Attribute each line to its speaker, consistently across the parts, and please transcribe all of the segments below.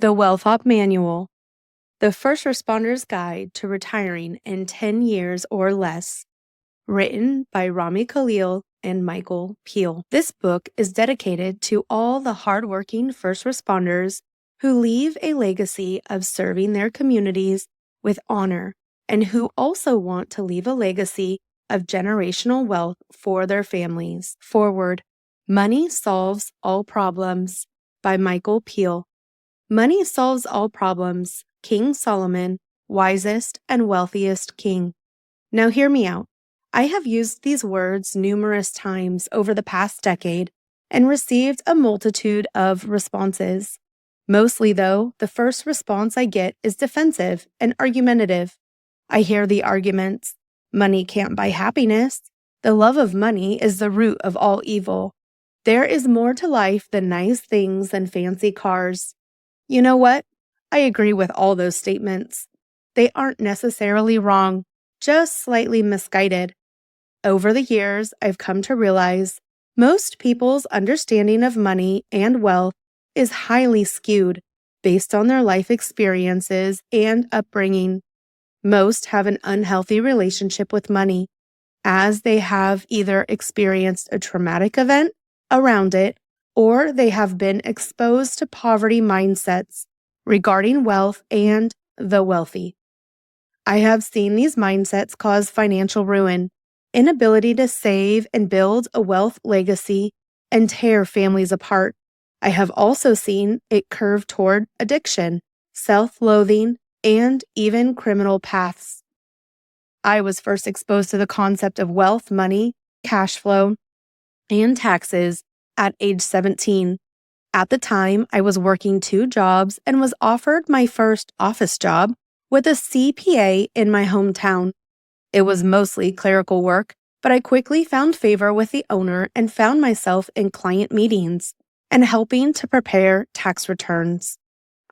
Speaker 1: The Wealth Hop Manual, The First Responder's Guide to Retiring in 10 Years or Less, written by Rami Khalil and Michael Peel. This book is dedicated to all the hardworking first responders who leave a legacy of serving their communities with honor and who also want to leave a legacy of generational wealth for their families. Forward, Money Solves All Problems by Michael Peel. Money solves all problems. King Solomon, wisest and wealthiest king. Now hear me out. I have used these words numerous times over the past decade and received a multitude of responses. Mostly, though, the first response I get is defensive and argumentative. I hear the arguments, money can't buy happiness. The love of money is the root of all evil. There is more to life than nice things and fancy cars. You know what? I agree with all those statements. They aren't necessarily wrong, just slightly misguided. Over the years, I've come to realize most people's understanding of money and wealth is highly skewed based on their life experiences and upbringing. Most have an unhealthy relationship with money, as they have either experienced a traumatic event around it or they have been exposed to poverty mindsets regarding wealth and the wealthy. I have seen these mindsets cause financial ruin, inability to save and build a wealth legacy, and tear families apart. I have also seen it curve toward addiction, self-loathing, and even criminal paths. I was first exposed to the concept of wealth, money, cash flow, and taxes at age 17. At the time, I was working 2 jobs and was offered my first office job with a CPA in my hometown. It was mostly clerical work, but I quickly found favor with the owner and found myself in client meetings and helping to prepare tax returns.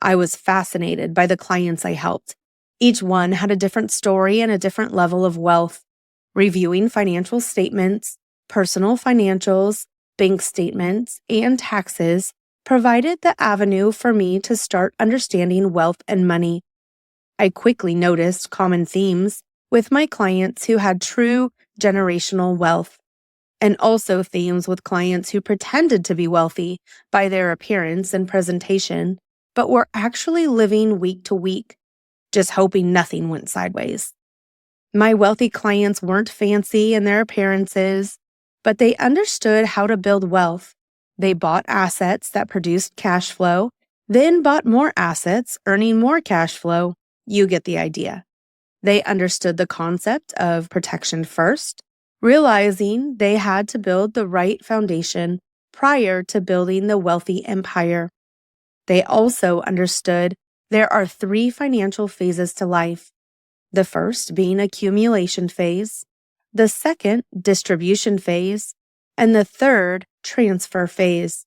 Speaker 1: I was fascinated by the clients I helped. Each one had a different story and a different level of wealth. Reviewing financial statements, personal financials, bank statements, and taxes provided the avenue for me to start understanding wealth and money. I quickly noticed common themes with my clients who had true generational wealth, and also themes with clients who pretended to be wealthy by their appearance and presentation, but were actually living week to week, just hoping nothing went sideways. My wealthy clients weren't fancy in their appearances, but they understood how to build wealth. They bought assets that produced cash flow, then bought more assets, earning more cash flow. You get the idea. They understood the concept of protection first, realizing they had to build the right foundation prior to building the wealthy empire. They also understood there are 3 financial phases to life. The first being accumulation phase, the second distribution phase, and the third transfer phase.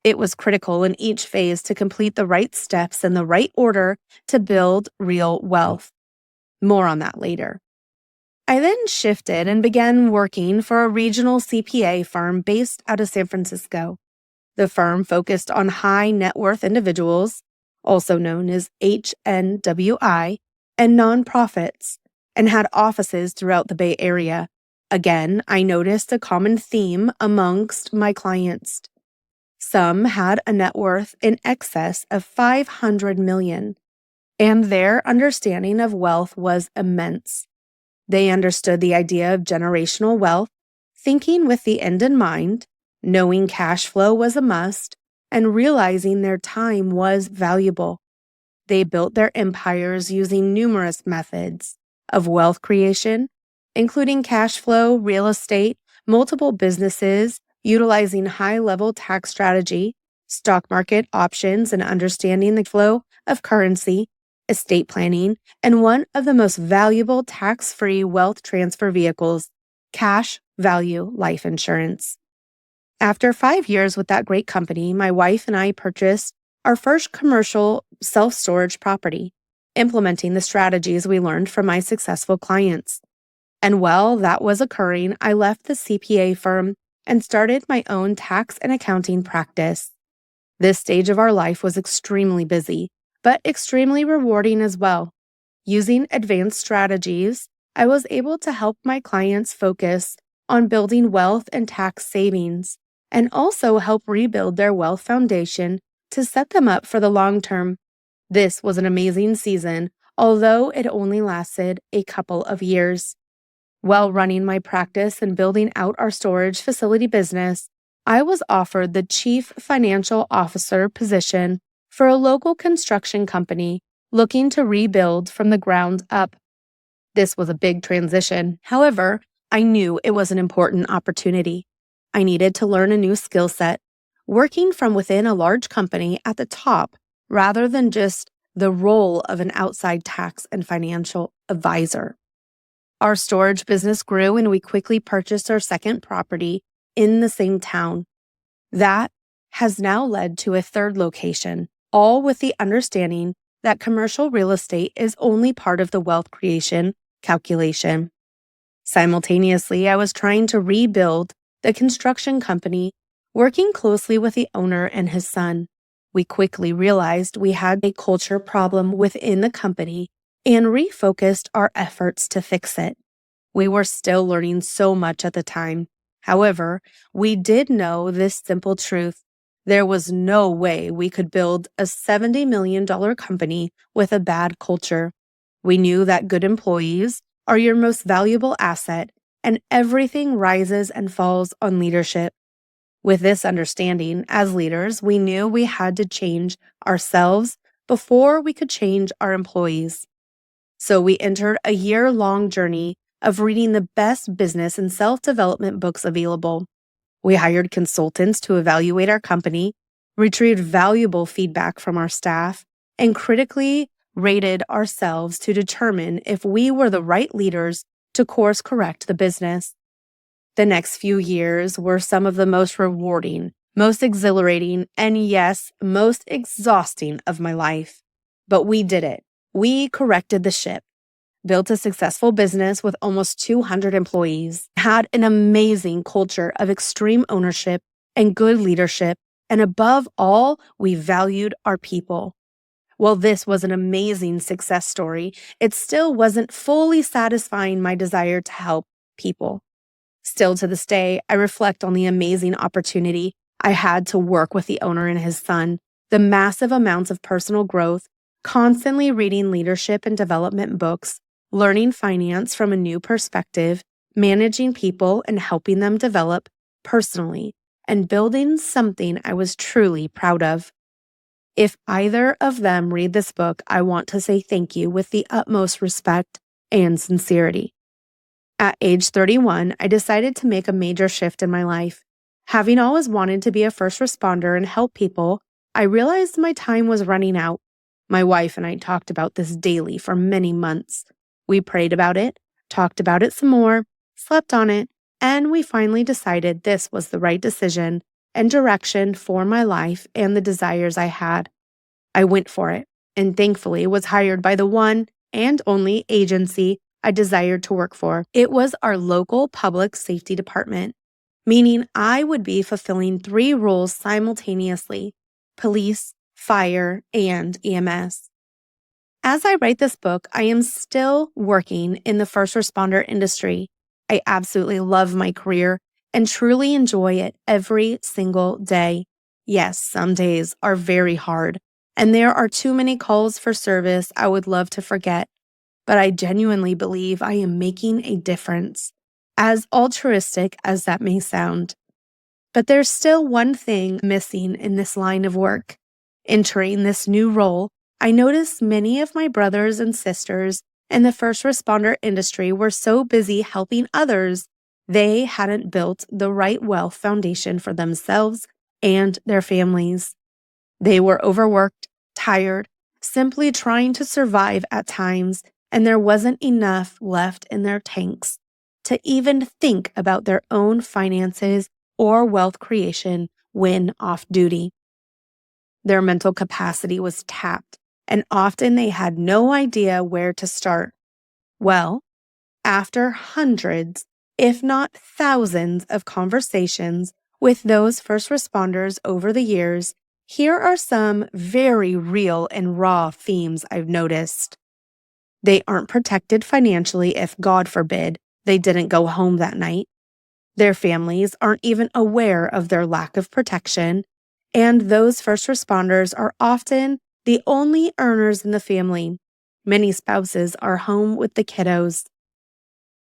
Speaker 1: It was critical in each phase to complete the right steps in the right order to build real wealth. More on that later. I then shifted and began working for a regional CPA firm based out of San Francisco. The firm focused on high net worth individuals, also known as HNWI, and nonprofits, and had offices throughout the Bay Area. Again, I noticed a common theme amongst my clients. Some had a net worth in excess of $500 million, and their understanding of wealth was immense. They understood the idea of generational wealth, thinking with the end in mind, knowing cash flow was a must, and realizing their time was valuable. They built their empires using numerous methods of wealth creation, including cash flow, real estate, multiple businesses, utilizing high-level tax strategy, stock market options, and understanding the flow of currency, estate planning, and one of the most valuable tax-free wealth transfer vehicles, cash value life insurance. After 5 years with that great company, my wife and I purchased our first commercial self-storage property, implementing the strategies we learned from my successful clients. And while that was occurring, I left the CPA firm and started my own tax and accounting practice. This stage of our life was extremely busy, but extremely rewarding as well. Using advanced strategies, I was able to help my clients focus on building wealth and tax savings, and also help rebuild their wealth foundation to set them up for the long term. This was an amazing season, although it only lasted a couple of years. While running my practice and building out our storage facility business, I was offered the Chief Financial Officer position for a local construction company looking to rebuild from the ground up. This was a big transition. However, I knew it was an important opportunity. I needed to learn a new skill set, working from within a large company at the top rather than just the role of an outside tax and financial advisor. Our storage business grew and we quickly purchased our second property in the same town. That has now led to a third location, all with the understanding that commercial real estate is only part of the wealth creation calculation. Simultaneously, I was trying to rebuild the construction company, working closely with the owner and his son. We quickly realized we had a culture problem within the company and refocused our efforts to fix it. We were still learning so much at the time. However, we did know this simple truth. There was no way we could build a $70 million company with a bad culture. We knew that good employees are your most valuable asset, and everything rises and falls on leadership. With this understanding, as leaders, we knew we had to change ourselves before we could change our employees. So we entered a year-long journey of reading the best business and self-development books available. We hired consultants to evaluate our company, retrieved valuable feedback from our staff, and critically rated ourselves to determine if we were the right leaders to course correct the business. The next few years were some of the most rewarding, most exhilarating, and yes, most exhausting of my life. But we did it. We corrected the ship, built a successful business with almost 200 employees, had an amazing culture of extreme ownership and good leadership, and above all, we valued our people. While this was an amazing success story, it still wasn't fully satisfying my desire to help people. Still to this day, I reflect on the amazing opportunity I had to work with the owner and his son, the massive amounts of personal growth, constantly reading leadership and development books, learning finance from a new perspective, managing people and helping them develop personally, and building something I was truly proud of. If either of them read this book, I want to say thank you with the utmost respect and sincerity. At age 31, I decided to make a major shift in my life. Having always wanted to be a first responder and help people, I realized my time was running out. My wife and I talked about this daily for many months. We prayed about it, talked about it some more, slept on it, and we finally decided this was the right decision and direction for my life and the desires I had. I went for it, and thankfully was hired by the one and only agency I desired to work for. It was our local public safety department, meaning I would be fulfilling 3 roles simultaneously: police, fire, and EMS. As I write this book, I am still working in the first responder industry. I absolutely love my career and truly enjoy it every single day. Yes, some days are very hard, and there are too many calls for service I would love to forget, but I genuinely believe I am making a difference, as altruistic as that may sound. But there's still one thing missing in this line of work. Entering this new role, I noticed many of my brothers and sisters in the first responder industry were so busy helping others, they hadn't built the right wealth foundation for themselves and their families. They were overworked, tired, simply trying to survive at times, and there wasn't enough left in their tanks to even think about their own finances or wealth creation when off duty. Their mental capacity was tapped, and often they had no idea where to start. Well, after hundreds, if not thousands of conversations with those first responders over the years, Here are some very real and raw themes I've noticed. They aren't protected financially if, God forbid, they didn't go home that night. Their families aren't even aware of their lack of protection, and those first responders are often the only earners in the family. Many spouses are home with the kiddos.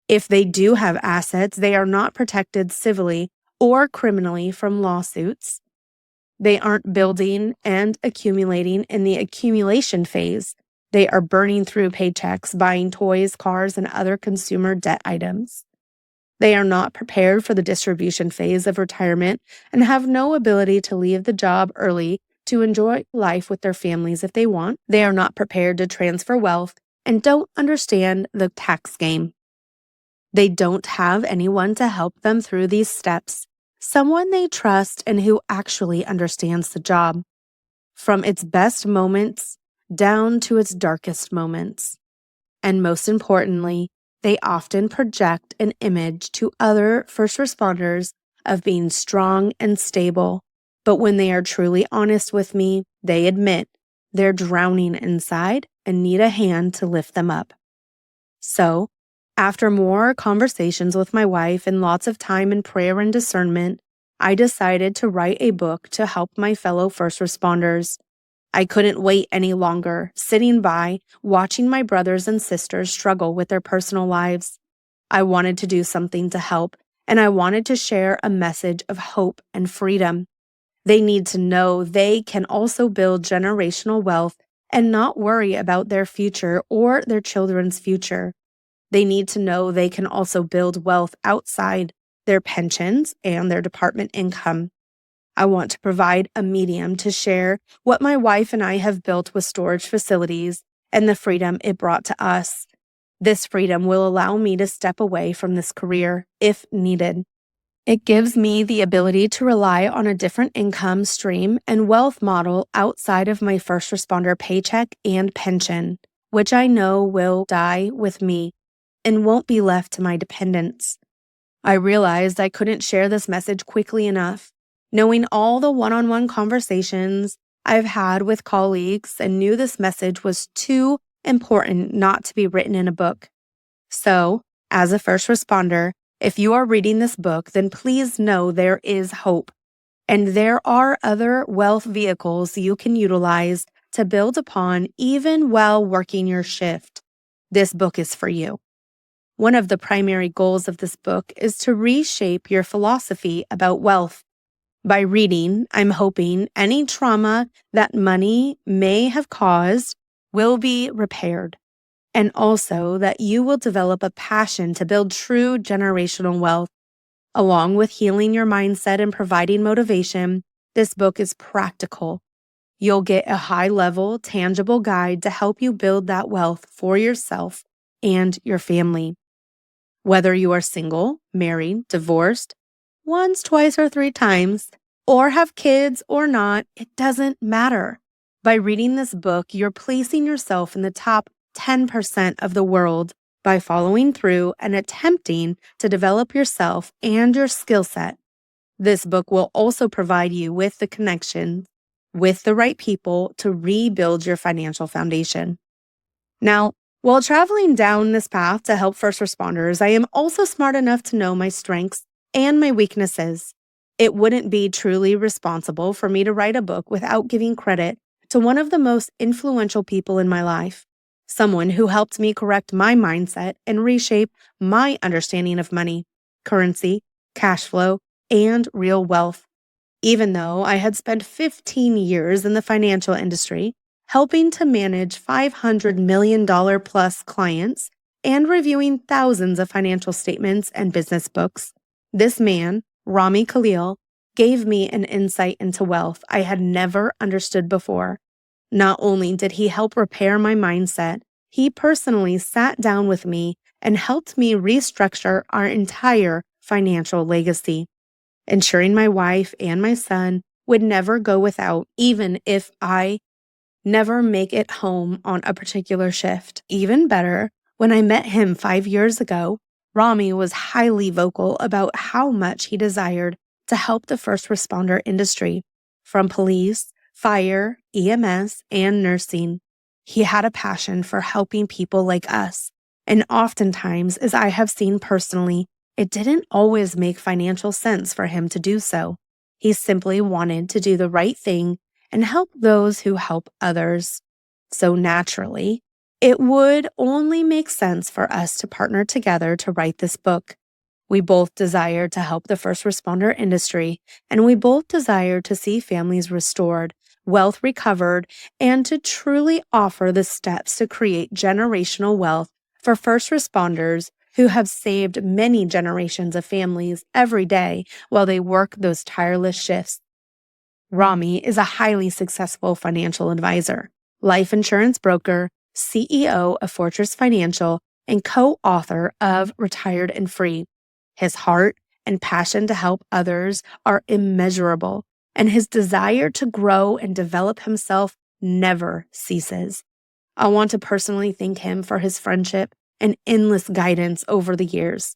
Speaker 1: If they do have assets, they are not protected civilly or criminally from lawsuits. They aren't building and accumulating in the accumulation phase. They are burning through paychecks, buying toys, cars, and other consumer debt items. They are not prepared for the distribution phase of retirement and have no ability to leave the job early to enjoy life with their families if they want. They are not prepared to transfer wealth and don't understand the tax game. They don't have anyone to help them through these steps, someone they trust and who actually understands the job, from its best moments down to its darkest moments. And most importantly, they often project an image to other first responders of being strong and stable. But when they are truly honest with me, they admit they're drowning inside and need a hand to lift them up. So, after more conversations with my wife and lots of time in prayer and discernment, I decided to write a book to help my fellow first responders. I couldn't wait any longer, sitting by, watching my brothers and sisters struggle with their personal lives. I wanted to do something to help, and I wanted to share a message of hope and freedom. They need to know they can also build generational wealth and not worry about their future or their children's future. They need to know they can also build wealth outside their pensions and their department income. I want to provide a medium to share what my wife and I have built with storage facilities and the freedom it brought to us. This freedom will allow me to step away from this career if needed. It gives me the ability to rely on a different income stream and wealth model outside of my first responder paycheck and pension, which I know will die with me and won't be left to my dependents. I realized I couldn't share this message quickly enough. Knowing all the one-on-one conversations I've had with colleagues and knew this message was too important not to be written in a book. So, as a first responder, if you are reading this book, then please know there is hope. And there are other wealth vehicles you can utilize to build upon even while working your shift. This book is for you. One of the primary goals of this book is to reshape your philosophy about wealth. By reading, I'm hoping any trauma that money may have caused will be repaired, and also that you will develop a passion to build true generational wealth. Along with healing your mindset and providing motivation, this book is practical. You'll get a high-level, tangible guide to help you build that wealth for yourself and your family. Whether you are single, married, divorced, once, twice, or 3 times, or have kids or not, it doesn't matter. By reading this book, you're placing yourself in the top 10% of the world by following through and attempting to develop yourself and your skill set. This book will also provide you with the connections with the right people to rebuild your financial foundation. Now, while traveling down this path to help first responders, I am also smart enough to know my strengths and my weaknesses. It wouldn't be truly responsible for me to write a book without giving credit to one of the most influential people in my life, someone who helped me correct my mindset and reshape my understanding of money, currency, cash flow, and real wealth. Even though I had spent 15 years in the financial industry, helping to manage $500 million plus clients and reviewing thousands of financial statements and business books, this man, Rami Khalil, gave me an insight into wealth I had never understood before. Not only did he help repair my mindset, he personally sat down with me and helped me restructure our entire financial legacy, ensuring my wife and my son would never go without, even if I never make it home on a particular shift. Even better, when I met him 5 years ago, Rami was highly vocal about how much he desired to help the first responder industry, from police fire, EMS, and nursing. He had a passion for helping people like us. And oftentimes, as I have seen personally, it didn't always make financial sense for him to do so. He simply wanted to do the right thing and help those who help others. So naturally, it would only make sense for us to partner together to write this book. We both desire to help the first responder industry, and we both desire to see families restored, wealth recovered, and to truly offer the steps to create generational wealth for first responders who have saved many generations of families every day while they work those tireless shifts. Rami is a highly successful financial advisor, life insurance broker, CEO of Fortress Financial, and co-author of Retired and Free. His heart and passion to help others are immeasurable, and his desire to grow and develop himself never ceases. I want to personally thank him for his friendship and endless guidance over the years.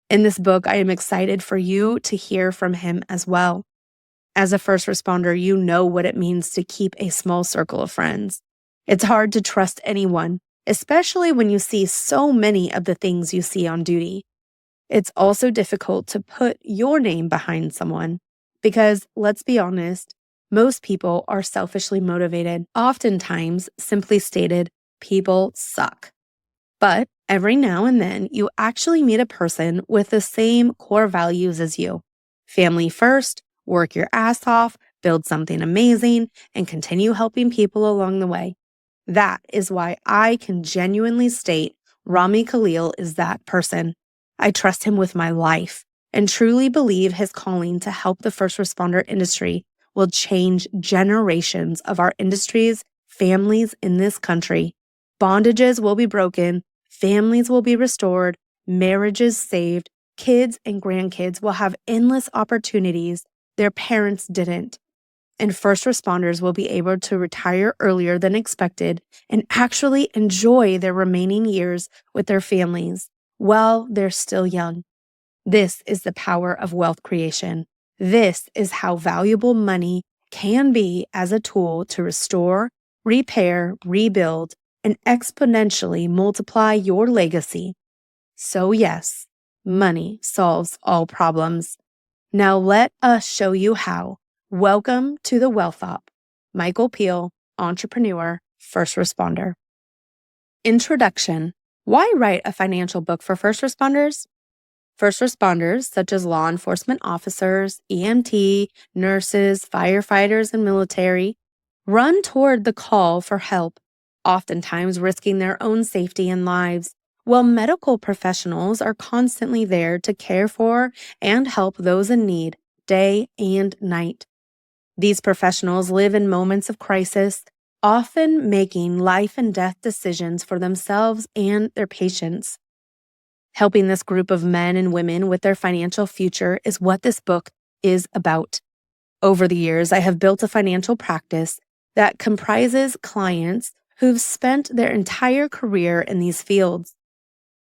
Speaker 1: In this book, I am excited for you to hear from him as well. As a first responder, you know what it means to keep a small circle of friends. It's hard to trust anyone, especially when you see so many of the things you see on duty. It's also difficult to put your name behind someone because, let's be honest, most people are selfishly motivated. Oftentimes, simply stated, people suck. But every now and then, you actually meet a person with the same core values as you. Family first, work your ass off, build something amazing, and continue helping people along the way. That is why I can genuinely state Rami Khalil is that person. I trust him with my life and truly believe his calling to help the first responder industry will change generations of our industry's families in this country. Bondages will be broken, families will be restored, marriages saved, kids and grandkids will have endless opportunities their parents didn't, and first responders will be able to retire earlier than expected and actually enjoy their remaining years with their families while they're still young. This is the power of wealth creation. This is how valuable money can be as a tool to restore, repair, rebuild, and exponentially multiply your legacy. So yes, money solves all problems. Now let us show you how. Welcome to the Wealth Op. Michael Peel, entrepreneur, first responder. Introduction. Why write a financial book for first responders? First responders, such as law enforcement officers, EMT, nurses, firefighters, and military, run toward the call for help, oftentimes risking their own safety and lives, while medical professionals are constantly there to care for and help those in need, day and night. These professionals live in moments of crisis, often making life and death decisions for themselves and their patients. Helping this group of men and women with their financial future is what this book is about. Over the years, I have built a financial practice that comprises clients who've spent their entire career in these fields.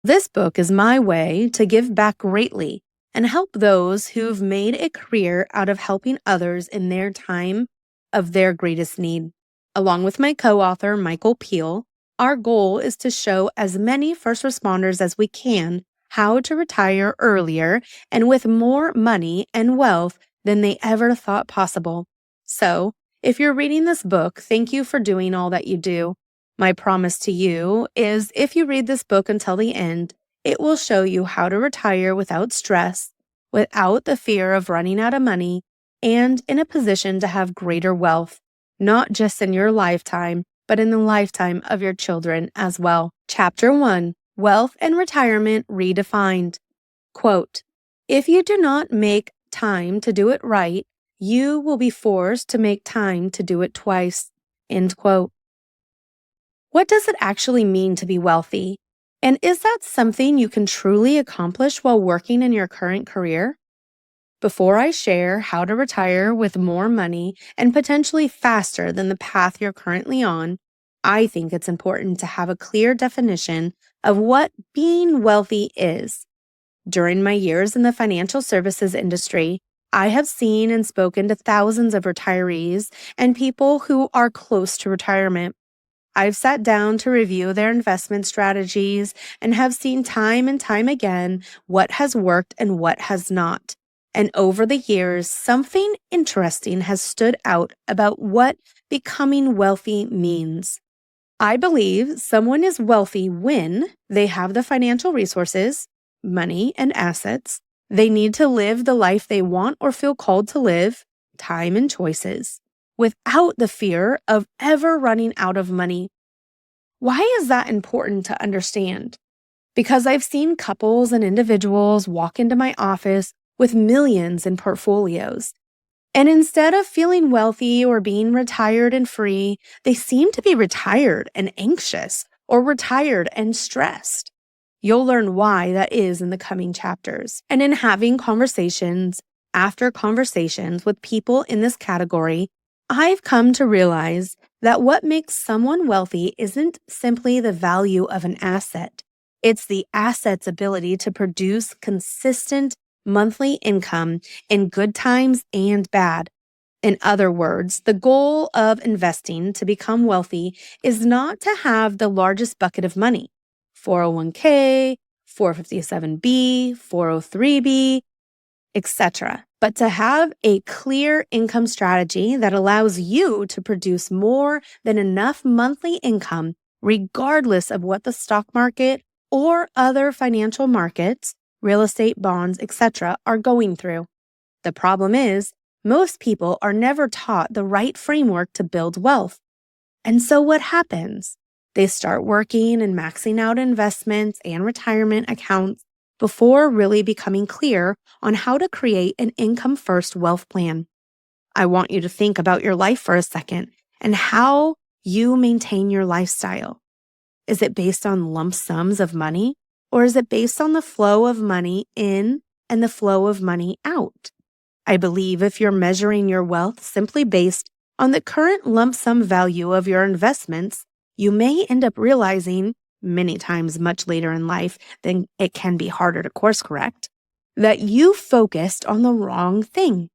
Speaker 1: This book is my way to give back greatly and help those who've made a career out of helping others in their time of their greatest need. Along with my co-author, Michael Peel, our goal is to show as many first responders as we can how to retire earlier and with more money and wealth than they ever thought possible. So, if you're reading this book, thank you for doing all that you do. My promise to you is if you read this book until the end, it will show you how to retire without stress, without the fear of running out of money, and in a position to have greater wealth, not just in your lifetime, but in the lifetime of your children as well. Chapter 1, Wealth and Retirement Redefined. Quote, "If you do not make time to do it right, you will be forced to make time to do it twice." End quote. What does it actually mean to be wealthy? And is that something you can truly accomplish while working in your current career? Before I share how to retire with more money and potentially faster than the path you're currently on, I think it's important to have a clear definition of what being wealthy is. During my years in the financial services industry, I have seen and spoken to thousands of retirees and people who are close to retirement. I've sat down to review their investment strategies and have seen time and time again what has worked and what has not. And over the years, something interesting has stood out about what becoming wealthy means. I believe someone is wealthy when they have the financial resources, money, and assets they need to live the life they want or feel called to live, time and choices, without the fear of ever running out of money. Why is that important to understand? Because I've seen couples and individuals walk into my office with millions in portfolios. And instead of feeling wealthy or being retired and free, they seem to be retired and anxious or retired and stressed. You'll learn why that is in the coming chapters. And in having conversations after conversations with people in this category, I've come to realize that what makes someone wealthy isn't simply the value of an asset. It's the asset's ability to produce consistent monthly income in good times and bad. In other words, the goal of investing to become wealthy is not to have the largest bucket of money, 401k, 457b, 403b, etc., but to have a clear income strategy that allows you to produce more than enough monthly income, regardless of what the stock market or other financial markets, real estate, bonds, etc., are going through. The problem is, most people are never taught the right framework to build wealth. And so what happens? They start working and maxing out investments and retirement accounts before really becoming clear on how to create an income-first wealth plan. I want you to think about your life for a second and how you maintain your lifestyle. Is it based on lump sums of money, or is it based on the flow of money in and the flow of money out? I believe if you're measuring your wealth simply based on the current lump sum value of your investments, you may end up realizing, many times much later in life than it can be harder to course correct, that you focused on the wrong thing.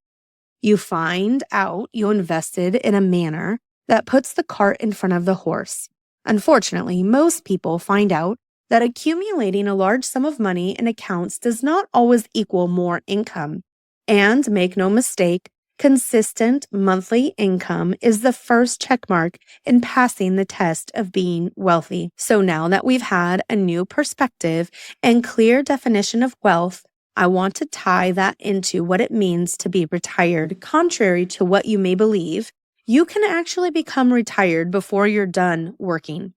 Speaker 1: You find out you invested in a manner that puts the cart in front of the horse. Unfortunately, most people find out that accumulating a large sum of money in accounts does not always equal more income. And make no mistake, consistent monthly income is the first checkmark in passing the test of being wealthy. So now that we've had a new perspective and clear definition of wealth, I want to tie that into what it means to be retired. Contrary to what you may believe, you can actually become retired before you're done working.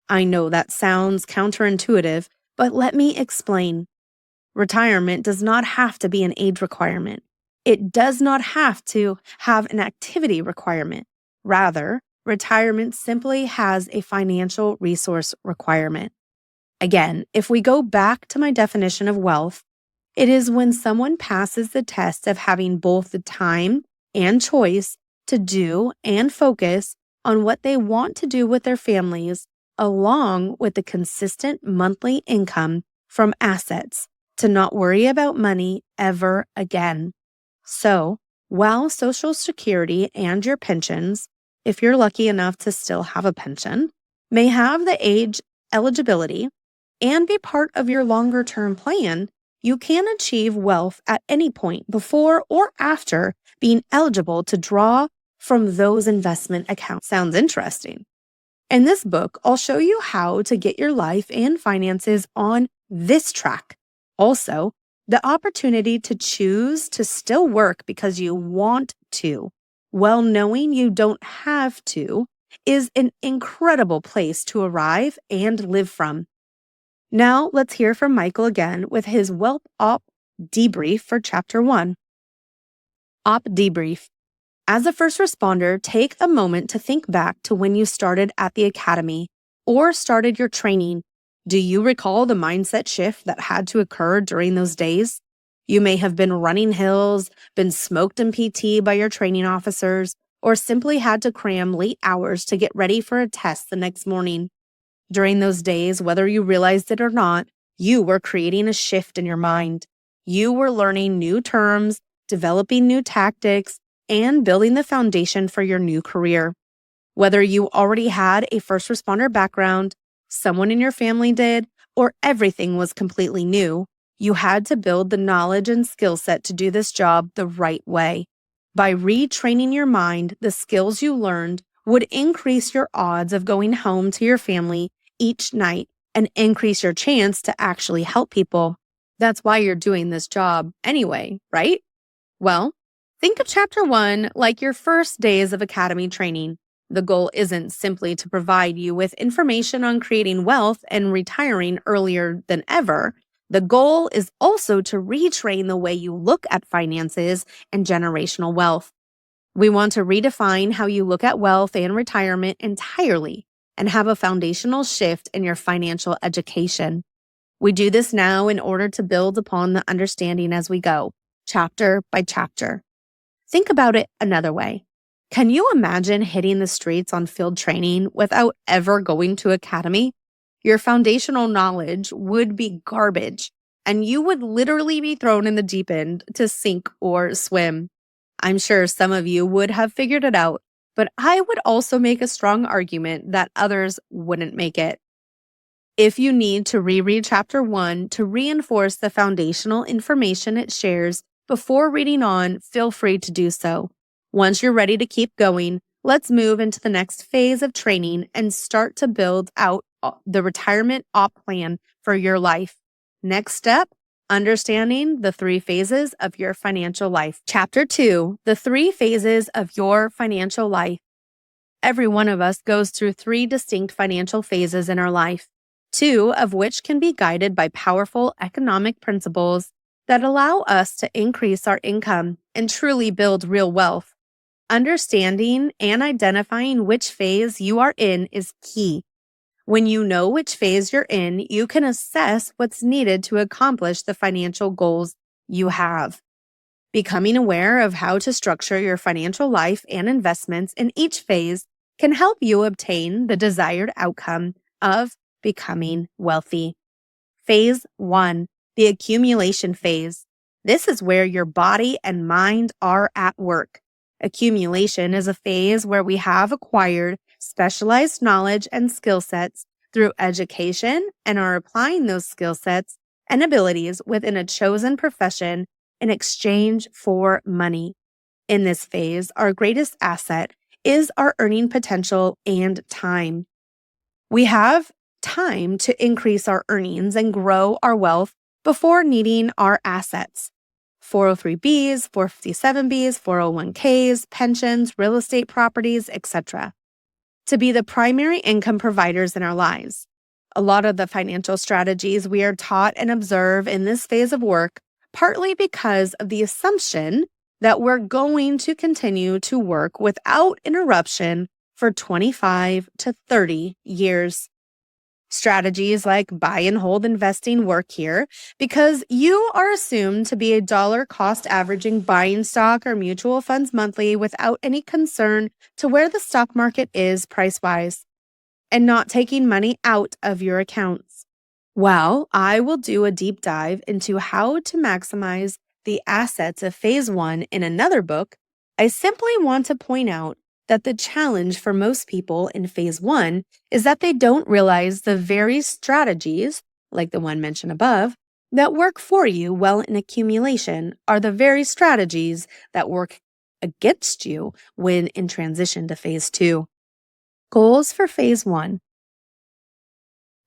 Speaker 1: I know that sounds counterintuitive, but let me explain. Retirement does not have to be an age requirement. It does not have to have an activity requirement. Rather, retirement simply has a financial resource requirement. Again, if we go back to my definition of wealth, it is when someone passes the test of having both the time and choice to do and focus on what they want to do with their families, along with the consistent monthly income from assets to not worry about money ever again. So, while Social Security and your pensions, if you're lucky enough to still have a pension, may have the age eligibility and be part of your longer-term plan, you can achieve wealth at any point before or after being eligible to draw from those investment accounts. Sounds interesting. In this book, I'll show you how to get your life and finances on this track. Also, the opportunity to choose to still work because you want to, while knowing you don't have to, is an incredible place to arrive and live from. Now, let's hear from Michael again with his Wealth Op debrief for Chapter 1. Op debrief. As a first responder, take a moment to think back to when you started at the academy or started your training. Do you recall the mindset shift that had to occur during those days? You may have been running hills, been smoked in PT by your training officers, or simply had to cram late hours to get ready for a test the next morning. During those days, whether you realized it or not, you were creating a shift in your mind. You were learning new terms, developing new tactics, and building the foundation for your new career. Whether you already had a first responder background, someone in your family did, or everything was completely new, you had to build the knowledge and skill set to do this job the right way. By retraining your mind, the skills you learned would increase your odds of going home to your family each night and increase your chance to actually help people. That's why you're doing this job anyway, right? Well, think of Chapter 1 like your first days of academy training. The goal isn't simply to provide you with information on creating wealth and retiring earlier than ever. The goal is also to retrain the way you look at finances and generational wealth. We want to redefine how you look at wealth and retirement entirely and have a foundational shift in your financial education. We do this now in order to build upon the understanding as we go, chapter by chapter. Think about it another way. Can you imagine hitting the streets on field training without ever going to academy? Your foundational knowledge would be garbage, and you would literally be thrown in the deep end to sink or swim. I'm sure some of you would have figured it out, but I would also make a strong argument that others wouldn't make it. If you need to reread Chapter 1 to reinforce the foundational information it shares before reading on, feel free to do so. Once you're ready to keep going, let's move into the next phase of training and start to build out the retirement op plan for your life. Next step, understanding the 3 phases of your financial life. Chapter 2, the 3 phases of your financial life. Every one of us goes through 3 distinct financial phases in our life, 2 of which can be guided by powerful economic principles that allow us to increase our income and truly build real wealth. Understanding and identifying which phase you are in is key. When you know which phase you're in, you can assess what's needed to accomplish the financial goals you have. Becoming aware of how to structure your financial life and investments in each phase can help you obtain the desired outcome of becoming wealthy. Phase 1, the accumulation phase. This is where your body and mind are at work. Accumulation is a phase where we have acquired specialized knowledge and skill sets through education and are applying those skill sets and abilities within a chosen profession in exchange for money. In this phase, our greatest asset is our earning potential and time. We have time to increase our earnings and grow our wealth before needing our assets. 403Bs, 457Bs, 401Ks, pensions, real estate properties, etc. to be the primary income providers in our lives. A lot of the financial strategies we are taught and observe in this phase of work, partly because of the assumption that we're going to continue to work without interruption for 25 to 30 years. Strategies like buy and hold investing work here because you are assumed to be a dollar cost averaging buying stock or mutual funds monthly without any concern to where the stock market is price-wise and not taking money out of your accounts. While I will do a deep dive into how to maximize the assets of phase 1 in another book, I simply want to point out that the challenge for most people in phase 1 is that they don't realize the very strategies, like the one mentioned above, that work for you while in accumulation are the very strategies that work against you when in transition to phase 2. Goals for phase 1.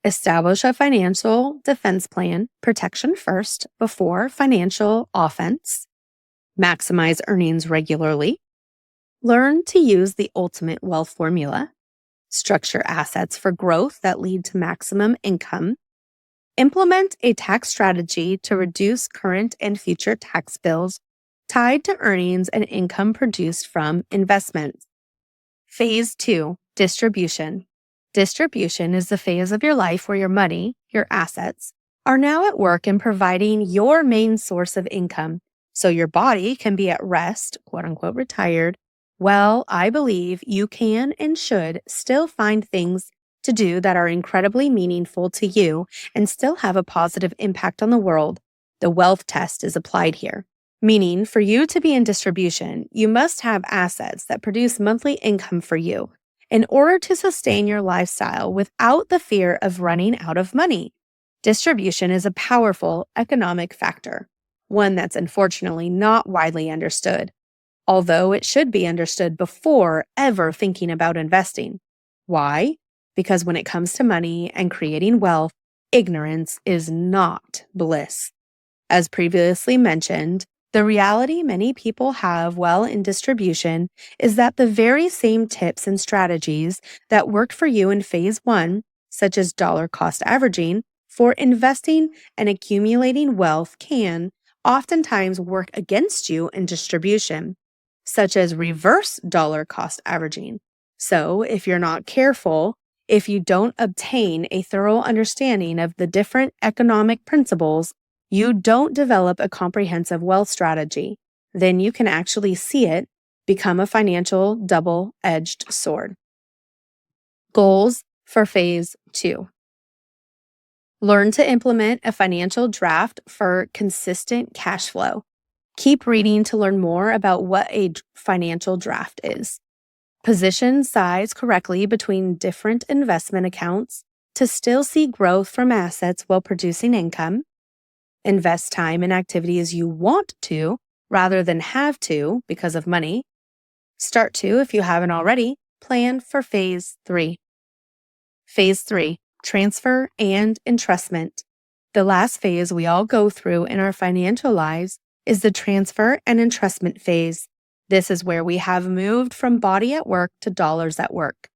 Speaker 1: Establish a financial defense plan, protection first before financial offense. Maximize earnings regularly. Learn to use the ultimate wealth formula. Structure assets for growth that lead to maximum income. Implement a tax strategy to reduce current and future tax bills tied to earnings and income produced from investments. Phase 2, distribution. Distribution is the phase of your life where your money, your assets, are now at work in providing your main source of income, so your body can be at rest, quote unquote retired. Well, I believe you can and should still find things to do that are incredibly meaningful to you and still have a positive impact on the world. The wealth test is applied here. meaning for you to be in distribution, you must have assets that produce monthly income for you in order to sustain your lifestyle without the fear of running out of money. Distribution is a powerful economic factor, one that's unfortunately not widely understood, although it should be understood before ever thinking about investing. Why? Because when it comes to money and creating wealth, ignorance is not bliss. As previously mentioned, the reality many people have while in distribution is that the very same tips and strategies that worked for you in phase one, such as dollar cost averaging, for investing and accumulating wealth can oftentimes work against you in distribution, such as reverse dollar cost averaging. So, if you're not careful, if you don't obtain a thorough understanding of the different economic principles, you don't develop a comprehensive wealth strategy, then you can actually see it become a financial double-edged sword. Goals for phase two. Learn to implement a financial draft for consistent cash flow. Keep reading to learn more about what a financial draft is. Position size correctly between different investment accounts to still see growth from assets while producing income. Invest time in activities you want to rather than have to because of money. Start to, if you haven't already, plan for phase three. Phase three, transfer and entrustment. The last phase we all go through in our financial lives is the transfer and entrustment phase. This is where we have moved from body at work to dollars at work,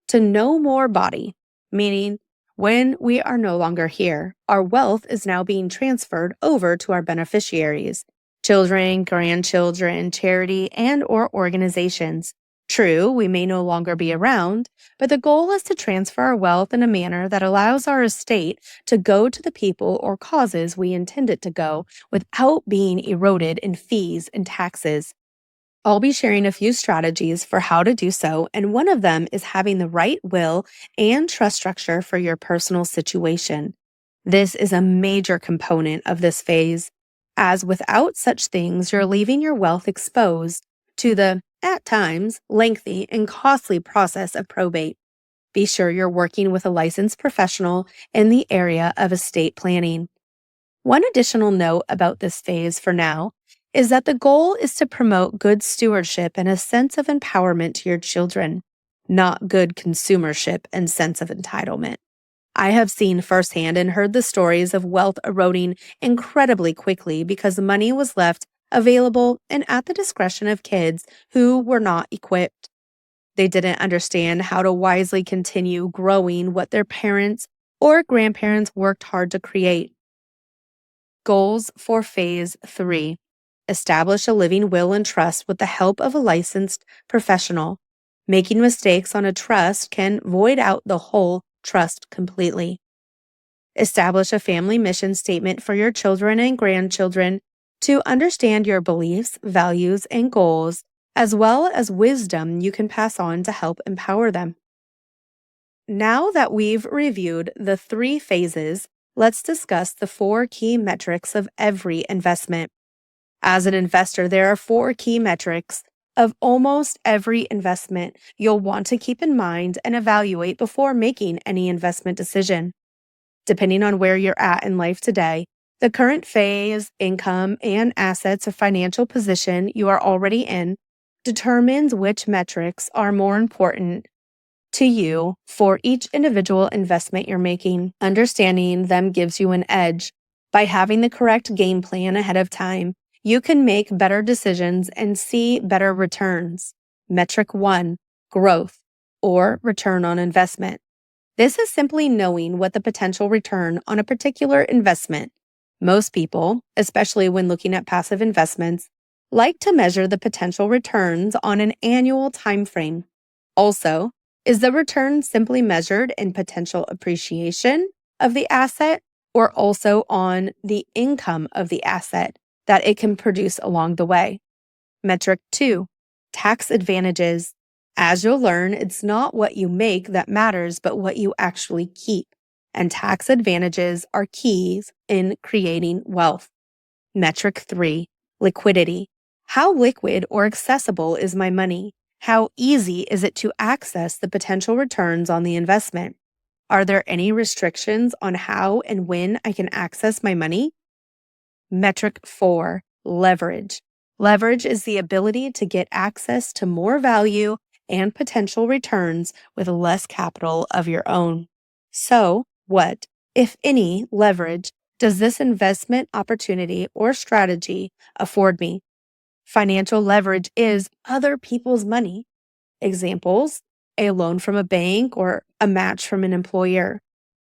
Speaker 1: to no more body, meaning when we are no longer here, our wealth is now being transferred over to our beneficiaries, children, grandchildren, charity, and/or organizations. True, we may no longer be around, but the goal is to transfer our wealth in a manner that allows our estate to go to the people or causes we intend it to go without being eroded in fees and taxes. I'll be sharing a few strategies for how to do so, and one of them is having the right will and trust structure for your personal situation. This is a major component of this phase, as without such things, you're leaving your wealth exposed to the, at times, lengthy and costly process of probate. Be sure you're working with a licensed professional in the area of estate planning. One additional note about this phase for now is that the goal is to promote good stewardship and a sense of empowerment to your children, not good consumership and sense of entitlement. I have seen firsthand and heard the stories of wealth eroding incredibly quickly because money was left available and at the discretion of kids who were not equipped. They didn't understand how to wisely continue growing what their parents or grandparents worked hard to create. Goals for phase three. Establish a living will and trust with the help of a licensed professional. Making mistakes on a trust can void out the whole trust completely. Establish a family mission statement for your children and grandchildren to understand your beliefs, values, and goals, as well as wisdom you can pass on to help empower them. Now that we've reviewed the 3 phases, let's discuss the 4 key metrics of every investment. As an investor, there are 4 key metrics of almost every investment you'll want to keep in mind and evaluate before making any investment decision. Depending on where you're at in life today, the current phase, income, and assets or financial position you are already in determines which metrics are more important to you for each individual investment you're making. Understanding them gives you an edge. By having the correct game plan ahead of time, you can make better decisions and see better returns. Metric 1, growth or return on investment. This is simply knowing what the potential return on a particular investment. Most people, especially when looking at passive investments, like to measure the potential returns on an annual time frame. Also, is the return simply measured in potential appreciation of the asset or also on the income of the asset that it can produce along the way? Metric 2, tax advantages. As you'll learn, it's not what you make that matters, but what you actually keep. And tax advantages are keys in creating wealth. Metric 3, Liquidity. How liquid or accessible is my money? How easy is it to access the potential returns on the investment? Are there any restrictions on how and when I can access my money? Metric 4, leverage. Leverage is the ability to get access to more value and potential returns with less capital of your own. So, what, if any, leverage does this investment opportunity or strategy afford me? Financial leverage is other people's money. Examples: a loan from a bank or a match from an employer.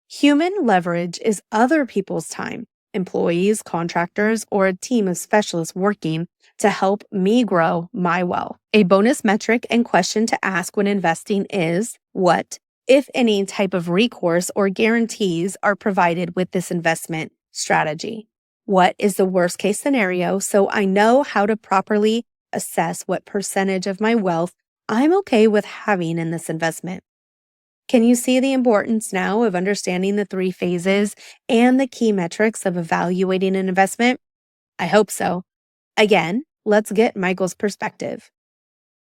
Speaker 1: Human leverage is other people's time, employees, contractors, or a team of specialists working to help me grow my wealth. A bonus metric and question to ask when investing is: what, if any, type of recourse or guarantees are provided with this investment strategy? What is the worst case scenario so I know how to properly assess what percentage of my wealth I'm okay with having in this investment? Can you see the importance now of understanding the 3 phases and the key metrics of evaluating an investment? I hope so. Again, let's get Michael's perspective.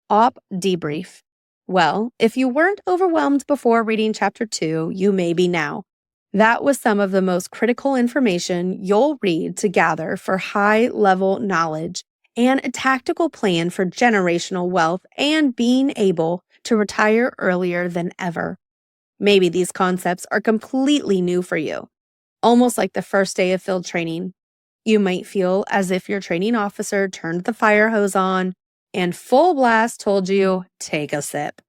Speaker 1: Op debrief. Well, if you weren't overwhelmed before reading chapter 2, you may be now. That was some of the most critical information you'll read to gather for high-level knowledge and a tactical plan for generational wealth and being able to retire earlier than ever. Maybe these concepts are completely new for you, almost like the first day of field training. You might feel as if your training officer turned the fire hose on and full blast told you, take a sip.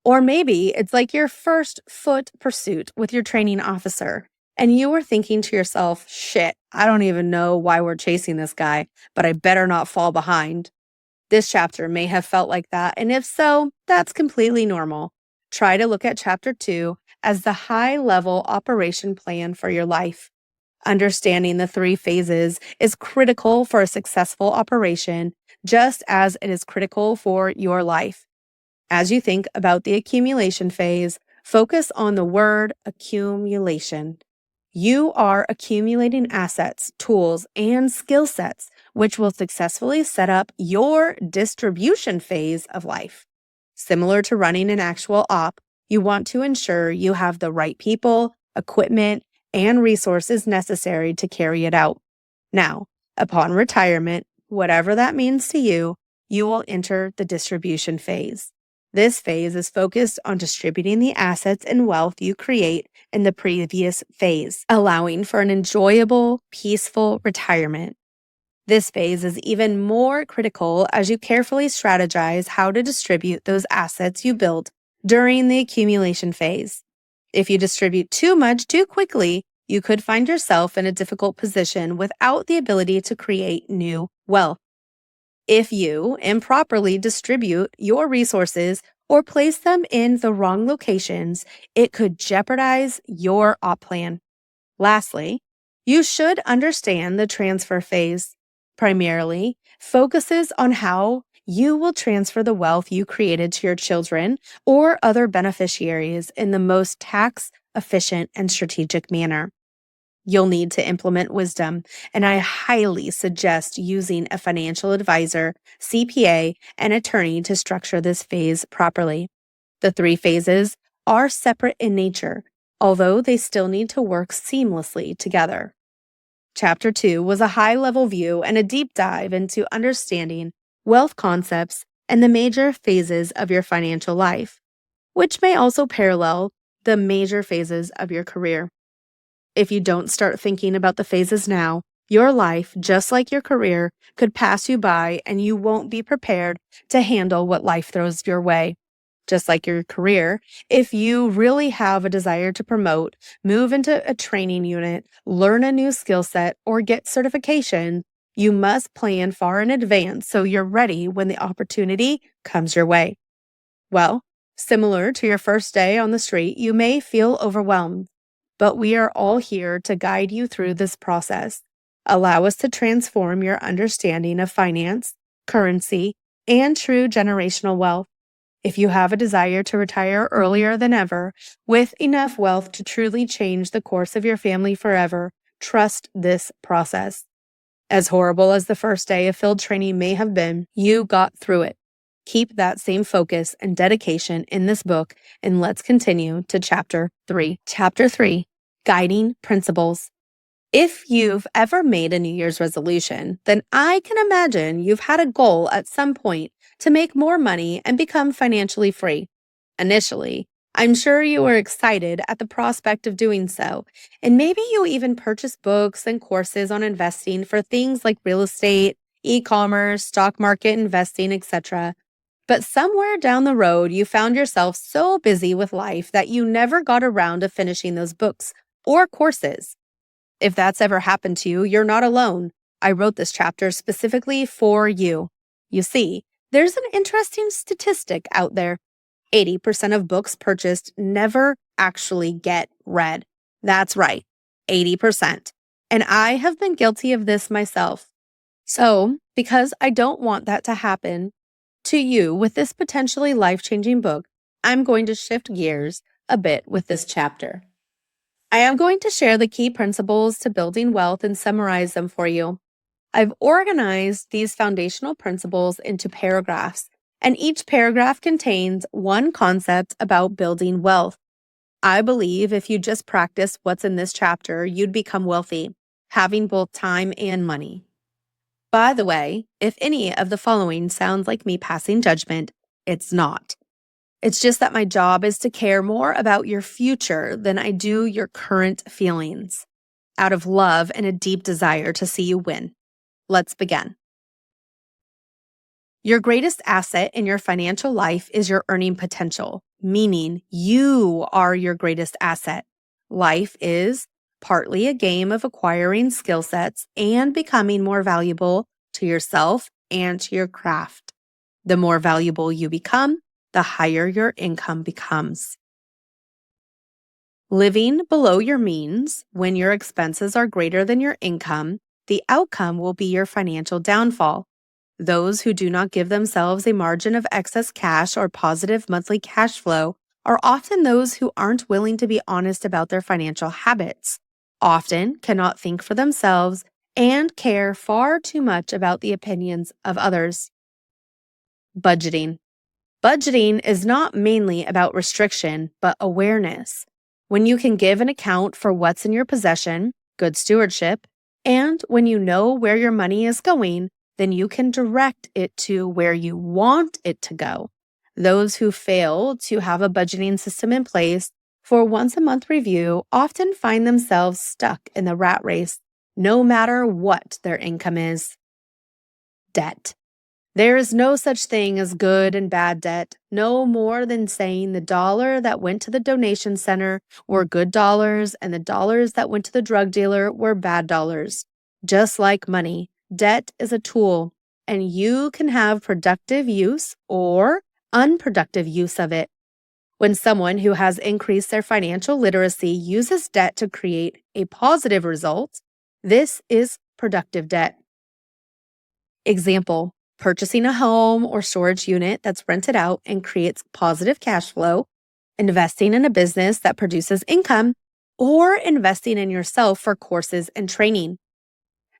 Speaker 1: Or maybe it's like your first foot pursuit with your training officer, and you were thinking to yourself, shit, I don't even know why we're chasing this guy, but I better not fall behind. This chapter may have felt like that, and if so, that's completely normal. Try to look at chapter 2 as the high-level operation plan for your life. Understanding the 3 phases is critical for a successful operation, just as it is critical for your life. As you think about the accumulation phase, focus on the word accumulation. You are accumulating assets, tools, and skill sets, which will successfully set up your distribution phase of life. Similar to running an actual op, you want to ensure you have the right people, equipment, and resources necessary to carry it out. Now, upon retirement, whatever that means to you, you will enter the distribution phase. This phase is focused on distributing the assets and wealth you create in the previous phase, allowing for an enjoyable, peaceful retirement. This phase is even more critical as you carefully strategize how to distribute those assets you built during the accumulation phase. If you distribute too much too quickly, you could find yourself in a difficult position without the ability to create new wealth. If you improperly distribute your resources or place them in the wrong locations, it could jeopardize your op plan. Lastly, you should understand the transfer phase. Primarily, focuses on how you will transfer the wealth you created to your children or other beneficiaries in the most tax efficient and strategic manner. You'll need to implement wisdom, and I highly suggest using a financial advisor, CPA, and attorney to structure this phase properly. The 3 phases are separate in nature, although they still need to work seamlessly together. Chapter 2 was a high-level view and a deep dive into understanding wealth concepts and the major phases of your financial life, which may also parallel the major phases of your career. If you don't start thinking about the phases now, your life, just like your career, could pass you by and you won't be prepared to handle what life throws your way. Just like your career, if you really have a desire to promote, move into a training unit, learn a new skill set, or get certification, you must plan far in advance so you're ready when the opportunity comes your way. Well, similar to your first day on the street, you may feel overwhelmed, but we are all here to guide you through this process. Allow us to transform your understanding of finance, currency, and true generational wealth. If you have a desire to retire earlier than ever, with enough wealth to truly change the course of your family forever, trust this process. As horrible as the first day of field training may have been, you got through it. Keep that same focus and dedication in this book, and let's continue to Chapter 3. Chapter 3, Guiding Principles. If you've ever made a New Year's resolution, then I can imagine you've had a goal at some point to make more money and become financially free. Initially, I'm sure you were excited at the prospect of doing so, and maybe you even purchased books and courses on investing for things like real estate, e-commerce, stock market investing, etc. But somewhere down the road, you found yourself so busy with life that you never got around to finishing those books or courses. If that's ever happened to you, you're not alone. I wrote this chapter specifically for you. You see, there's an interesting statistic out there. 80% of books purchased never actually get read. That's right, 80%. And I have been guilty of this myself. So, because I don't want that to happen to you with this potentially life-changing book, I'm going to shift gears a bit with this chapter. I am going to share the key principles to building wealth and summarize them for you. I've organized these foundational principles into paragraphs, and each paragraph contains one concept about building wealth. I believe if you just practice what's in this chapter, you'd become wealthy, having both time and money. By the way, if any of the following sounds like me passing judgment, it's not. It's just that my job is to care more about your future than I do your current feelings, out of love and a deep desire to see you win. Let's begin. Your greatest asset in your financial life is your earning potential, meaning you are your greatest asset. Life is partly a game of acquiring skill sets and becoming more valuable to yourself and to your craft. The more valuable you become, the higher your income becomes. Living below your means, when your expenses are greater than your income, the outcome will be your financial downfall. Those who do not give themselves a margin of excess cash or positive monthly cash flow are often those who aren't willing to be honest about their financial habits, often cannot think for themselves, and care far too much about the opinions of others. Budgeting. Budgeting is not mainly about restriction, but awareness. When you can give an account for what's in your possession, good stewardship, and when you know where your money is going, then you can direct it to where you want it to go. Those who fail to have a budgeting system in place for once-a-month review often find themselves stuck in the rat race, no matter what their income is. Debt. There is no such thing as good and bad debt, no more than saying the dollar that went to the donation center were good dollars and the dollars that went to the drug dealer were bad dollars. Just like money, debt is a tool, and you can have productive use or unproductive use of it. When someone who has increased their financial literacy uses debt to create a positive result, this is productive debt. Example. Purchasing a home or storage unit that's rented out and creates positive cash flow, investing in a business that produces income, or investing in yourself for courses and training.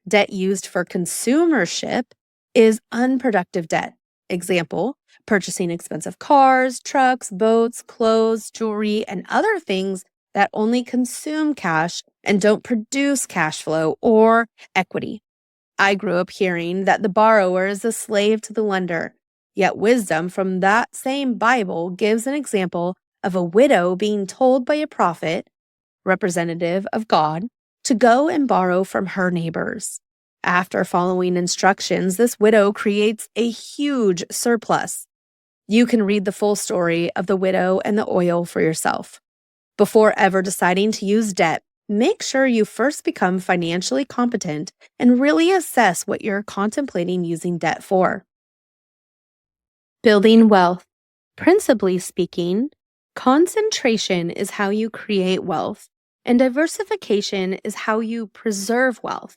Speaker 1: Debt used for consumership is unproductive debt. Example, purchasing expensive cars, trucks, boats, clothes, jewelry, and other things that only consume cash and don't produce cash flow or equity. I grew up hearing that the borrower is a slave to the lender, yet wisdom from that same Bible gives an example of a widow being told by a prophet, representative of God, to go and borrow from her neighbors. After following instructions, this widow creates a huge surplus. You can read the full story of the widow and the oil for yourself. Before ever deciding to use debt, make sure you first become financially competent and really assess what you're contemplating using debt for. Building wealth. Principally speaking, concentration is how you create wealth, and diversification is how you preserve wealth,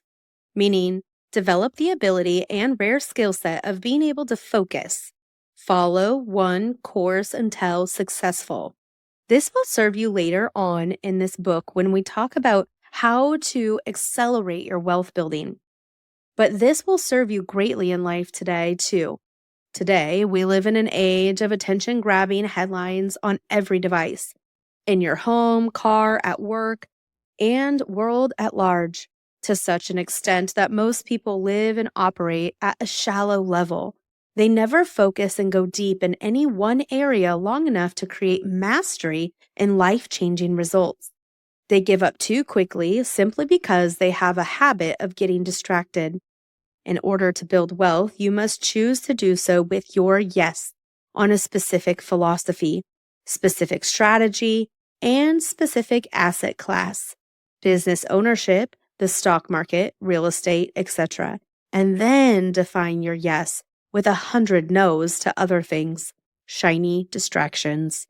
Speaker 1: meaning develop the ability and rare skill set of being able to focus. Follow one course until successful. This will serve you later on in this book when we talk about how to accelerate your wealth building. But this will serve you greatly in life today, too. Today, we live in an age of attention grabbing headlines on every device in your home, car, at work, and world at large, to such an extent that most people live and operate at a shallow level. They never focus and go deep in any one area long enough to create mastery and life changing results. They give up too quickly simply because they have a habit of getting distracted. In order to build wealth, you must choose to do so with your yes on a specific philosophy, specific strategy, and specific asset class, business ownership, the stock market, real estate, etc. And then define your yes with 100 no's to other things, shiny distractions.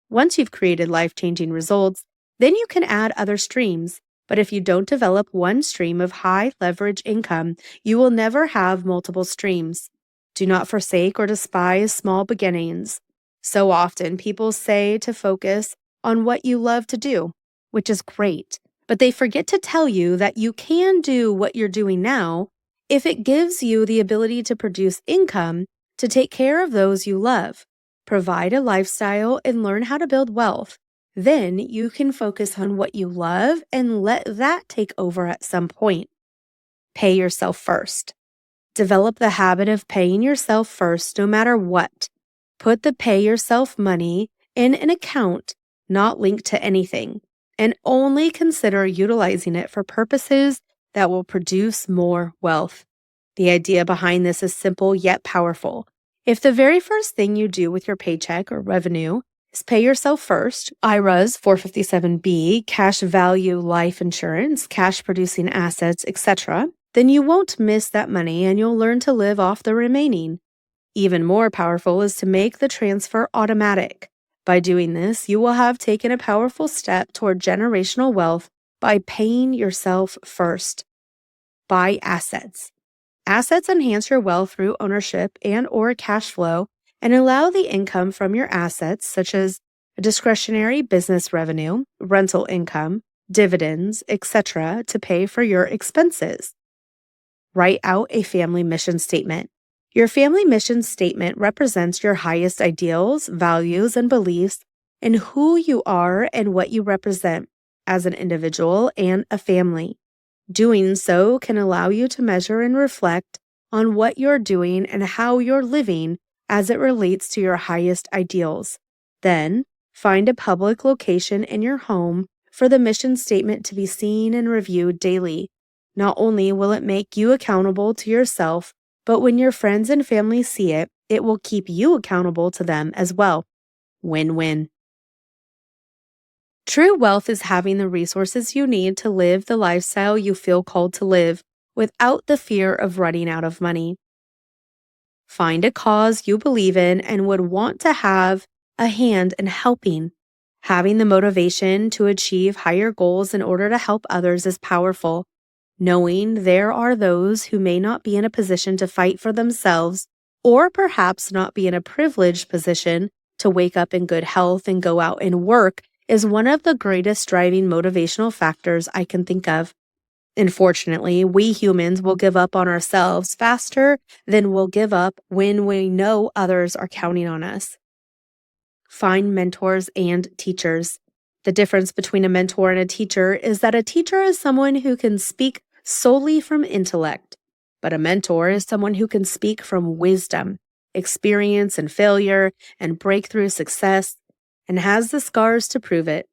Speaker 1: Once you've created life-changing results, then you can add other streams. But if you don't develop one stream of high leverage income, you will never have multiple streams. Do not forsake or despise small beginnings. So often people say to focus on what you love to do, which is great, but they forget to tell you that you can do what you're doing now if it gives you the ability to produce income to take care of those you love, provide a lifestyle, and learn how to build wealth. Then you can focus on what you love and let that take over at some point. Pay yourself first. Develop the habit of paying yourself first no matter what. Put the pay yourself money in an account not linked to anything, and only consider utilizing it for purposes that will produce more wealth. The idea behind this is simple yet powerful. If the very first thing you do with your paycheck or revenue is pay yourself first, IRAs, 457B, cash value life insurance, cash producing assets, etc., then you won't miss that money and you'll learn to live off the remaining. Even more powerful is to make the transfer automatic. By doing this, you will have taken a powerful step toward generational wealth by paying yourself first. Buy assets. Assets enhance your wealth through ownership and or cash flow and allow the income from your assets, such as discretionary business revenue, rental income, dividends, etc., to pay for your expenses. Write out a family mission statement. Your family mission statement represents your highest ideals, values, and beliefs in who you are and what you represent as an individual and a family. Doing so can allow you to measure and reflect on what you're doing and how you're living as it relates to your highest ideals. Then, find a public location in your home for the mission statement to be seen and reviewed daily. Not only will it make you accountable to yourself, but when your friends and family see it, it will keep you accountable to them as well. Win-win. True wealth is having the resources you need to live the lifestyle you feel called to live without the fear of running out of money. Find a cause you believe in and would want to have a hand in helping. Having the motivation to achieve higher goals in order to help others is powerful. Knowing there are those who may not be in a position to fight for themselves, or perhaps not be in a privileged position to wake up in good health and go out and work, is one of the greatest driving motivational factors I can think of. Unfortunately, we humans will give up on ourselves faster than we'll give up when we know others are counting on us. Find mentors and teachers. The difference between a mentor and a teacher is that a teacher is someone who can speak solely from intellect, but a mentor is someone who can speak from wisdom, experience and failure, and breakthrough success, and has the scars to prove it.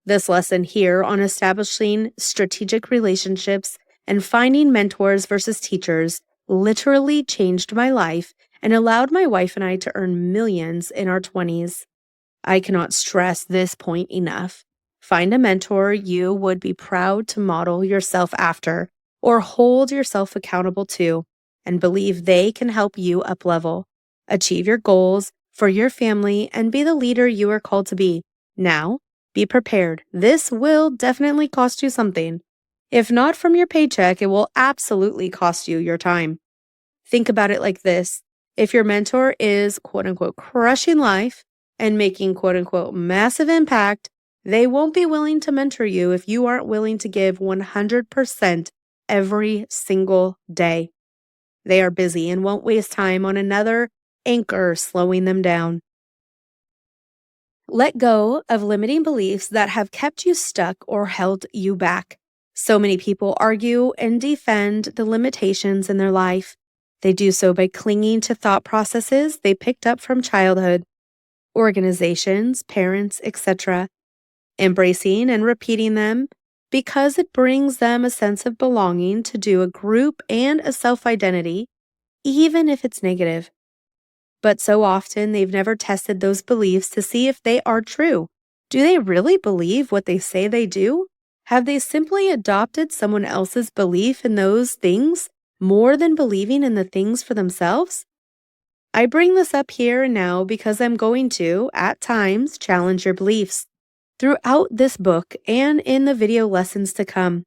Speaker 1: This lesson here on establishing strategic relationships and finding mentors versus teachers literally changed my life and allowed my wife and I to earn millions in our 20s. I cannot stress this point enough. Find a mentor you would be proud to model yourself after or hold yourself accountable to, and believe they can help you up-level, achieve your goals for your family, and be the leader you are called to be. Now, be prepared. This will definitely cost you something. If not from your paycheck, it will absolutely cost you your time. Think about it like this. If your mentor is quote-unquote crushing life and making quote-unquote massive impact, they won't be willing to mentor you if you aren't willing to give 100% every single day. They are busy and won't waste time on another anchor slowing them down. Let go of limiting beliefs that have kept you stuck or held you back. So many people argue and defend the limitations in their life. They do so by clinging to thought processes they picked up from childhood, organizations, parents, etc., embracing and repeating them because it brings them a sense of belonging to do a group and a self-identity, even if it's negative. But so often they've never tested those beliefs to see if they are true. Do they really believe what they say they do? Have they simply adopted someone else's belief in those things more than believing in the things for themselves? I bring this up here and now because I'm going to, at times, challenge your beliefs throughout this book and in the video lessons to come.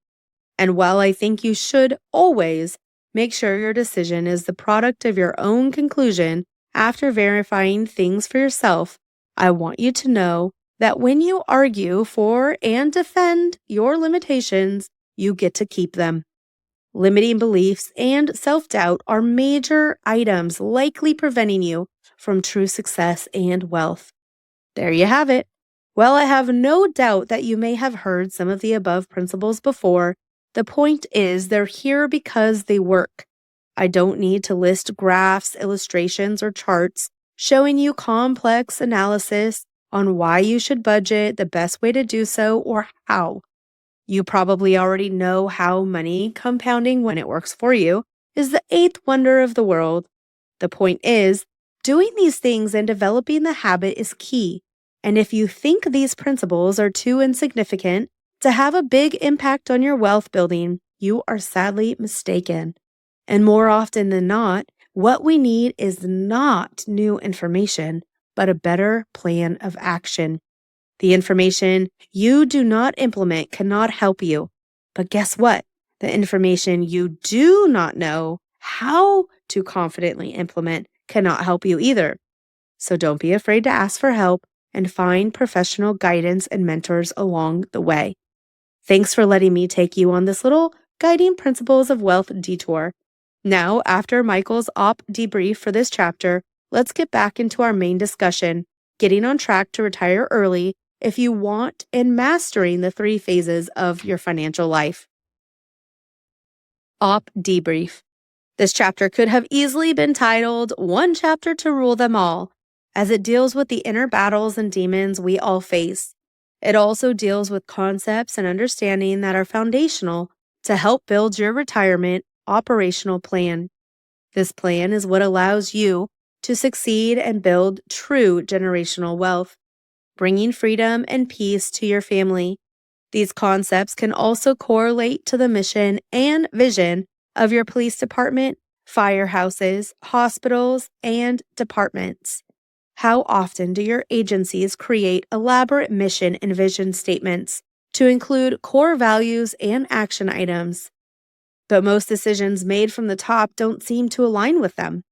Speaker 1: And while I think you should always make sure your decision is the product of your own conclusion after verifying things for yourself, I want you to know that when you argue for and defend your limitations, you get to keep them. Limiting beliefs and self-doubt are major items likely preventing you from true success and wealth. There you have it. Well, I have no doubt that you may have heard some of the above principles before. The point is they're here because they work. I don't need to list graphs, illustrations, or charts showing you complex analysis on why you should budget, the best way to do so, or how. You probably already know how money compounding, when it works for you, is the eighth wonder of the world. The point is, doing these things and developing the habit is key. And if you think these principles are too insignificant to have a big impact on your wealth building, you are sadly mistaken. And more often than not, what we need is not new information, but a better plan of action. The information you do not implement cannot help you. But guess what? The information you do not know how to confidently implement cannot help you either. So don't be afraid to ask for help and find professional guidance and mentors along the way. Thanks for letting me take you on this little guiding principles of wealth detour. Now, after Michael's op debrief for this chapter, let's get back into our main discussion, getting on track to retire early if you want and mastering the 3 phases of your financial life. Op debrief. This chapter could have easily been titled One Chapter to Rule Them All, as it deals with the inner battles and demons we all face. It also deals with concepts and understanding that are foundational to help build your retirement operational plan. This plan is what allows you to succeed and build true generational wealth, bringing freedom and peace to your family. These concepts can also correlate to the mission and vision of your police department, firehouses, hospitals, and departments. How often do your agencies create elaborate mission and vision statements to include core values and action items? But most decisions made from the top don't seem to align with them.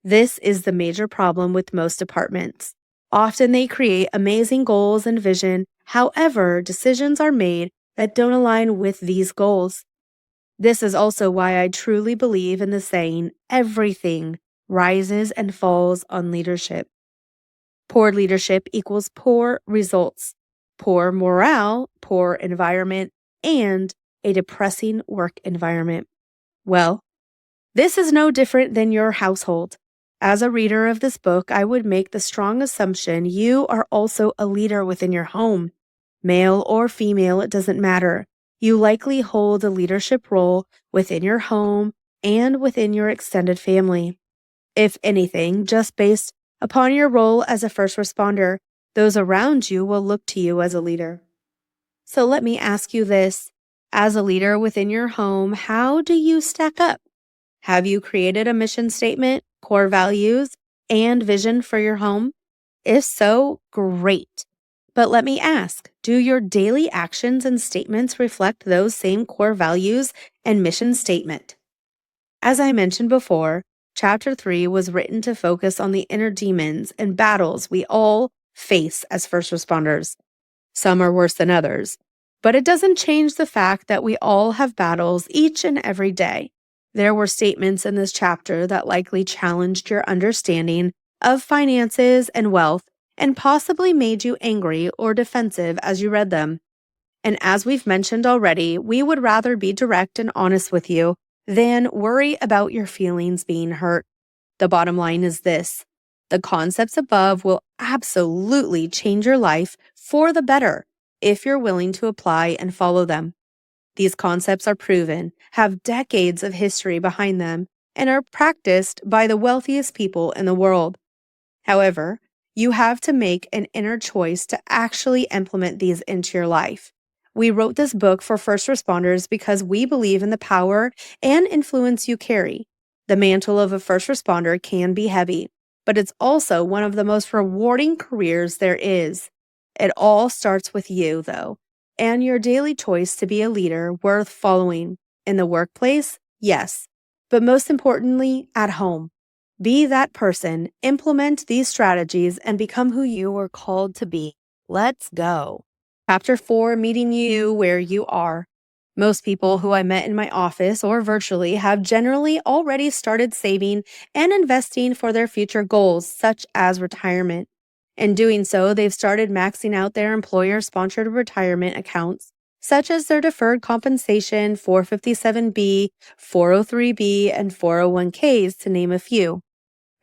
Speaker 1: This is the major problem with most departments. Often they create amazing goals and vision. However, decisions are made that don't align with these goals. This is also why I truly believe in the saying, everything rises and falls on leadership. Poor leadership equals poor results, poor morale, poor environment, and a depressing work environment. Well, this is no different than your household. As a reader of this book, I would make the strong assumption you are also a leader within your home. Male or female, it doesn't matter. You likely hold a leadership role within your home and within your extended family. If anything, just based upon your role as a first responder, those around you will look to you as a leader. So let me ask you this. As a leader within your home, how do you stack up? Have you created a mission statement, core values, and vision for your home? If so, great. But let me ask, do your daily actions and statements reflect those same core values and mission statement? As I mentioned before, Chapter 3 was written to focus on the inner demons and battles we all face as first responders. Some are worse than others. But it doesn't change the fact that we all have battles each and every day. There were statements in this chapter that likely challenged your understanding of finances and wealth and possibly made you angry or defensive as you read them. And as we've mentioned already, we would rather be direct and honest with you than worry about your feelings being hurt. The bottom line is this: the concepts above will absolutely change your life for the better if you're willing to apply and follow them. These concepts are proven, have decades of history behind them, and are practiced by the wealthiest people in the world. However, you have to make an inner choice to actually implement these into your life. We wrote this book for first responders because we believe in the power and influence you carry. The mantle of a first responder can be heavy, but it's also one of the most rewarding careers there is. It all starts with you, though, and your daily choice to be a leader worth following. In the workplace, yes, but most importantly, at home. Be that person, implement these strategies, and become who you were called to be. Let's go. Chapter 4, Meeting You Where You Are. Most people who I met in my office or virtually have generally already started saving and investing for their future goals, such as retirement. In doing so, they've started maxing out their employer-sponsored retirement accounts, such as their deferred compensation, 457B, 403B, and 401ks, to name a few.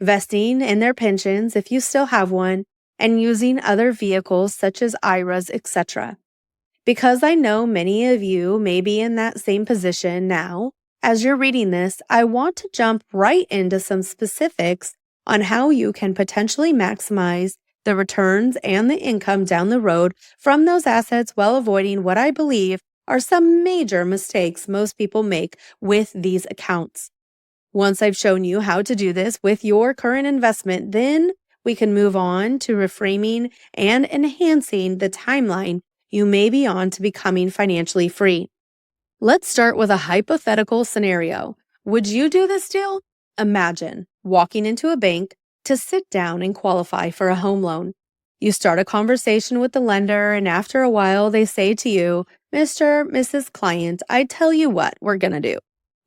Speaker 1: Vesting in their pensions if you still have one, and using other vehicles such as IRAs, etc. Because I know many of you may be in that same position now, as you're reading this, I want to jump right into some specifics on how you can potentially maximize the returns and the income down the road from those assets while avoiding what I believe are some major mistakes most people make with these accounts. Once I've shown you how to do this with your current investment, then we can move on to reframing and enhancing the timeline you may be on to becoming financially free. Let's start with a hypothetical scenario. Would you do this deal? Imagine walking into a bank to sit down and qualify for a home loan. You start a conversation with the lender, and after a while, they say to you, Mr. Mrs. Client, I tell you what we're going to do.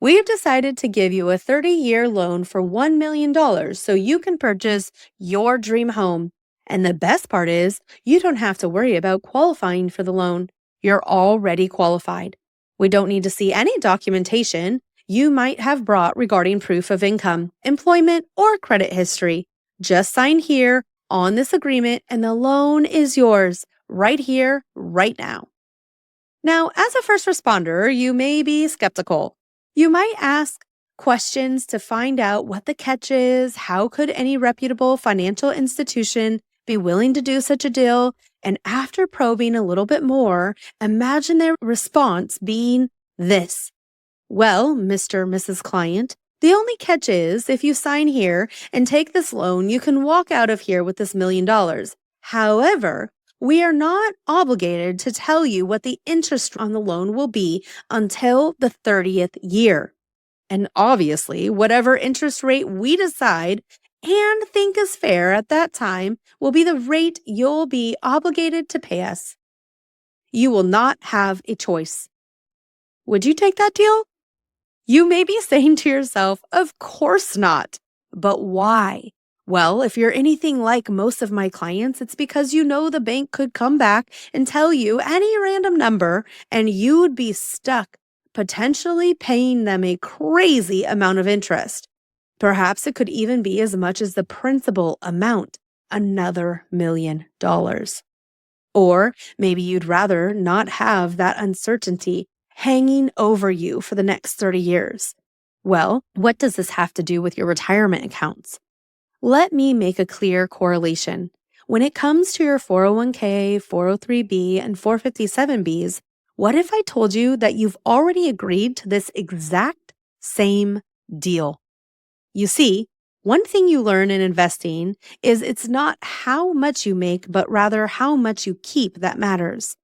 Speaker 1: We've decided to give you a 30-year loan for $1 million so you can purchase your dream home. And the best part is, you don't have to worry about qualifying for the loan. You're already qualified. We don't need to see any documentation you might have brought regarding proof of income, employment, or credit history. Just sign here on this agreement and the loan is yours right here, right now. Now, as a first responder, you may be skeptical. You might ask questions to find out what the catch is. How could any reputable financial institution be willing to do such a deal? And after probing a little bit more, imagine their response being this. Well, Mr. Mrs. Client, the only catch is if you sign here and take this loan, you can walk out of here with this $1 million. However, we are not obligated to tell you what the interest on the loan will be until the 30th year. And obviously, whatever interest rate we decide and think is fair at that time will be the rate you'll be obligated to pay us. You will not have a choice. Would you take that deal? You may be saying to yourself, of course not. But why? Well, if you're anything like most of my clients, it's because you know the bank could come back and tell you any random number and you would be stuck, potentially paying them a crazy amount of interest. Perhaps it could even be as much as the principal amount, another $1 million. Or maybe you'd rather not have that uncertainty hanging over you for the next 30 years. Well, what does this have to do with your retirement accounts? Let me make a clear correlation. When it comes to your 401k, 403b, and 457bs, what if I told you that you've already agreed to this exact same deal? You see, one thing you learn in investing is it's not how much you make, but rather how much you keep that matters.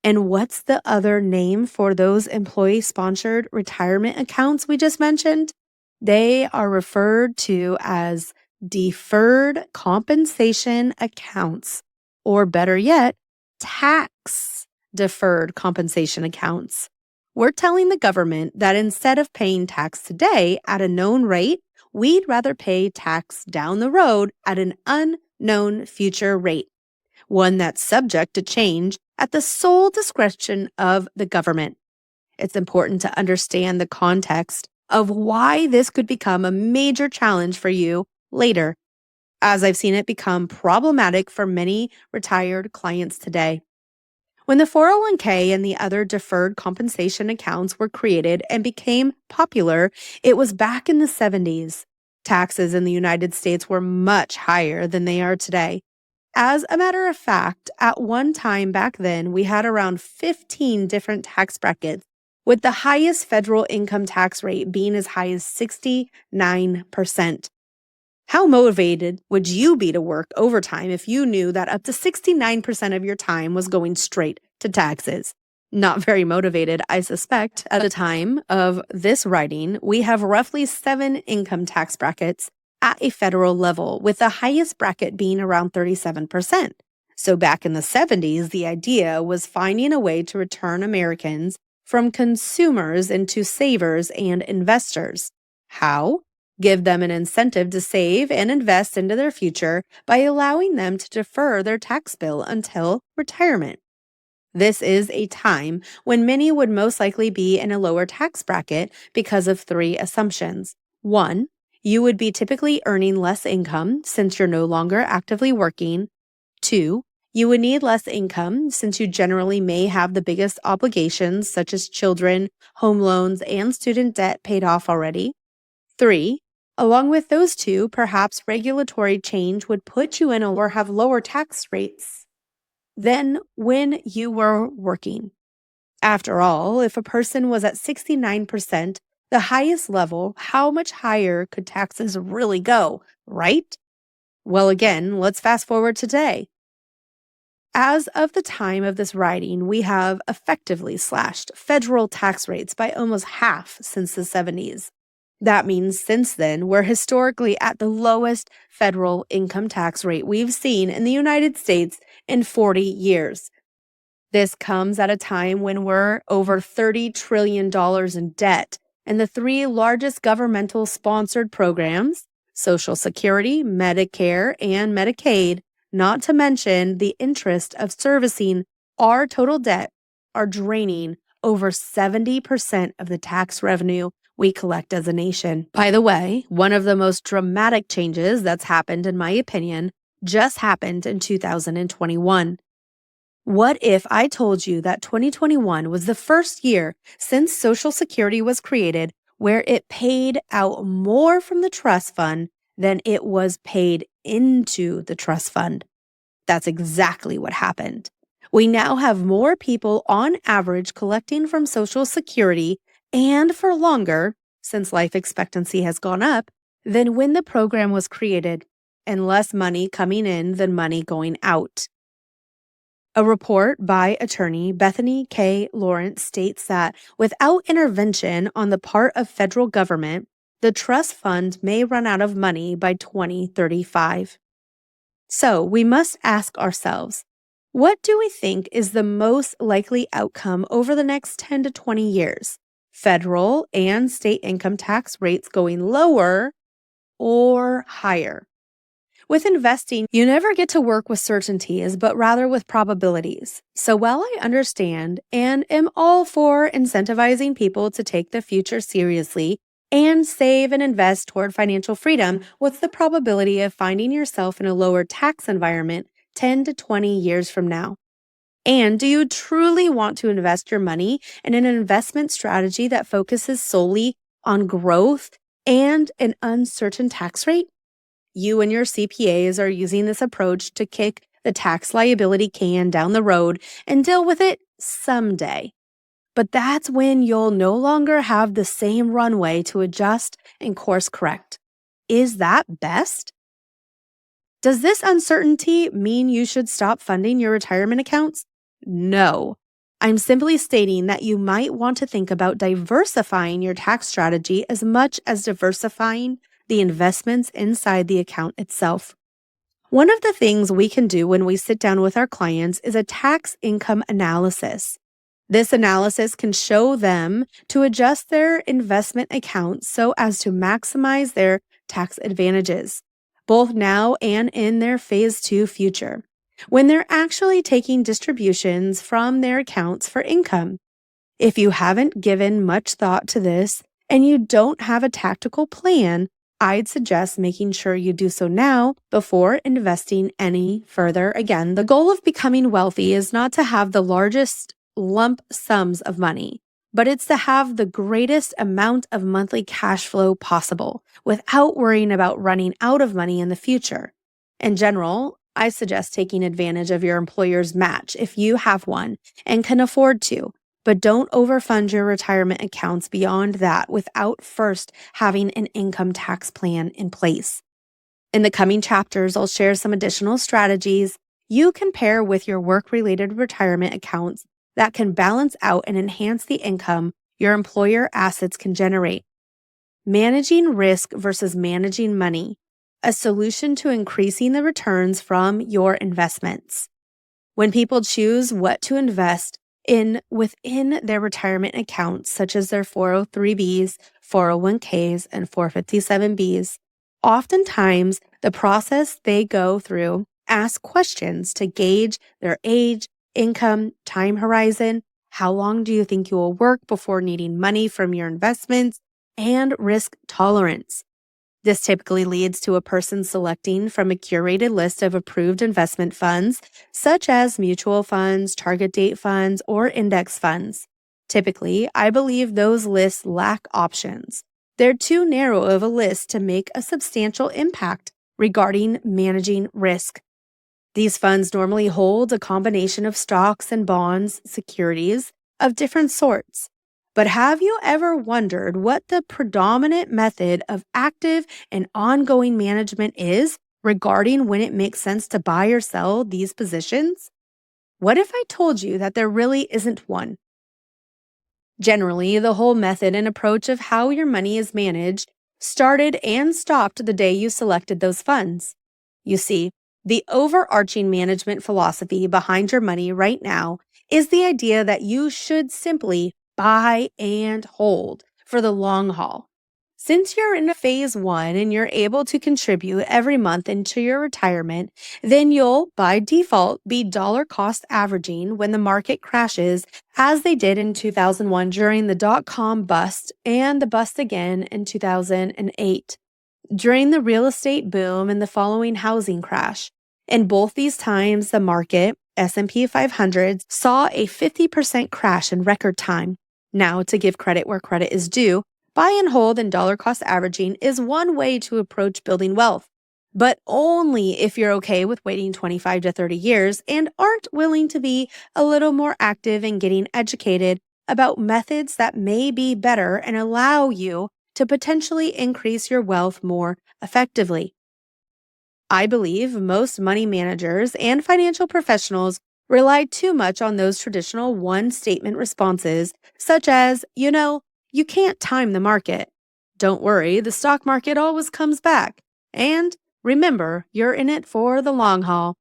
Speaker 1: And what's the other name for those employee-sponsored retirement accounts we just mentioned? They are referred to as deferred compensation accounts, or better yet, tax deferred compensation accounts. We're telling the government that instead of paying tax today at a known rate, we'd rather pay tax down the road at an unknown future rate, one that's subject to change at the sole discretion of the government. It's important to understand the context of why this could become a major challenge for you later, as I've seen it become problematic for many retired clients today. When the 401k and the other deferred compensation accounts were created and became popular, it was back in the 70s. Taxes in the United States were much higher than they are today. As a matter of fact, at one time back then, we had around 15 different tax brackets, with the highest federal income tax rate being as high as 69%. How motivated would you be to work overtime if you knew that up to 69% of your time was going straight to taxes? Not very motivated, I suspect. At the time of this writing, we have roughly 7 income tax brackets at a federal level, with the highest bracket being around 37%. So back in the 70s, the idea was finding a way to return Americans from consumers into savers and investors. How? Give them an incentive to save and invest into their future by allowing them to defer their tax bill until retirement. This is a time when many would most likely be in a lower tax bracket because of 3 assumptions. 1, you would be typically earning less income since you're no longer actively working. 2, you would need less income since you generally may have the biggest obligations such as children, home loans, and student debt paid off already. 3, along with those 2, perhaps regulatory change would put you in or have lower tax rates than when you were working. After all, if a person was at 69%, the highest level, how much higher could taxes really go, right? Well, again, let's fast forward to today. As of the time of this writing, we have effectively slashed federal tax rates by almost half since the 70s. That means since then, we're historically at the lowest federal income tax rate we've seen in the United States in 40 years. This comes at a time when we're over $30 trillion in debt, and the 3 largest governmental sponsored programs, Social Security, Medicare, and Medicaid, not to mention the interest of servicing our total debt, are draining over 70% of the tax revenue we collect as a nation. By the way, one of the most dramatic changes that's happened, in my opinion, just happened in 2021. What if I told you that 2021 was the first year since Social Security was created where it paid out more from the trust fund than it was paid into the trust fund? That's exactly what happened. We now have more people on average collecting from Social Security and for longer, since life expectancy has gone up, than when the program was created, and less money coming in than money going out. A report by attorney Bethany K. Lawrence states that without intervention on the part of federal government, the trust fund may run out of money by 2035. So we must ask ourselves, what do we think is the most likely outcome over the next 10 to 20 years? Federal and state income tax rates going lower or higher? With investing, you never get to work with certainties, but rather with probabilities. So while I understand and am all for incentivizing people to take the future seriously and save and invest toward financial freedom, what's the probability of finding yourself in a lower tax environment 10 to 20 years from now? And do you truly want to invest your money in an investment strategy that focuses solely on growth and an uncertain tax rate? You and your CPAs are using this approach to kick the tax liability can down the road and deal with it someday. But that's when you'll no longer have the same runway to adjust and course correct. Is that best? Does this uncertainty mean you should stop funding your retirement accounts? No. I'm simply stating that you might want to think about diversifying your tax strategy as much as diversifying the investments inside the account itself. One of the things we can do when we sit down with our clients is a tax income analysis. This analysis can show them to adjust their investment accounts so as to maximize their tax advantages, both now and in their phase 2 future, when they're actually taking distributions from their accounts for income. If you haven't given much thought to this and you don't have a tactical plan, I'd suggest making sure you do so now before investing any further. Again, the goal of becoming wealthy is not to have the largest lump sums of money, but it's to have the greatest amount of monthly cash flow possible without worrying about running out of money in the future. In general, I suggest taking advantage of your employer's match if you have one and can afford to. But don't overfund your retirement accounts beyond that without first having an income tax plan in place. In the coming chapters, I'll share some additional strategies you can pair with your work-related retirement accounts that can balance out and enhance the income your employer assets can generate. Managing risk versus managing money, a solution to increasing the returns from your investments. When people choose what to invest within their retirement accounts, such as their 403bs, 401ks, and 457bs, oftentimes the process they go through asks questions to gauge their age, income, time horizon, how long do you think you will work before needing money from your investments, and risk tolerance. This typically leads to a person selecting from a curated list of approved investment funds, such as mutual funds, target date funds, or index funds. Typically, I believe those lists lack options. They're too narrow of a list to make a substantial impact regarding managing risk. These funds normally hold a combination of stocks and bonds, securities of different sorts. But have you ever wondered what the predominant method of active and ongoing management is regarding when it makes sense to buy or sell these positions? What if I told you that there really isn't one? Generally, the whole method and approach of how your money is managed started and stopped the day you selected those funds. You see, the overarching management philosophy behind your money right now is the idea that you should simply buy and hold for the long haul. Since you're in phase 1 and you're able to contribute every month into your retirement, then you'll, by default, be dollar cost averaging when the market crashes, as they did in 2001 during the dot-com bust and the bust again in 2008, during the real estate boom and the following housing crash. In both these times, the market, S&P 500, saw a 50% crash in record time. Now, to give credit where credit is due, buy and hold and dollar cost averaging is one way to approach building wealth, but only if you're okay with waiting 25 to 30 years and aren't willing to be a little more active in getting educated about methods that may be better and allow you to potentially increase your wealth more effectively. I believe most money managers and financial professionals rely too much on those traditional one-statement responses, such as, you can't time the market. Don't worry, the stock market always comes back. And remember, you're in it for the long haul.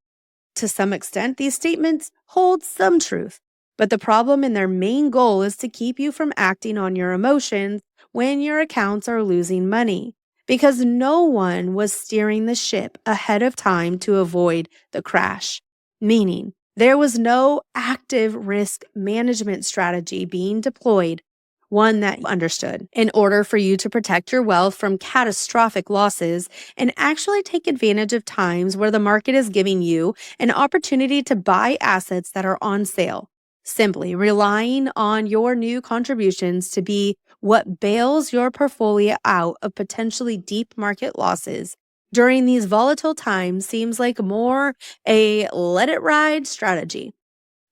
Speaker 1: To some extent, these statements hold some truth, but the problem in their main goal is to keep you from acting on your emotions when your accounts are losing money, because no one was steering the ship ahead of time to avoid the crash, meaning there was no active risk management strategy being deployed, one that you understood, in order for you to protect your wealth from catastrophic losses and actually take advantage of times where the market is giving you an opportunity to buy assets that are on sale. Simply relying on your new contributions to be what bails your portfolio out of potentially deep market losses during these volatile times seems like more a let it ride strategy.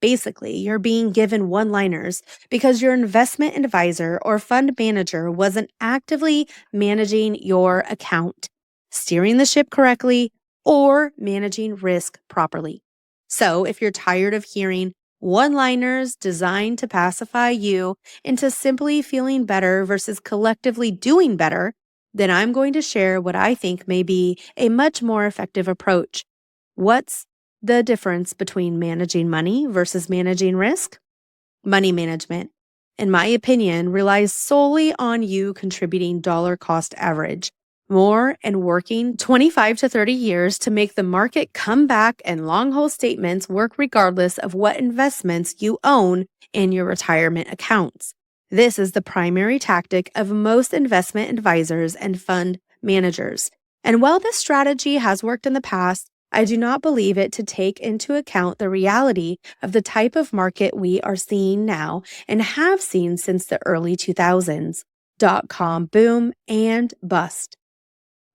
Speaker 1: Basically, you're being given one-liners because your investment advisor or fund manager wasn't actively managing your account, steering the ship correctly, or managing risk properly. So if you're tired of hearing one-liners designed to pacify you into simply feeling better versus collectively doing better, then I'm going to share what I think may be a much more effective approach. What's the difference between managing money versus managing risk? Money management, in my opinion, relies solely on you contributing dollar cost average more and working 25 to 30 years to make the market come back and long hold statements work regardless of what investments you own in your retirement accounts. This is the primary tactic of most investment advisors and fund managers. And while this strategy has worked in the past, I do not believe it to take into account the reality of the type of market we are seeing now and have seen since the early 2000s, dot-com boom and bust.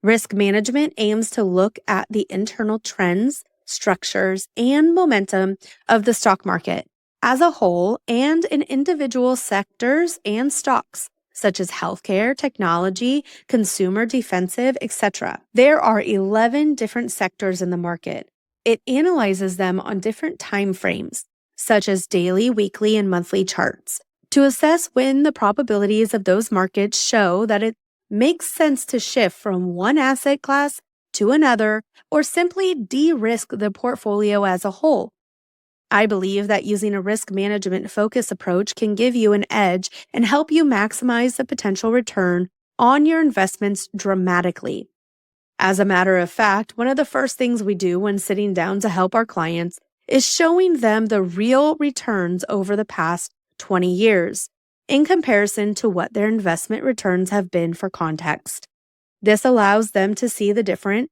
Speaker 1: Risk management aims to look at the internal trends, structures, and momentum of the stock market as a whole and in individual sectors and stocks, such as healthcare, technology, consumer defensive, etc. There are 11 different sectors in the market. It analyzes them on different time frames, such as daily, weekly, and monthly charts, to assess when the probabilities of those markets show that it makes sense to shift from one asset class to another or simply de-risk the portfolio as a whole. I believe that using a risk management focus approach can give you an edge and help you maximize the potential return on your investments dramatically. As a matter of fact, one of the first things we do when sitting down to help our clients is showing them the real returns over the past 20 years in comparison to what their investment returns have been for context. This allows them to see the difference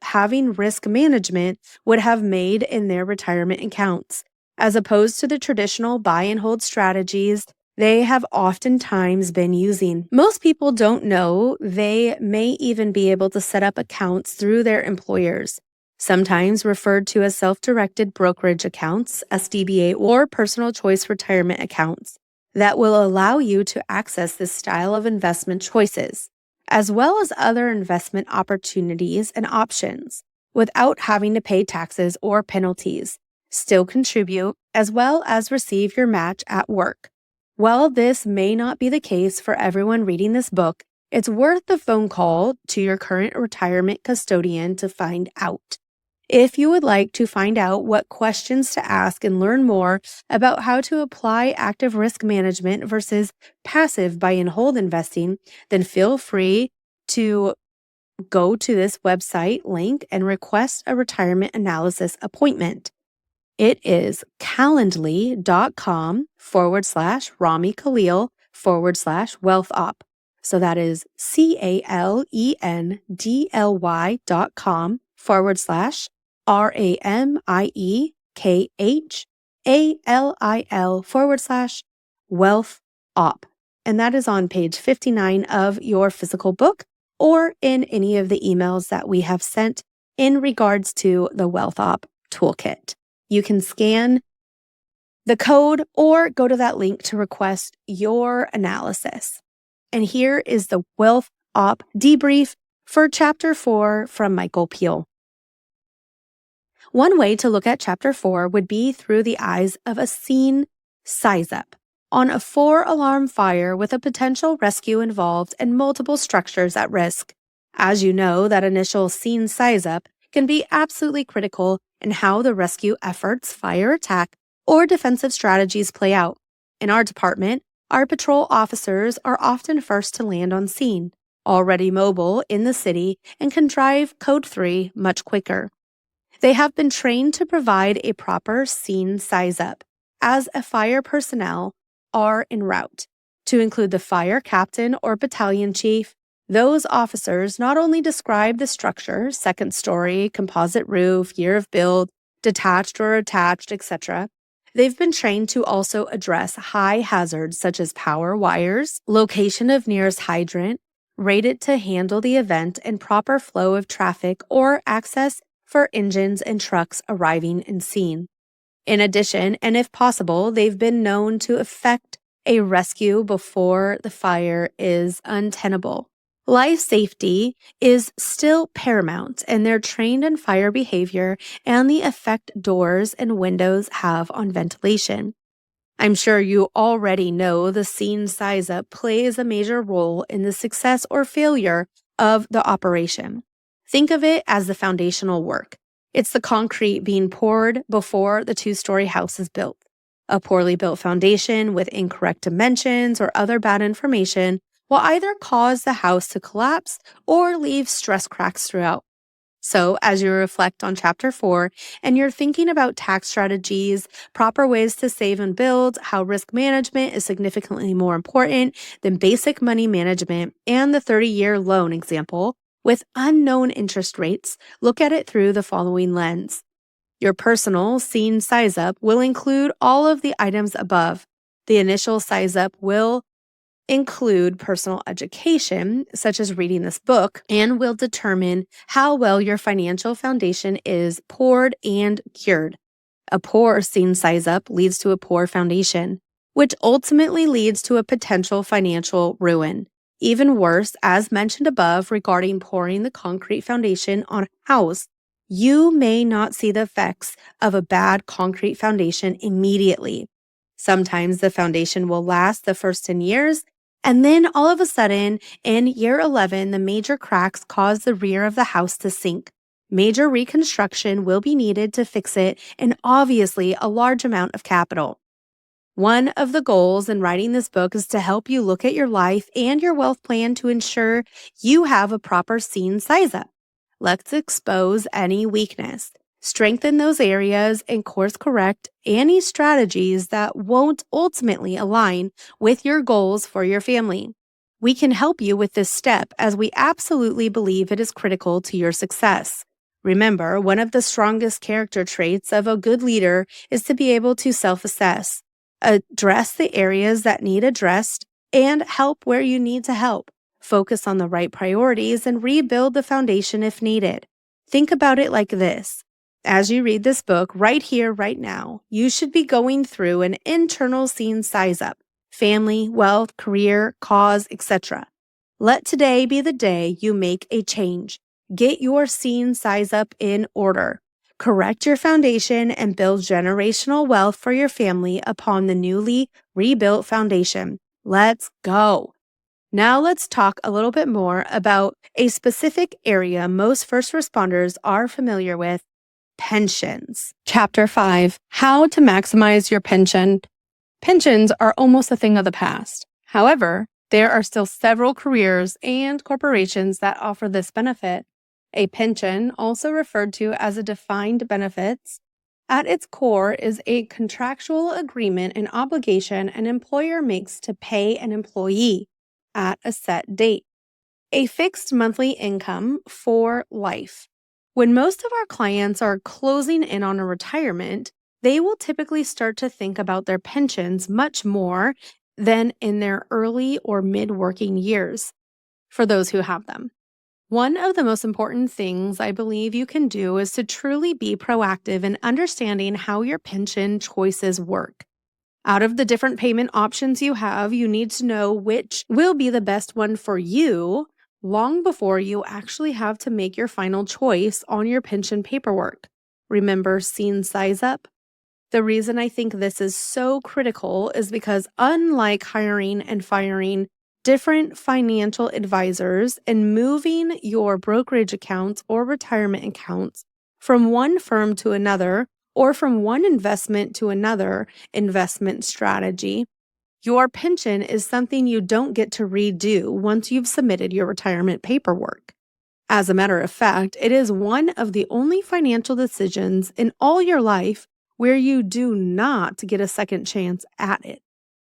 Speaker 1: having risk management would have made in their retirement accounts, as opposed to the traditional buy and hold strategies they have oftentimes been using. Most people don't know they may even be able to set up accounts through their employers, sometimes referred to as self-directed brokerage accounts, SDBA, or personal choice retirement accounts, that will allow you to access this style of investment choices, as well as other investment opportunities and options, without having to pay taxes or penalties, still contribute, as well as receive your match at work. While this may not be the case for everyone reading this book, it's worth the phone call to your current retirement custodian to find out. If you would like to find out what questions to ask and learn more about how to apply active risk management versus passive buy and hold investing, then feel free to go to this website link and request a retirement analysis appointment. It is calendly.com/Rami Khalil/wealth op. So that is CALENDLY.com/RAMIEKHALIL/wealth op. And that is on page 59 of your physical book or in any of the emails that we have sent in regards to the Wealth Op Toolkit. You can scan the code or go to that link to request your analysis. And here is the Wealth Op debrief for Chapter 4 from Michael Peel. One way to look at Chapter 4 would be through the eyes of a scene size-up on a 4-alarm fire with a potential rescue involved and multiple structures at risk. As you know, that initial scene size-up can be absolutely critical in how the rescue efforts, fire attack, or defensive strategies play out. In our department, our patrol officers are often first to land on scene, already mobile in the city, and can drive Code 3 much quicker. They have been trained to provide a proper scene size-up, as a fire personnel are en route, to include the fire captain or battalion chief. Those officers not only describe the structure, second story, composite roof, year of build, detached or attached, etc. They've been trained to also address high hazards such as power wires, location of nearest hydrant, rated to handle the event, and proper flow of traffic or access for engines and trucks arriving in scene. In addition, and if possible, they've been known to effect a rescue before the fire is untenable. Life safety is still paramount, and they're trained in fire behavior and the effect doors and windows have on ventilation. I'm sure you already know the scene size-up plays a major role in the success or failure of the operation. Think of it as the foundational work. It's the concrete being poured before the two-story house is built. A poorly built foundation with incorrect dimensions or other bad information will either cause the house to collapse or leave stress cracks throughout. So, as you reflect on Chapter 4 and you're thinking about tax strategies, proper ways to save and build, how risk management is significantly more important than basic money management, and the 30-year loan example with unknown interest rates, look at it through the following lens. Your personal scene size up will include all of the items above. The initial size up will include personal education, such as reading this book, and will determine how well your financial foundation is poured and cured. A poor scene size up leads to a poor foundation, which ultimately leads to a potential financial ruin. Even worse, as mentioned above regarding pouring the concrete foundation on a house, you may not see the effects of a bad concrete foundation immediately. Sometimes the foundation will last the first 10 years, and then all of a sudden, in year 11, the major cracks cause the rear of the house to sink. Major reconstruction will be needed to fix it, and obviously a large amount of capital. One of the goals in writing this book is to help you look at your life and your wealth plan to ensure you have a proper scene size up. Let's expose any weakness, strengthen those areas, and course correct any strategies that won't ultimately align with your goals for your family. We can help you with this step as we absolutely believe it is critical to your success. Remember, one of the strongest character traits of a good leader is to be able to self-assess, address the areas that need addressed, and help where you need to help. Focus on the right priorities and rebuild the foundation if needed. Think about it like this. As you read this book right here, right now, you should be going through an internal scene size up, family, wealth, career, cause, etc. Let today be the day you make a change. Get your scene size up in order. Correct your foundation and build generational wealth for your family upon the newly rebuilt foundation. Let's go. Now let's talk a little bit more about a specific area most first responders are familiar with: pensions. Chapter 5, How to Maximize Your Pension. Pensions are almost a thing of the past. However, there are still several careers and corporations that offer this benefit. A pension, also referred to as a defined benefits, at its core is a contractual agreement and obligation an employer makes to pay an employee at a set date. A fixed monthly income for life. When most of our clients are closing in on a retirement, they will typically start to think about their pensions much more than in their early or mid-working years, for those who have them. One of the most important things I believe you can do is to truly be proactive in understanding how your pension choices work. Out of the different payment options you have, you need to know which will be the best one for you long before you actually have to make your final choice on your pension paperwork. Remember scene size up? The reason I think this is so critical is because unlike hiring and firing different financial advisors and moving your brokerage accounts or retirement accounts from one firm to another or from one investment to another investment strategy, your pension is something you don't get to redo once you've submitted your retirement paperwork. As a matter of fact, it is one of the only financial decisions in all your life where you do not get a second chance at it.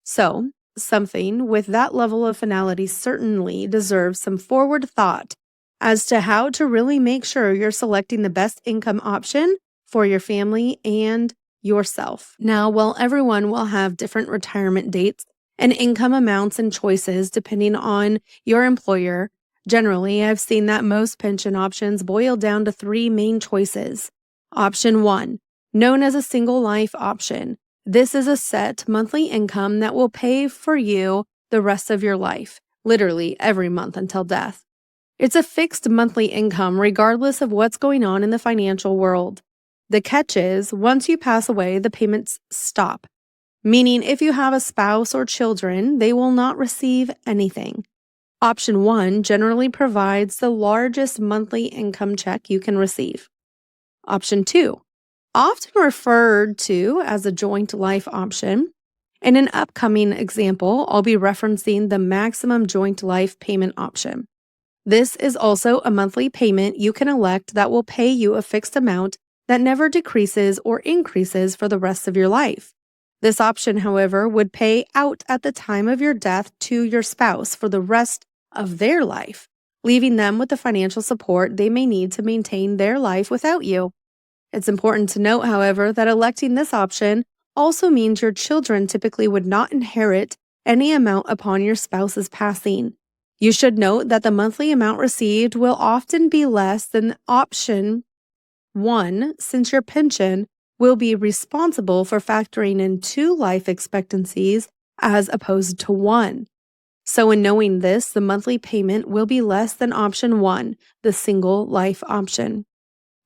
Speaker 1: So, something with that level of finality certainly deserves some forward thought as to how to really make sure you're selecting the best income option for your family and yourself. Now, while everyone will have different retirement dates and income amounts and choices depending on your employer, generally, I've seen that most pension options boil down to 3 main choices. Option 1, known as a single life option. This is a set monthly income that will pay for you the rest of your life, literally every month until death. It's a fixed monthly income regardless of what's going on in the financial world. The catch is, once you pass away, the payments stop, meaning if you have a spouse or children, they will not receive anything. Option 1 generally provides the largest monthly income check you can receive. Option 2, often referred to as a joint life option. In an upcoming example, I'll be referencing the maximum joint life payment option. This is also a monthly payment you can elect that will pay you a fixed amount that never decreases or increases for the rest of your life. This option, however, would pay out at the time of your death to your spouse for the rest of their life, leaving them with the financial support they may need to maintain their life without you. It's important to note, however, that electing this option also means your children typically would not inherit any amount upon your spouse's passing. You should note that the monthly amount received will often be less than option 1, since your pension will be responsible for factoring in 2 life expectancies as opposed to 1. So in knowing this, the monthly payment will be less than option 1, the single life option.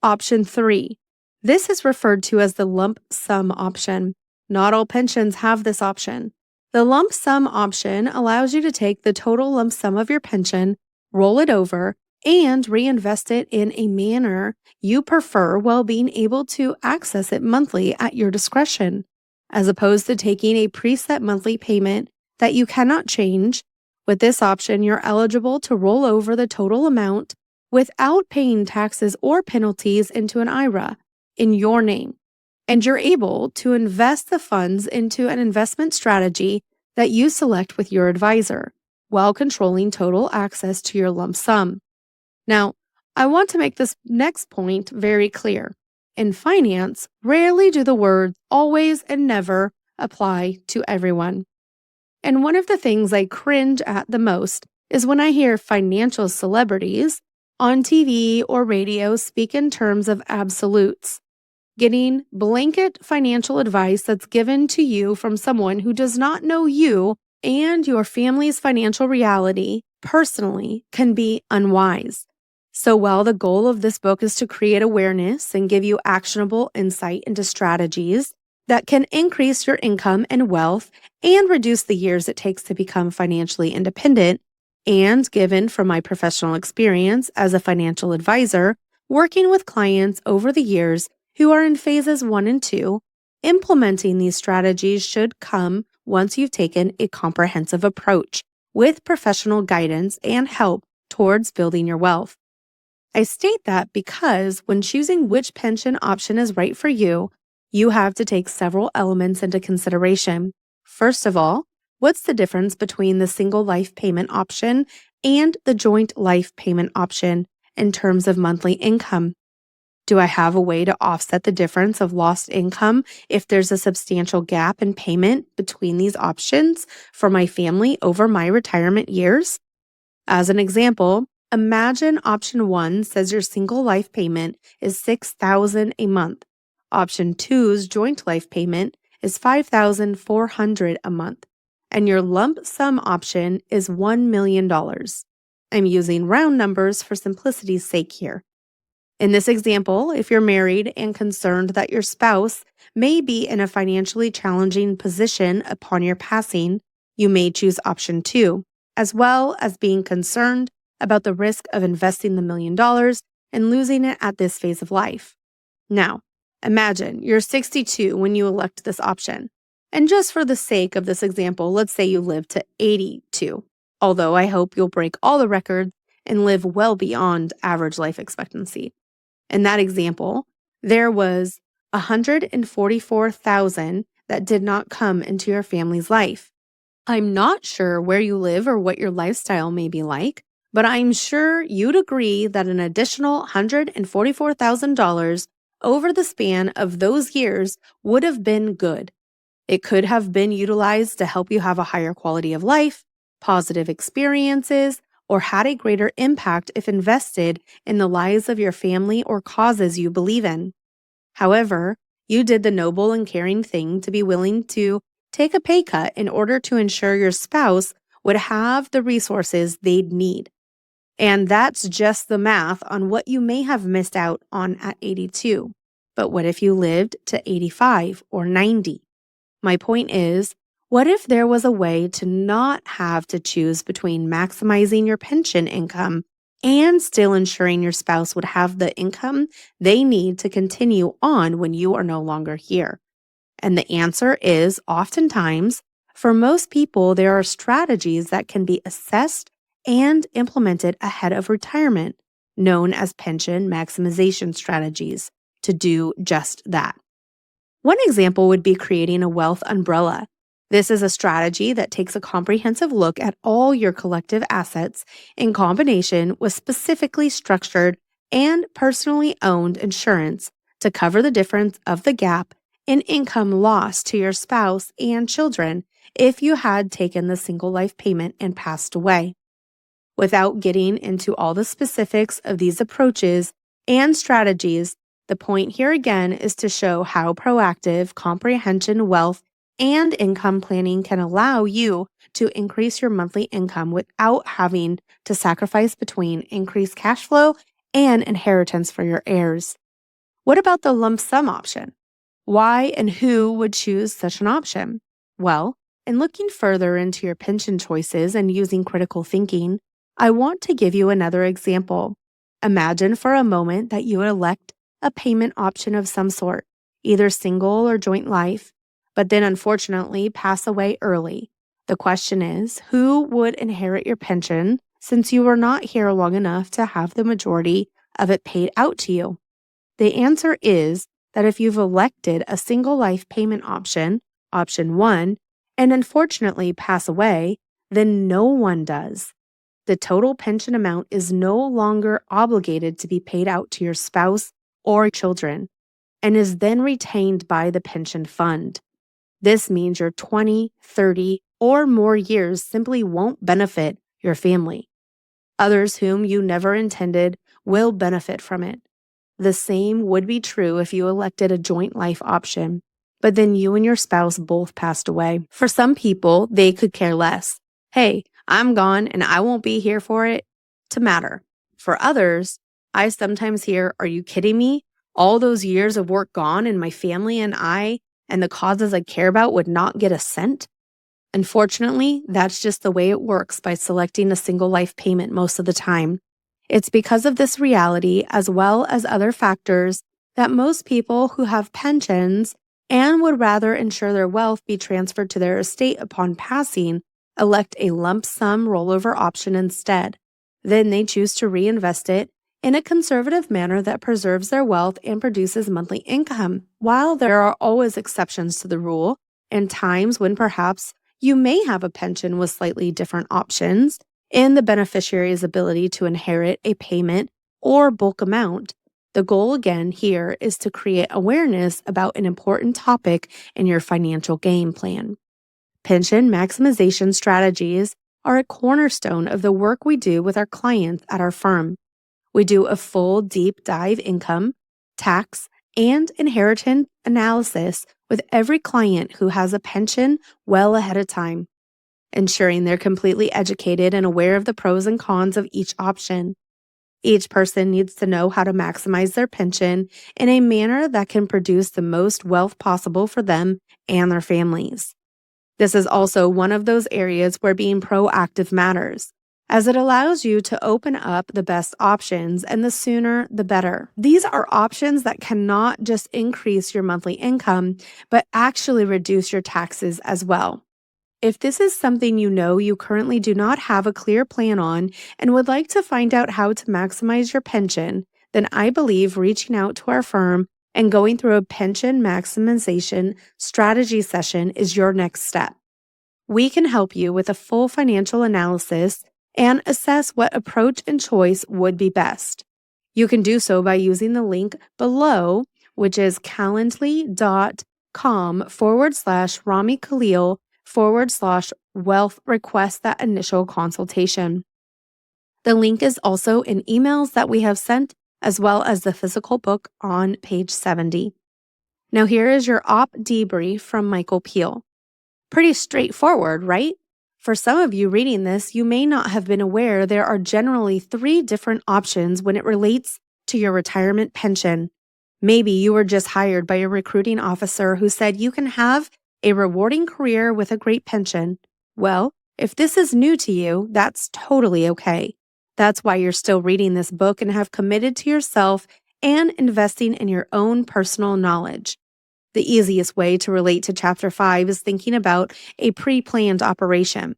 Speaker 1: Option 3. This is referred to as the lump sum option. Not all pensions have this option. The lump sum option allows you to take the total lump sum of your pension, roll it over, and reinvest it in a manner you prefer while being able to access it monthly at your discretion. As opposed to taking a preset monthly payment that you cannot change, with this option, you're eligible to roll over the total amount without paying taxes or penalties into an IRA in your name. And you're able to invest the funds into an investment strategy that you select with your advisor while controlling total access to your lump sum. Now, I want to make this next point very clear. In finance, rarely do the words always and never apply to everyone. And one of the things I cringe at the most is when I hear financial celebrities on TV or radio speak in terms of absolutes. Getting blanket financial advice that's given to you from someone who does not know you and your family's financial reality personally can be unwise. So while the goal of this book is to create awareness and give you actionable insight into strategies that can increase your income and wealth and reduce the years it takes to become financially independent, and given from my professional experience as a financial advisor, working with clients over the years who are in phases 1 and 2, implementing these strategies should come once you've taken a comprehensive approach with professional guidance and help towards building your wealth. I state that because when choosing which pension option is right for you, you have to take several elements into consideration. First of all, what's the difference between the single life payment option and the joint life payment option in terms of monthly income? Do I have a way to offset the difference of lost income if there's a substantial gap in payment between these options for my family over my retirement years? As an example, imagine option 1 says your single life payment is $6,000 a month. Option 2's joint life payment is $5,400 a month, and your lump sum option is $1 million. I'm using round numbers for simplicity's sake here. In this example, if you're married and concerned that your spouse may be in a financially challenging position upon your passing, you may choose option 2, as well as being concerned about the risk of investing the $1 million and losing it at this phase of life. Now, imagine you're 62 when you elect this option. And just for the sake of this example, let's say you live to 82, although I hope you'll break all the records and live well beyond average life expectancy. In that example, there was $144,000 that did not come into your family's life. I'm not sure where you live or what your lifestyle may be like, but I'm sure you'd agree that an additional $144,000 over the span of those years would have been good. It could have been utilized to help you have a higher quality of life, positive experiences, or had a greater impact if invested in the lives of your family or causes you believe in. However, you did the noble and caring thing to be willing to take a pay cut in order to ensure your spouse would have the resources they'd need. And that's just the math on what you may have missed out on at 82. But what if you lived to 85 or 90? My point is, what if there was a way to not have to choose between maximizing your pension income and still ensuring your spouse would have the income they need to continue on when you are no longer here? And the answer is oftentimes, for most people, there are strategies that can be assessed and implemented ahead of retirement, known as pension maximization strategies, to do just that. One example would be creating a wealth umbrella. This is a strategy that takes a comprehensive look at all your collective assets in combination with specifically structured and personally owned insurance to cover the difference of the gap in income loss to your spouse and children if you had taken the single life payment and passed away. Without getting into all the specifics of these approaches and strategies, the point here again is to show how proactive comprehension, wealth, and income planning can allow you to increase your monthly income without having to sacrifice between increased cash flow and inheritance for your heirs. What about the lump sum option? Why and who would choose such an option? Well, in looking further into your pension choices and using critical thinking, I want to give you another example. Imagine for a moment that you would elect a payment option of some sort, either single or joint life, but then unfortunately pass away early. The question is, who would inherit your pension since you were not here long enough to have the majority of it paid out to you? The answer is that if you've elected a single life payment option, option 1, and unfortunately pass away, then no one does. The total pension amount is no longer obligated to be paid out to your spouse or children and is then retained by the pension fund. This means your 20, 30, or more years simply won't benefit your family. Others whom you never intended will benefit from it. The same would be true if you elected a joint life option, but then you and your spouse both passed away. For some people, they could care less. Hey, I'm gone and I won't be here for it to matter. For others, I sometimes hear, are you kidding me? All those years of work gone and my family and I and the causes I care about would not get a cent? Unfortunately, that's just the way it works by selecting a single life payment most of the time. It's because of this reality, as well as other factors, that most people who have pensions and would rather ensure their wealth be transferred to their estate upon passing elect a lump sum rollover option instead. Then they choose to reinvest it in a conservative manner that preserves their wealth and produces monthly income. While there are always exceptions to the rule, and times when perhaps you may have a pension with slightly different options in the beneficiary's ability to inherit a payment or bulk amount, the goal again here is to create awareness about an important topic in your financial game plan. Pension maximization strategies are a cornerstone of the work we do with our clients at our firm. We do a full deep dive income, tax, and inheritance analysis with every client who has a pension well ahead of time, ensuring they're completely educated and aware of the pros and cons of each option. Each person needs to know how to maximize their pension in a manner that can produce the most wealth possible for them and their families. This is also one of those areas where being proactive matters, as it allows you to open up the best options, and the sooner the better. These are options that cannot just increase your monthly income, but actually reduce your taxes as well. If this is something you know you currently do not have a clear plan on and would like to find out how to maximize your pension, then I believe reaching out to our firm and going through a pension maximization strategy session is your next step. We can help you with a full financial analysis and assess what approach and choice would be best. You can do so by using the link below, which is calendly.com/Rami Khalil/wealth request that initial consultation. The link is also in emails that we have sent, as well as the physical book on page 70. Now here is your op debrief from Michael Peel. Pretty straightforward, right? For some of you reading this, you may not have been aware there are generally 3 different options when it relates to your retirement pension. Maybe you were just hired by a recruiting officer who said you can have a rewarding career with a great pension. Well, if this is new to you, that's totally okay. That's why you're still reading this book and have committed to yourself and investing in your own personal knowledge. The easiest way to relate to Chapter 5 is thinking about a pre-planned operation,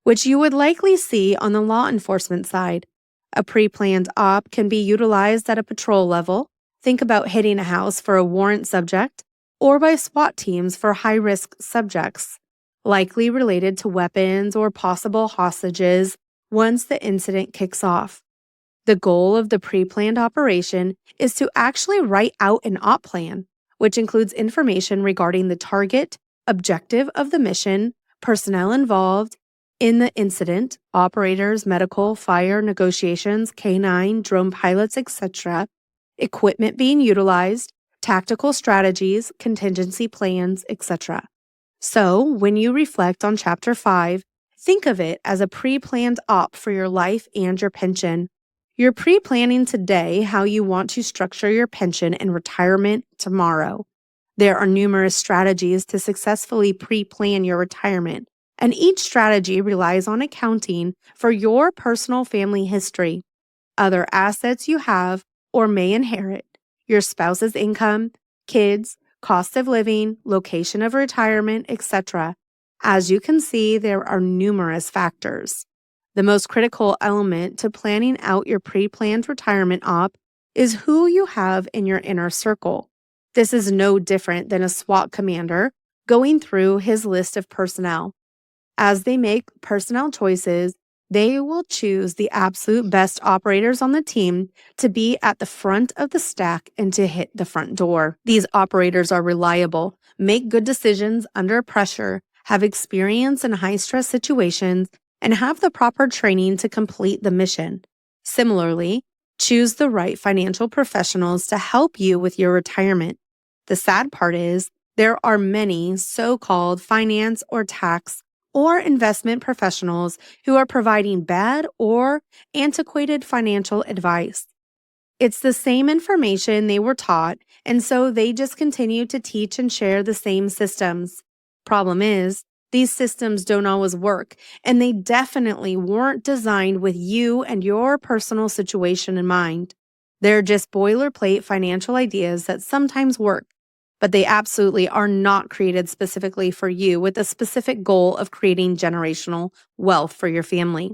Speaker 1: which you would likely see on the law enforcement side. A pre-planned op can be utilized at a patrol level. Think about hitting a house for a warrant subject, or by SWAT teams for high-risk subjects, likely related to weapons or possible hostages once the incident kicks off. The goal of the pre-planned operation is to actually write out an op plan, which includes information regarding the target, objective of the mission, personnel involved in the incident, operators, medical, fire, negotiations, K9, drone pilots, etc., equipment being utilized, tactical strategies, contingency plans, etc. So, when you reflect on Chapter 5, think of it as a pre-planned op for your life and your pension. You're pre-planning today how you want to structure your pension and retirement tomorrow. There are numerous strategies to successfully pre-plan your retirement, and each strategy relies on accounting for your personal family history, other assets you have or may inherit, your spouse's income, kids, cost of living, location of retirement, etc. As you can see, there are numerous factors. The most critical element to planning out your pre-planned retirement op is who you have in your inner circle. This is no different than a SWAT commander going through his list of personnel. As they make personnel choices, they will choose the absolute best operators on the team to be at the front of the stack and to hit the front door. These operators are reliable, make good decisions under pressure, have experience in high-stress situations, and have the proper training to complete the mission. Similarly, choose the right financial professionals to help you with your retirement. The sad part is, there are many so-called finance or tax or investment professionals who are providing bad or antiquated financial advice. It's the same information they were taught, and so they just continue to teach and share the same systems. Problem is, these systems don't always work, and they definitely weren't designed with you and your personal situation in mind. They're just boilerplate financial ideas that sometimes work, but they absolutely are not created specifically for you with a specific goal of creating generational wealth for your family.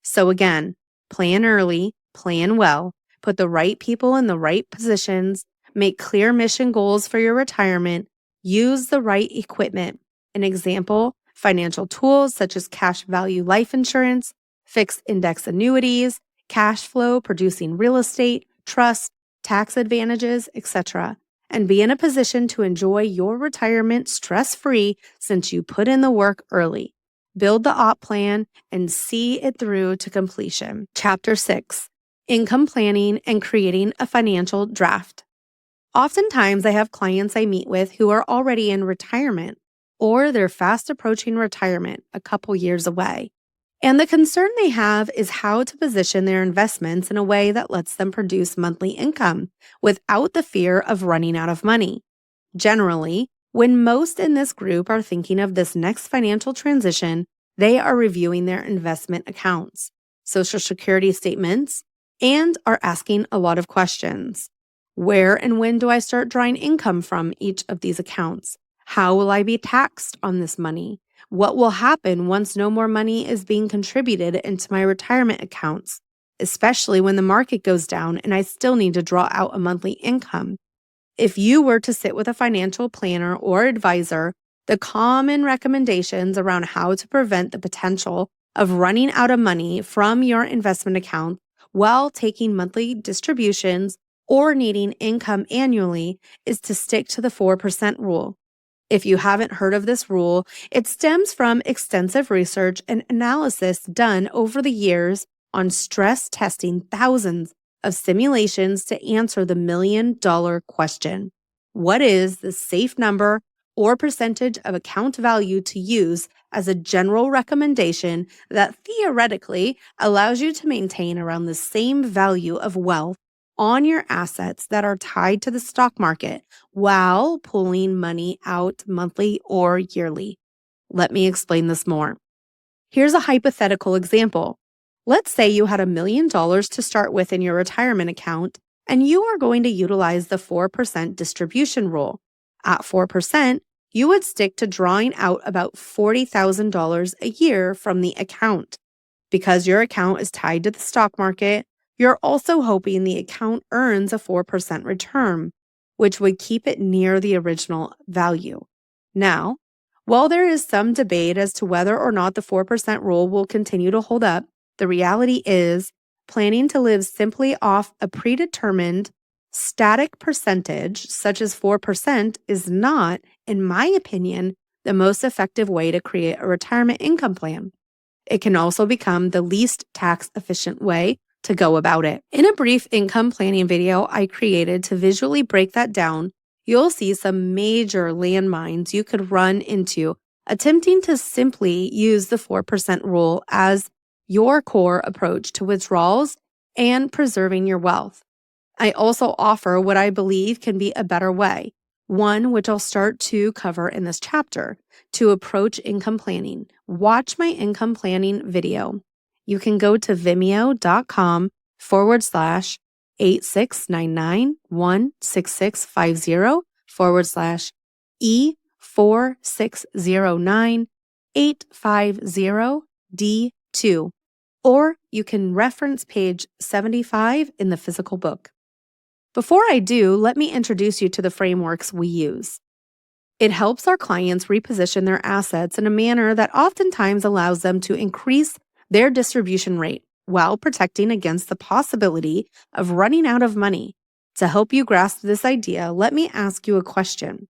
Speaker 1: So again, plan early, plan well, put the right people in the right positions, make clear mission goals for your retirement, use the right equipment. An example, financial tools such as cash value life insurance, fixed index annuities, cash flow producing real estate, trust, tax advantages, etc., and be in a position to enjoy your retirement stress-free since you put in the work early. Build the op plan and see it through to completion. Chapter 6, Income Planning and Creating a Financial Draft. Oftentimes, I have clients I meet with who are already in retirement, or they're fast approaching retirement a couple years away. And the concern they have is how to position their investments in a way that lets them produce monthly income without the fear of running out of money. Generally, when most in this group are thinking of this next financial transition, they are reviewing their investment accounts, Social Security statements, and are asking a lot of questions. Where and when do I start drawing income from each of these accounts? How will I be taxed on this money? What will happen once no more money is being contributed into my retirement accounts, especially when the market goes down and I still need to draw out a monthly income? If you were to sit with a financial planner or advisor, the common recommendations around how to prevent the potential of running out of money from your investment account while taking monthly distributions or needing income annually is to stick to the 4% rule. If you haven't heard of this rule, it stems from extensive research and analysis done over the years on stress testing thousands of simulations to answer the million-dollar question. What is the safe number or percentage of account value to use as a general recommendation that theoretically allows you to maintain around the same value of wealth on your assets that are tied to the stock market while pulling money out monthly or yearly? Let me explain this more. Here's a hypothetical example. Let's say you had $1 million to start with in your retirement account, and you are going to utilize the 4% distribution rule. At 4%, you would stick to drawing out about $40,000 a year from the account. Because your account is tied to the stock market, you're also hoping the account earns a 4% return, which would keep it near the original value. Now, while there is some debate as to whether or not the 4% rule will continue to hold up, the reality is planning to live simply off a predetermined static percentage, such as 4%, is not, in my opinion, the most effective way to create a retirement income plan. It can also become the least tax-efficient way to go about it. In a brief income planning video I created to visually break that down, you'll see some major landmines you could run into attempting to simply use the 4% rule as your core approach to withdrawals and preserving your wealth. I also offer what I believe can be a better way, one which I'll start to cover in this chapter, to approach income planning. Watch my income planning video. You can go to vimeo.com/8699-16650/E4609-850D2, or you can reference page 75 in the physical book. Before I do, let me introduce you to the frameworks we use. It helps our clients reposition their assets in a manner that oftentimes allows them to increase their distribution rate while protecting against the possibility of running out of money. To help you grasp this idea, let me ask you a question.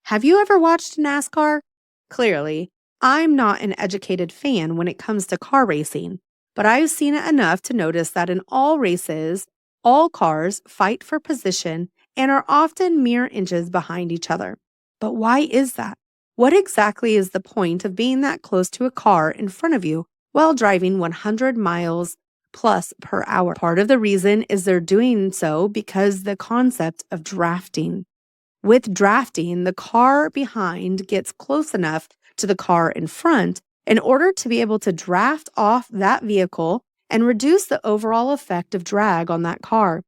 Speaker 1: Have you ever watched NASCAR? Clearly, I'm not an educated fan when it comes to car racing, but I've seen it enough to notice that in all races, all cars fight for position and are often mere inches behind each other. But why is that? What exactly is the point of being that close to a car in front of you while driving 100 miles plus per hour? Part of the reason is they're doing so because the concept of drafting. With drafting, the car behind gets close enough to the car in front in order to be able to draft off that vehicle and reduce the overall effect of drag on that car.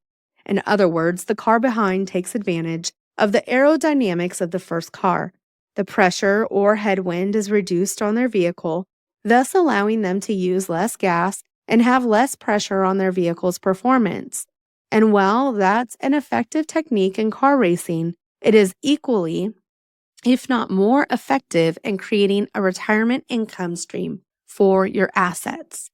Speaker 1: In other words, the car behind takes advantage of the aerodynamics of the first car. The pressure or headwind is reduced on their vehicle, thus allowing them to use less gas and have less pressure on their vehicle's performance. And while that's an effective technique in car racing, it is equally, if not more effective in creating a retirement income stream for your assets.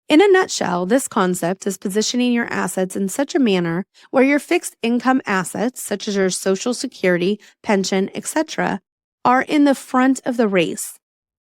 Speaker 1: In a nutshell, this concept is positioning your assets in such a manner where your fixed income assets, such as your Social Security, pension, etc., are in the front of the race,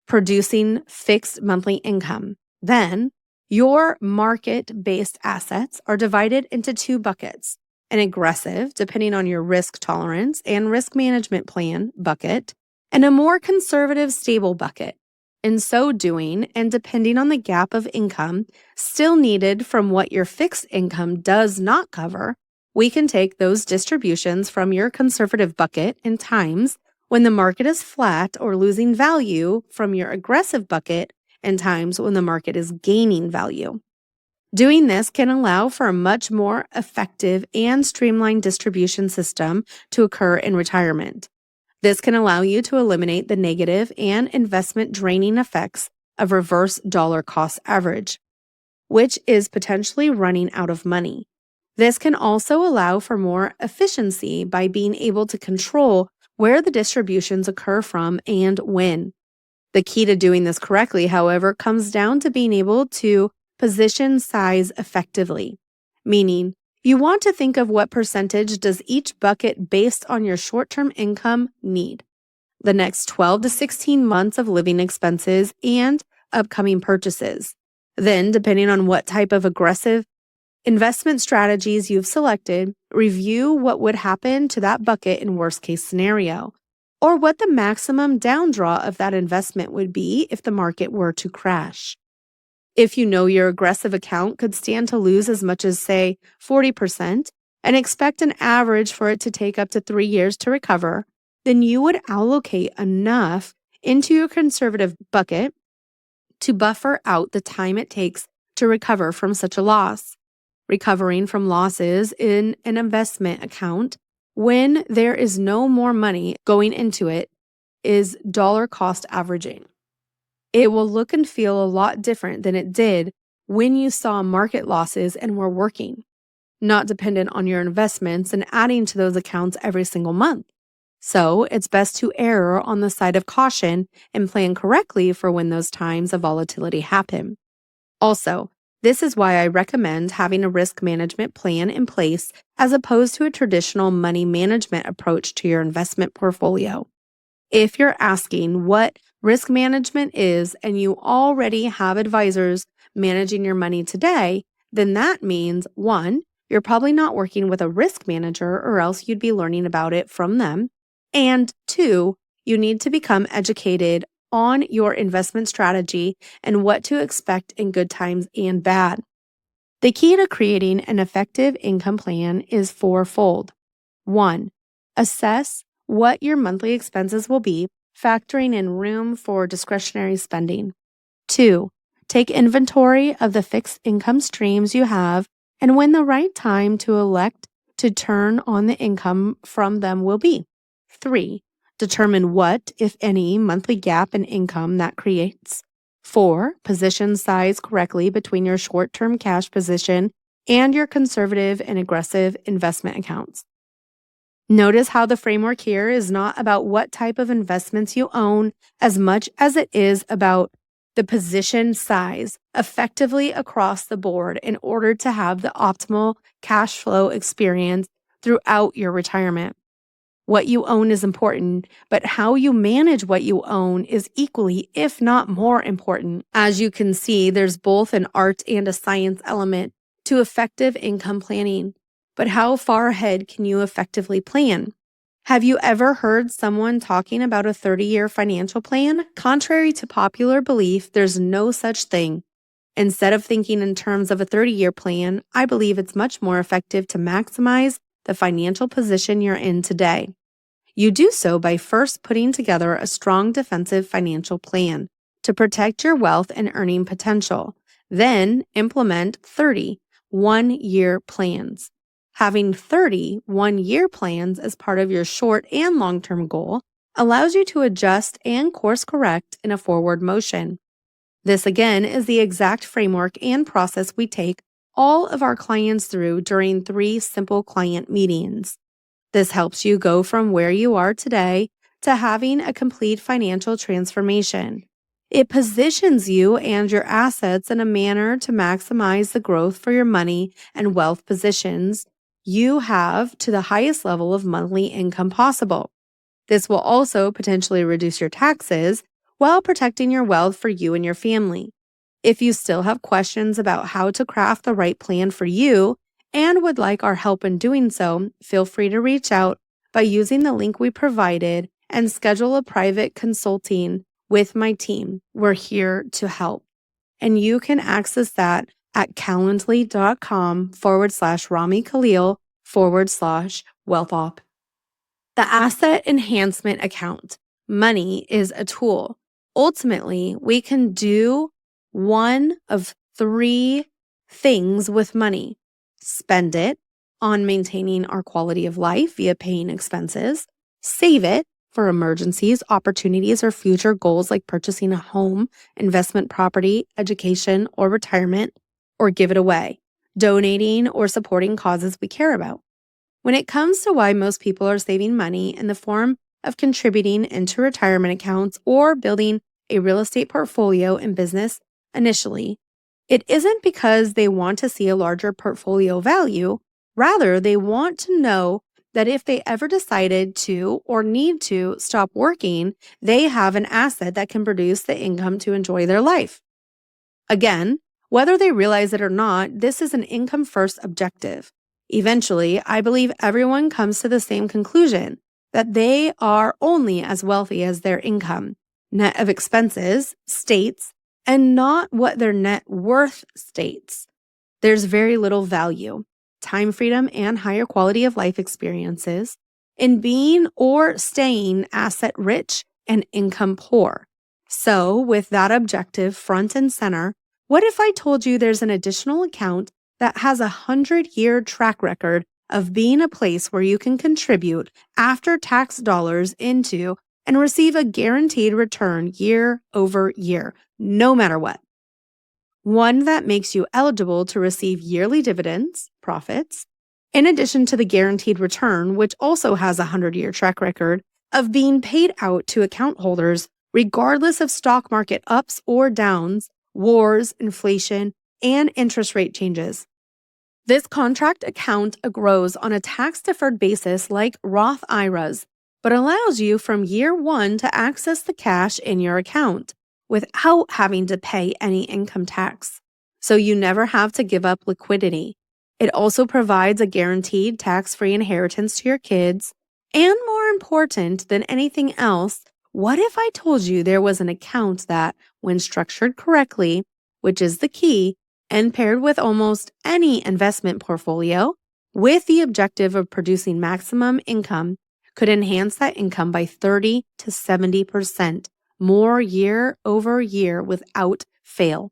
Speaker 1: producing fixed monthly income. Then, your market-based assets are divided into two buckets: an aggressive, depending on your risk tolerance and risk management plan bucket, and a more conservative, stable bucket. In so doing, and depending on the gap of income still needed from what your fixed income does not cover, we can take those distributions from your conservative bucket in times when the market is flat or losing value from your aggressive bucket in times when the market is gaining value. Doing this can allow for a much more effective and streamlined distribution system to occur in retirement. This can allow you to eliminate the negative and investment draining effects of reverse dollar cost average, which is potentially running out of money. This can also allow for more efficiency by being able to control where the distributions occur from and when. The key to doing this correctly, however, comes down to being able to position size effectively, meaning you want to think of what percentage does each bucket based on your short-term income need, the next 12 to 16 months of living expenses, and upcoming purchases. Then, depending on what type of aggressive investment strategies you've selected, review what would happen to that bucket in worst-case scenario, or what the maximum downdraw of that investment would be if the market were to crash. If you know your aggressive account could stand to lose as much as, say, 40% and expect an average for it to take up to 3 years to recover, then you would allocate enough into your conservative bucket to buffer out the time it takes to recover from such a loss. Recovering from losses in an investment account when there is no more money going into it is dollar cost averaging. It will look and feel a lot different than it did when you saw market losses and were working, not dependent on your investments and adding to those accounts every single month. So it's best to err on the side of caution and plan correctly for when those times of volatility happen. Also, this is why I recommend having a risk management plan in place as opposed to a traditional money management approach to your investment portfolio. If you're asking what risk management is and you already have advisors managing your money today, then that means 1, you're probably not working with a risk manager or else you'd be learning about it from them. And 2, you need to become educated on your investment strategy and what to expect in good times and bad. The key to creating an effective income plan is fourfold. 1, assess what your monthly expenses will be, factoring in room for discretionary spending. 2, take inventory of the fixed income streams you have and when the right time to elect to turn on the income from them will be. 3, determine what, if any, monthly gap in income that creates. 4, position size correctly between your short-term cash position and your conservative and aggressive investment accounts. Notice how the framework here is not about what type of investments you own as much as it is about the position size effectively across the board in order to have the optimal cash flow experience throughout your retirement. What you own is important, but how you manage what you own is equally, if not more important. As you can see, there's both an art and a science element to effective income planning. But how far ahead can you effectively plan? Have you ever heard someone talking about a 30-year financial plan? Contrary to popular belief, there's no such thing. Instead of thinking in terms of a 30-year plan, I believe it's much more effective to maximize the financial position you're in today. You do so by first putting together a strong defensive financial plan to protect your wealth and earning potential. Then implement 30 one-year plans. Having 30 one-year plans as part of your short and long-term goal allows you to adjust and course correct in a forward motion. This again is the exact framework and process we take all of our clients through during 3 simple client meetings. This helps you go from where you are today to having a complete financial transformation. It positions you and your assets in a manner to maximize the growth for your money and wealth positions you have to the highest level of monthly income possible. This will also potentially reduce your taxes while protecting your wealth for you and your family. If you still have questions about how to craft the right plan for you and would like our help in doing so, feel free to reach out by using the link we provided and schedule a private consulting with my team. We're here to help. And you can access that at calendly.com/Rami Khalil/wealthop. The Asset Enhancement Account. Money is a tool. Ultimately, we can do one of 3 things with money. Spend it on maintaining our quality of life via paying expenses. Save it for emergencies, opportunities, or future goals like purchasing a home, investment property, education, or retirement, or give it away, donating or supporting causes we care about. When it comes to why most people are saving money in the form of contributing into retirement accounts or building a real estate portfolio in business initially, it isn't because they want to see a larger portfolio value. Rather, they want to know that if they ever decided to or need to stop working, they have an asset that can produce the income to enjoy their life. Again, whether they realize it or not, this is an income-first objective. Eventually, I believe everyone comes to the same conclusion, that they are only as wealthy as their income, net of expenses, states, and not what their net worth states. There's very little value, time freedom, and higher quality of life experiences in being or staying asset rich and income poor. So, with that objective front and center, What if I told you there's an additional account that has a 100-year track record of being a place where you can contribute after-tax dollars into and receive a guaranteed return year over year, no matter what? One that makes you eligible to receive yearly dividends, profits, in addition to the guaranteed return, which also has a 100-year track record of being paid out to account holders regardless of stock market ups or downs, wars, inflation, and interest rate changes. This contract account grows on a tax-deferred basis like Roth IRAs, but allows you from year one to access the cash in your account without having to pay any income tax. So you never have to give up liquidity. It also provides a guaranteed tax-free inheritance to your kids. And more important than anything else, what if I told you there was an account that, when structured correctly, which is the key, and paired with almost any investment portfolio, with the objective of producing maximum income, could enhance that income by 30 to 70% more year over year without fail?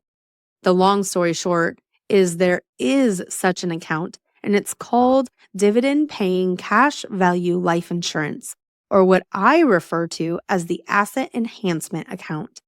Speaker 1: The long story short is there is such an account, and it's called dividend-paying cash value life insurance, or what I refer to as the asset enhancement account.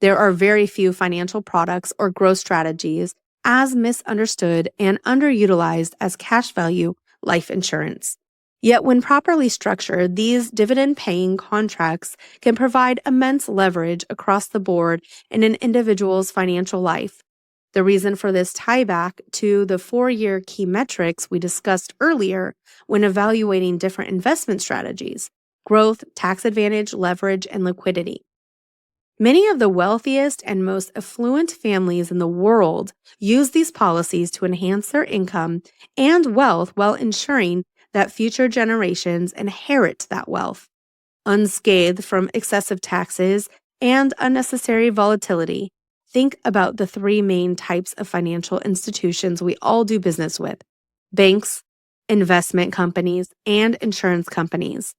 Speaker 1: There are very few financial products or growth strategies as misunderstood and underutilized as cash value life insurance. Yet when properly structured, these dividend-paying contracts can provide immense leverage across the board in an individual's financial life. The reason for this tie back to the 4-year key metrics we discussed earlier when evaluating different investment strategies: growth, tax advantage, leverage, and liquidity. Many of the wealthiest and most affluent families in the world use these policies to enhance their income and wealth while ensuring that future generations inherit that wealth, unscathed from excessive taxes and unnecessary volatility. Think about the 3 main types of financial institutions we all do business with: banks, investment companies, and insurance companies.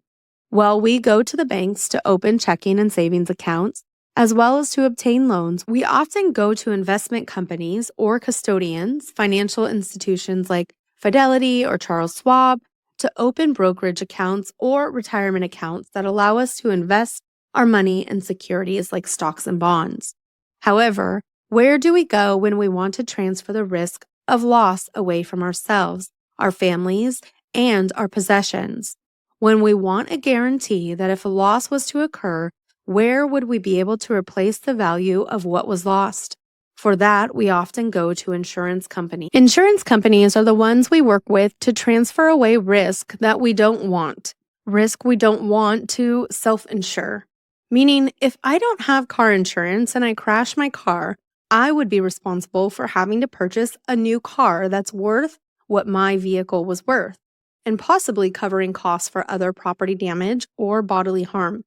Speaker 1: While we go to the banks to open checking and savings accounts, as well as to obtain loans, we often go to investment companies or custodians, financial institutions like Fidelity or Charles Schwab, to open brokerage accounts or retirement accounts that allow us to invest our money in securities like stocks and bonds. However, where do we go when we want to transfer the risk of loss away from ourselves, our families, and our possessions? When we want a guarantee that if a loss was to occur, where would we be able to replace the value of what was lost? For that, we often go to insurance companies. Insurance companies are the ones we work with to transfer away risk that we don't want, risk we don't want to self-insure. Meaning, if I don't have car insurance and I crash my car, I would be responsible for having to purchase a new car that's worth what my vehicle was worth, and possibly covering costs for other property damage or bodily harm.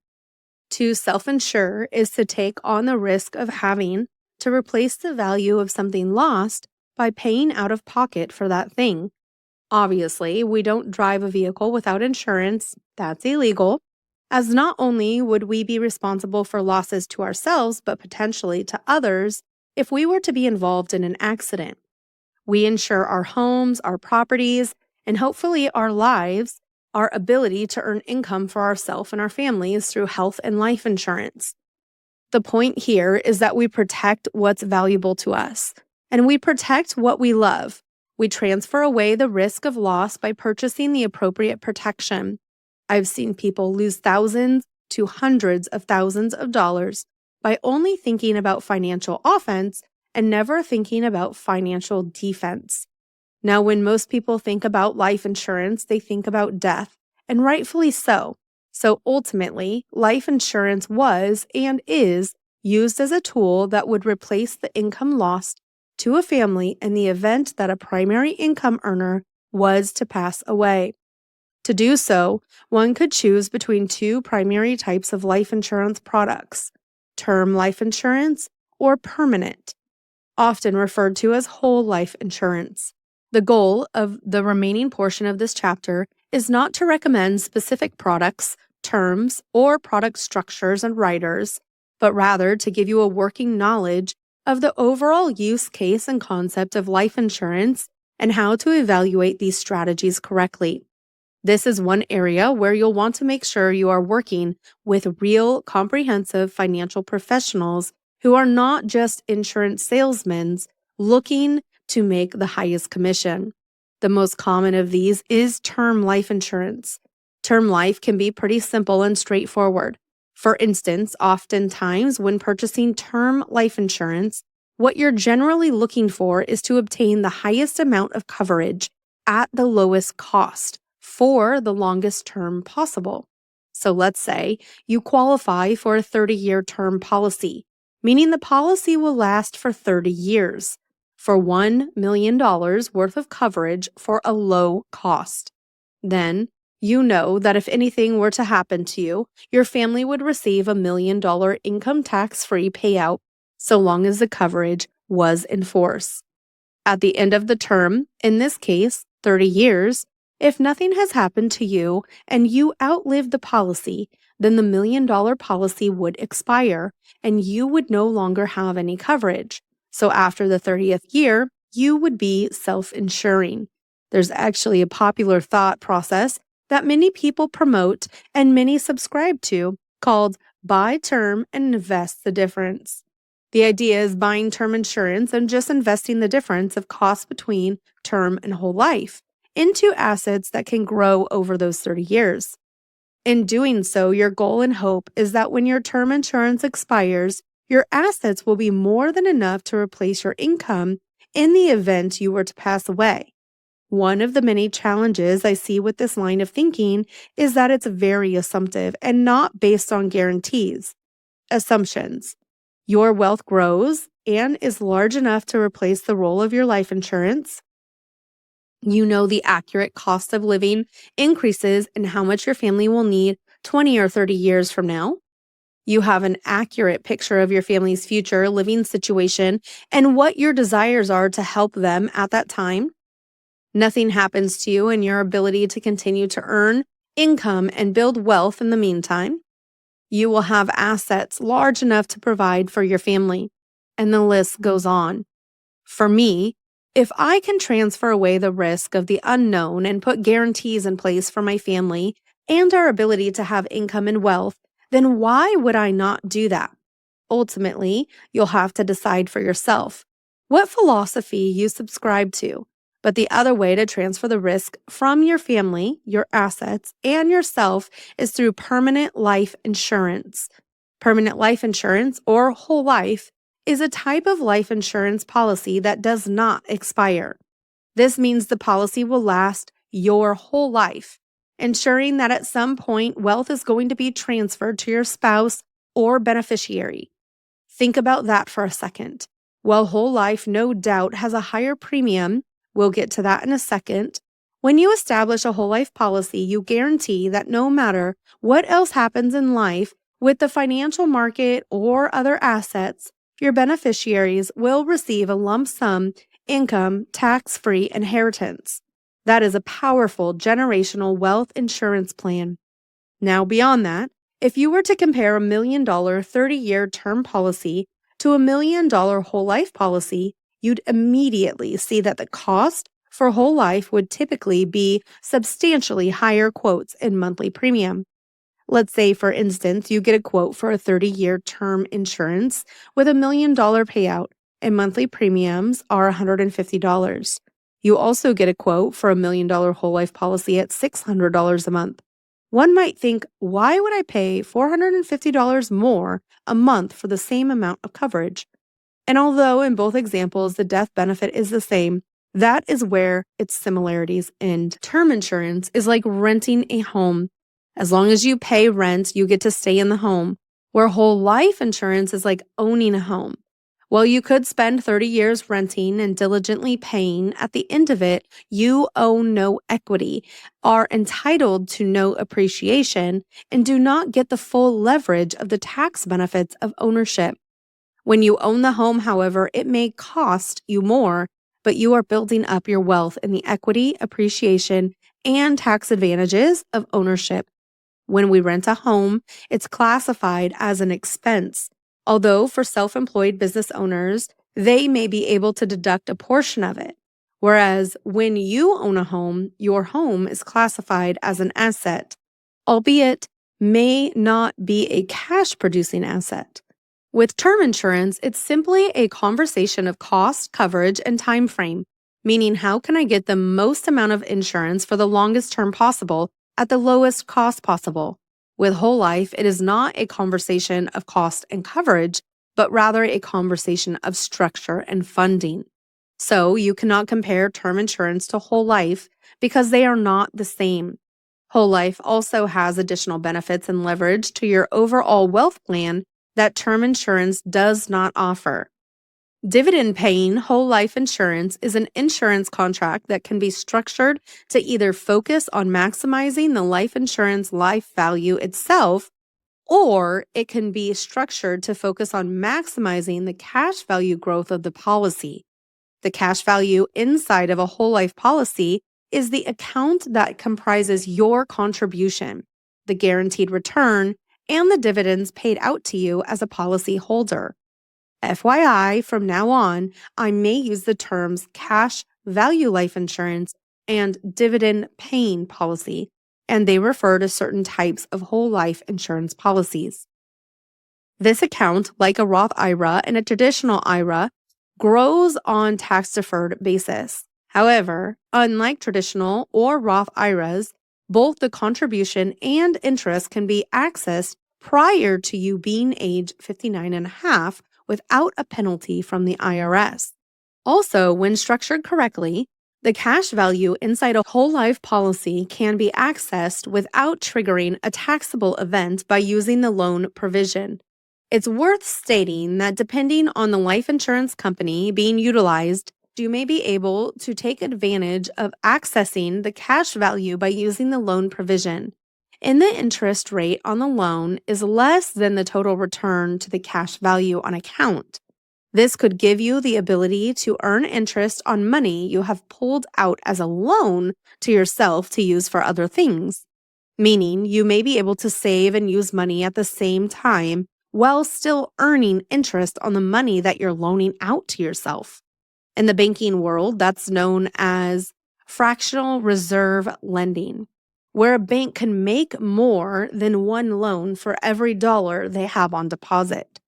Speaker 1: To self-insure is to take on the risk of having to replace the value of something lost by paying out of pocket for that thing. Obviously, we don't drive a vehicle without insurance. That's illegal, as not only would we be responsible for losses to ourselves, but potentially to others if we were to be involved in an accident. We insure our homes, our properties, and hopefully our lives, our ability to earn income for ourselves and our families through health and life insurance. The point here is that we protect what's valuable to us, and we protect what we love. We transfer away the risk of loss by purchasing the appropriate protection. I've seen people lose thousands to hundreds of thousands of dollars by only thinking about financial offense and never thinking about financial defense. Now, when most people think about life insurance, they think about death, and rightfully so. So ultimately, life insurance was and is used as a tool that would replace the income lost to a family in the event that a primary income earner was to pass away. To do so, one could choose between 2 primary types of life insurance products: term life insurance or permanent, often referred to as whole life insurance. The goal of the remaining portion of this chapter is not to recommend specific products, terms, or product structures and writers, but rather to give you a working knowledge of the overall use case and concept of life insurance and how to evaluate these strategies correctly. This is one area where you'll want to make sure you are working with real, comprehensive financial professionals who are not just insurance salesmen looking to make the highest commission. The most common of these is term life insurance. Term life can be pretty simple and straightforward. For instance, oftentimes when purchasing term life insurance, what you're generally looking for is to obtain the highest amount of coverage at the lowest cost for the longest term possible. So let's say you qualify for a 30-year term policy, meaning the policy will last for 30 years for $1 million worth of coverage for a low cost. Then you know that if anything were to happen to you, your family would receive $1 million income tax-free payout so long as the coverage was in force. At the end of the term, in this case, 30 years, if nothing has happened to you and you outlive the policy, then the $1 million policy would expire and you would no longer have any coverage. So after the 30th year, you would be self-insuring. There's actually a popular thought process that many people promote and many subscribe to called buy term and invest the difference. The idea is buying term insurance and just investing the difference of cost between term and whole life into assets that can grow over those 30 years. In doing so, your goal and hope is that when your term insurance expires, your assets will be more than enough to replace your income in the event you were to pass away. One of the many challenges I see with this line of thinking is that it's very assumptive and not based on guarantees. Assumptions. Your wealth grows and is large enough to replace the role of your life insurance. You know the accurate cost of living increases and how much your family will need 20 or 30 years from now. You have an accurate picture of your family's future living situation and what your desires are to help them at that time. Nothing happens to you in your ability to continue to earn income and build wealth in the meantime. You will have assets large enough to provide for your family, and the list goes on. For me, if I can transfer away the risk of the unknown and put guarantees in place for my family and our ability to have income and wealth, then why would I not do that? Ultimately, you'll have to decide for yourself what philosophy you subscribe to. But the other way to transfer the risk from your family, your assets, and yourself is through permanent life insurance. Permanent life insurance, or whole life, is a type of life insurance policy that does not expire. This means the policy will last your whole life, ensuring that at some point wealth is going to be transferred to your spouse or beneficiary. Think about that for a second. While whole life no doubt has a higher premium, we'll get to that in a second. When you establish a whole life policy, you guarantee that no matter what else happens in life with the financial market or other assets, your beneficiaries will receive a lump sum income tax-free inheritance. That is a powerful generational wealth insurance plan. Now, beyond that, if you were to compare $1 million 30-year term policy to $1 million whole life policy, you'd immediately see that the cost for whole life would typically be substantially higher quotes in monthly premium. Let's say, for instance, you get a quote for a 30-year term insurance with $1 million payout and monthly premiums are $150. You also get a quote for $1 million whole life policy at $600 a month. One might think, why would I pay $450 more a month for the same amount of coverage? And although in both examples the death benefit is the same, that is where its similarities end. Term insurance is like renting a home. As long as you pay rent, you get to stay in the home, where whole life insurance is like owning a home. While you could spend 30 years renting and diligently paying, at the end of it, you own no equity, are entitled to no appreciation, and do not get the full leverage of the tax benefits of ownership. When you own the home, however, it may cost you more, but you are building up your wealth in the equity, appreciation, and tax advantages of ownership. When we rent a home, it's classified as an expense, Although for self-employed business owners, they may be able to deduct a portion of it. Whereas when you own a home, your home is classified as an asset, albeit may not be a cash producing asset. With term insurance, it's simply a conversation of cost, coverage, and time frame, meaning how can I get the most amount of insurance for the longest term possible at the lowest cost possible. With whole life, it is not a conversation of cost and coverage, but rather a conversation of structure and funding. So you cannot compare term insurance to whole life because they are not the same. Whole life also has additional benefits and leverage to your overall wealth plan that term insurance does not offer. Dividend-paying whole life insurance is an insurance contract that can be structured to either focus on maximizing the life insurance life value itself, or it can be structured to focus on maximizing the cash value growth of the policy. The cash value inside of a whole life policy is the account that comprises your contribution, the guaranteed return, and the dividends paid out to you as a policy holder. FYI, from now on, I may use the terms cash value life insurance and dividend paying policy, and they refer to certain types of whole life insurance policies. This account, like a Roth IRA and a traditional IRA, grows on tax-deferred basis. However, unlike traditional or Roth IRAs, both the contribution and interest can be accessed prior to you being age 59 and a half without a penalty from the IRS. Also, when structured correctly, the cash value inside a whole life policy can be accessed without triggering a taxable event by using the loan provision. It's worth stating that depending on the life insurance company being utilized, you may be able to take advantage of accessing the cash value by using the loan provision. And the interest rate on the loan is less than the total return to the cash value on account. This could give you the ability to earn interest on money you have pulled out as a loan to yourself to use for other things, meaning you may be able to save and use money at the same time while still earning interest on the money that you're loaning out to yourself. In the banking world, that's known as fractional reserve lending, where a bank can make more than one loan for every dollar they have on deposit.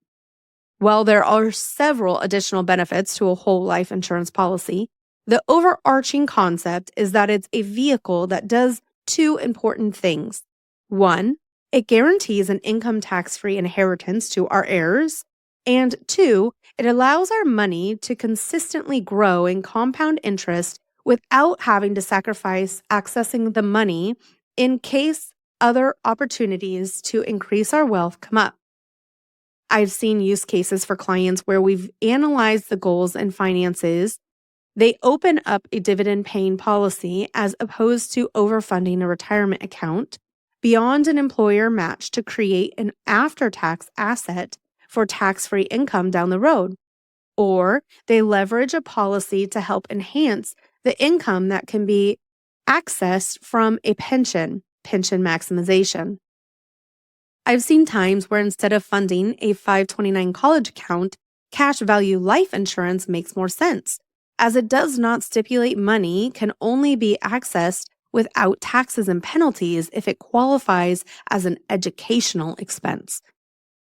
Speaker 1: While there are several additional benefits to a whole life insurance policy, the overarching concept is that it's a vehicle that does two important things. One, it guarantees an income tax-free inheritance to our heirs. And two, it allows our money to consistently grow in compound interest without having to sacrifice accessing the money in case other opportunities to increase our wealth come up. I've seen use cases for clients where we've analyzed the goals and finances. They open up a dividend-paying policy as opposed to overfunding a retirement account beyond an employer match to create an after-tax asset for tax-free income down the road. Or they leverage a policy to help enhance the income that can be accessed from a pension maximization. I've seen times where instead of funding a 529 college account, cash value life insurance makes more sense, as it does not stipulate money can only be accessed without taxes and penalties if it qualifies as an educational expense.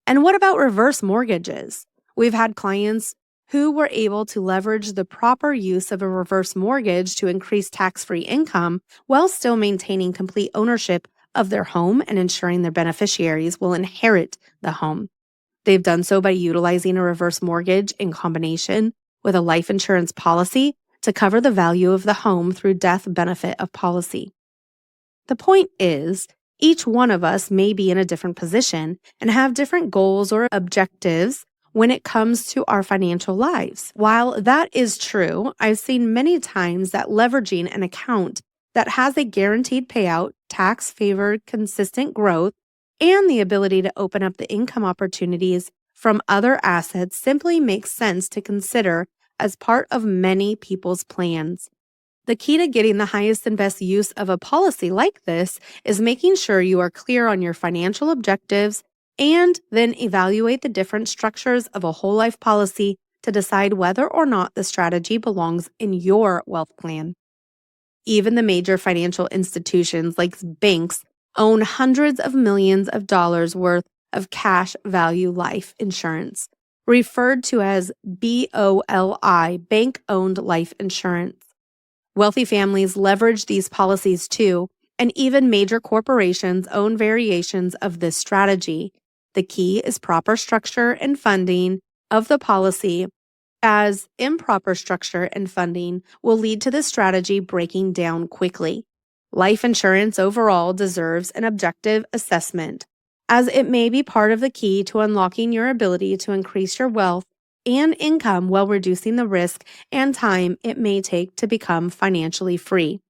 Speaker 1: And what about reverse mortgages? We've had clients who were able to leverage the proper use of a reverse mortgage to increase tax-free income while still maintaining complete ownership of their home and ensuring their beneficiaries will inherit the home. They've done so by utilizing a reverse mortgage in combination with a life insurance policy to cover the value of the home through death benefit of policy. The point is, each one of us may be in a different position and have different goals or objectives when it comes to our financial lives. While that is true, I've seen many times that leveraging an account that has a guaranteed payout, tax-favored, consistent growth, and the ability to open up the income opportunities from other assets simply makes sense to consider as part of many people's plans. The key to getting the highest and best use of a policy like this is making sure you are clear on your financial objectives, and then evaluate the different structures of a whole life policy to decide whether or not the strategy belongs in your wealth plan. Even the major financial institutions like banks own hundreds of millions of dollars worth of cash value life insurance, referred to as BOLI, bank-owned life insurance. Wealthy families leverage these policies too, and even major corporations own variations of this strategy. The key is proper structure and funding of the policy, as improper structure and funding will lead to the strategy breaking down quickly. Life insurance overall deserves an objective assessment, as it may be part of the key to unlocking your ability to increase your wealth and income while reducing the risk and time it may take to become financially free.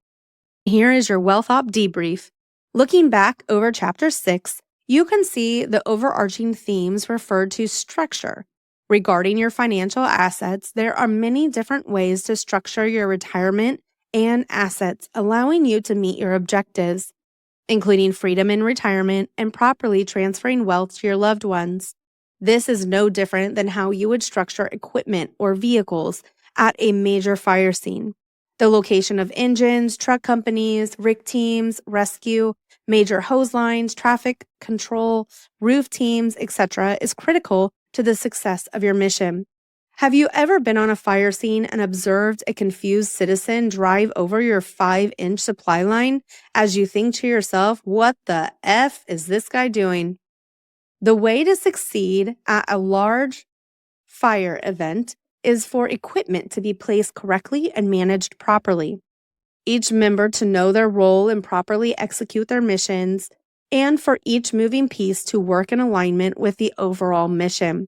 Speaker 1: Here is your Wealth Op debrief. Looking back over Chapter 6, you can see the overarching themes referred to structure. Regarding your financial assets, there are many different ways to structure your retirement and assets, allowing you to meet your objectives, including freedom in retirement and properly transferring wealth to your loved ones. This is no different than how you would structure equipment or vehicles at a major fire scene. The location of engines, truck companies, rig teams, rescue, major hose lines, traffic control, roof teams, etc. is critical to the success of your mission. Have you ever been on a fire scene and observed a confused citizen drive over your 5-inch supply line as you think to yourself, what the F is this guy doing? The way to succeed at a large fire event is for equipment to be placed correctly and managed properly. Each member to know their role and properly execute their missions, and for each moving piece to work in alignment with the overall mission.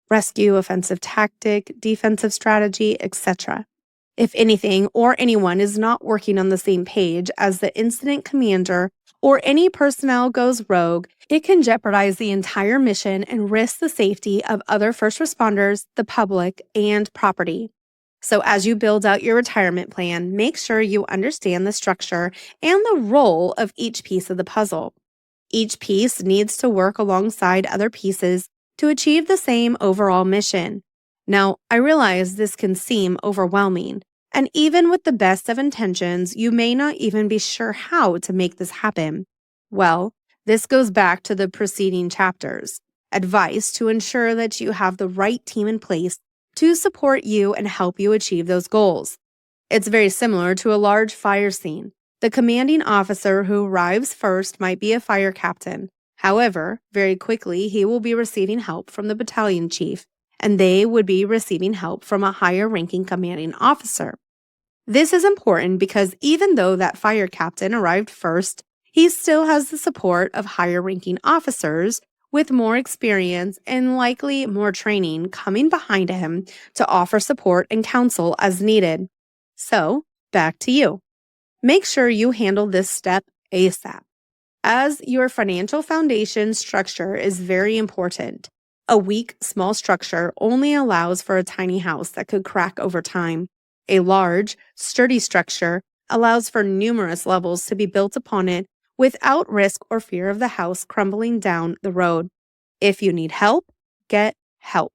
Speaker 1: Rescue, offensive tactic, defensive strategy, etc. If anything or anyone is not working on the same page as the incident commander or any personnel goes rogue, it can jeopardize the entire mission and risk the safety of other first responders, the public, and property. So as you build out your retirement plan, make sure you understand the structure and the role of each piece of the puzzle. Each piece needs to work alongside other pieces to achieve the same overall mission. Now, I realize this can seem overwhelming, and even with the best of intentions, you may not even be sure how to make this happen. Well, this goes back to the preceding chapters. Advice to ensure that you have the right team in place to support you and help you achieve those goals. It's very similar to a large fire scene. The commanding officer who arrives first might be a fire captain. However, very quickly, he will be receiving help from the battalion chief, and they would be receiving help from a higher-ranking commanding officer. This is important because even though that fire captain arrived first, he still has the support of higher-ranking officers with more experience and likely more training coming behind him to offer support and counsel as needed. So, back to you. Make sure you handle this step ASAP, as your financial foundation structure is very important. A weak, small structure only allows for a tiny house that could crack over time. A large, sturdy structure allows for numerous levels to be built upon it without risk or fear of the house crumbling down the road. If you need help, get help.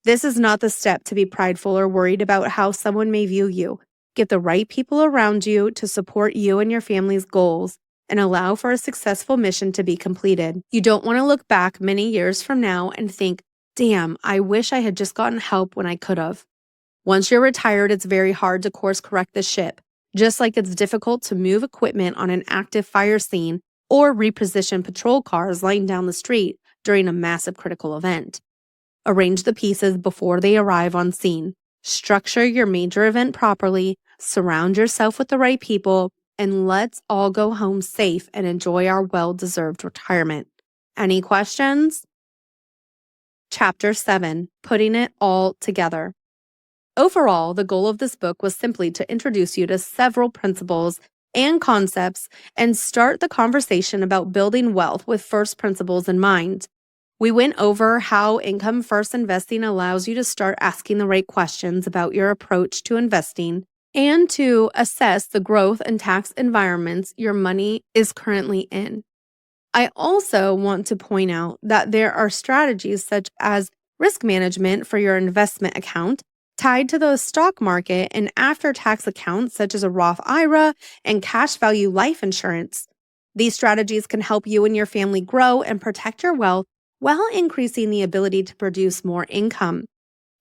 Speaker 1: This is not the step to be prideful or worried about how someone may view you. Get the right people around you to support you and your family's goals and allow for a successful mission to be completed. You don't want to look back many years from now and think, damn, I wish I had just gotten help when I could have. Once you're retired, it's very hard to course correct the ship, just like it's difficult to move equipment on an active fire scene or reposition patrol cars lying down the street during a massive critical event. Arrange the pieces before they arrive on scene. Structure your major event properly, surround yourself with the right people, and let's all go home safe and enjoy our well-deserved retirement. Any questions? Chapter 7, Putting It All Together. Overall, the goal of this book was simply to introduce you to several principles and concepts and start the conversation about building wealth with first principles in mind. We went over how income first investing allows you to start asking the right questions about your approach to investing and to assess the growth and tax environments your money is currently in. I also want to point out that there are strategies such as risk management for your investment account tied to the stock market and after tax accounts such as a Roth IRA and cash value life insurance. These strategies can help you and your family grow and protect your wealth while increasing the ability to produce more income.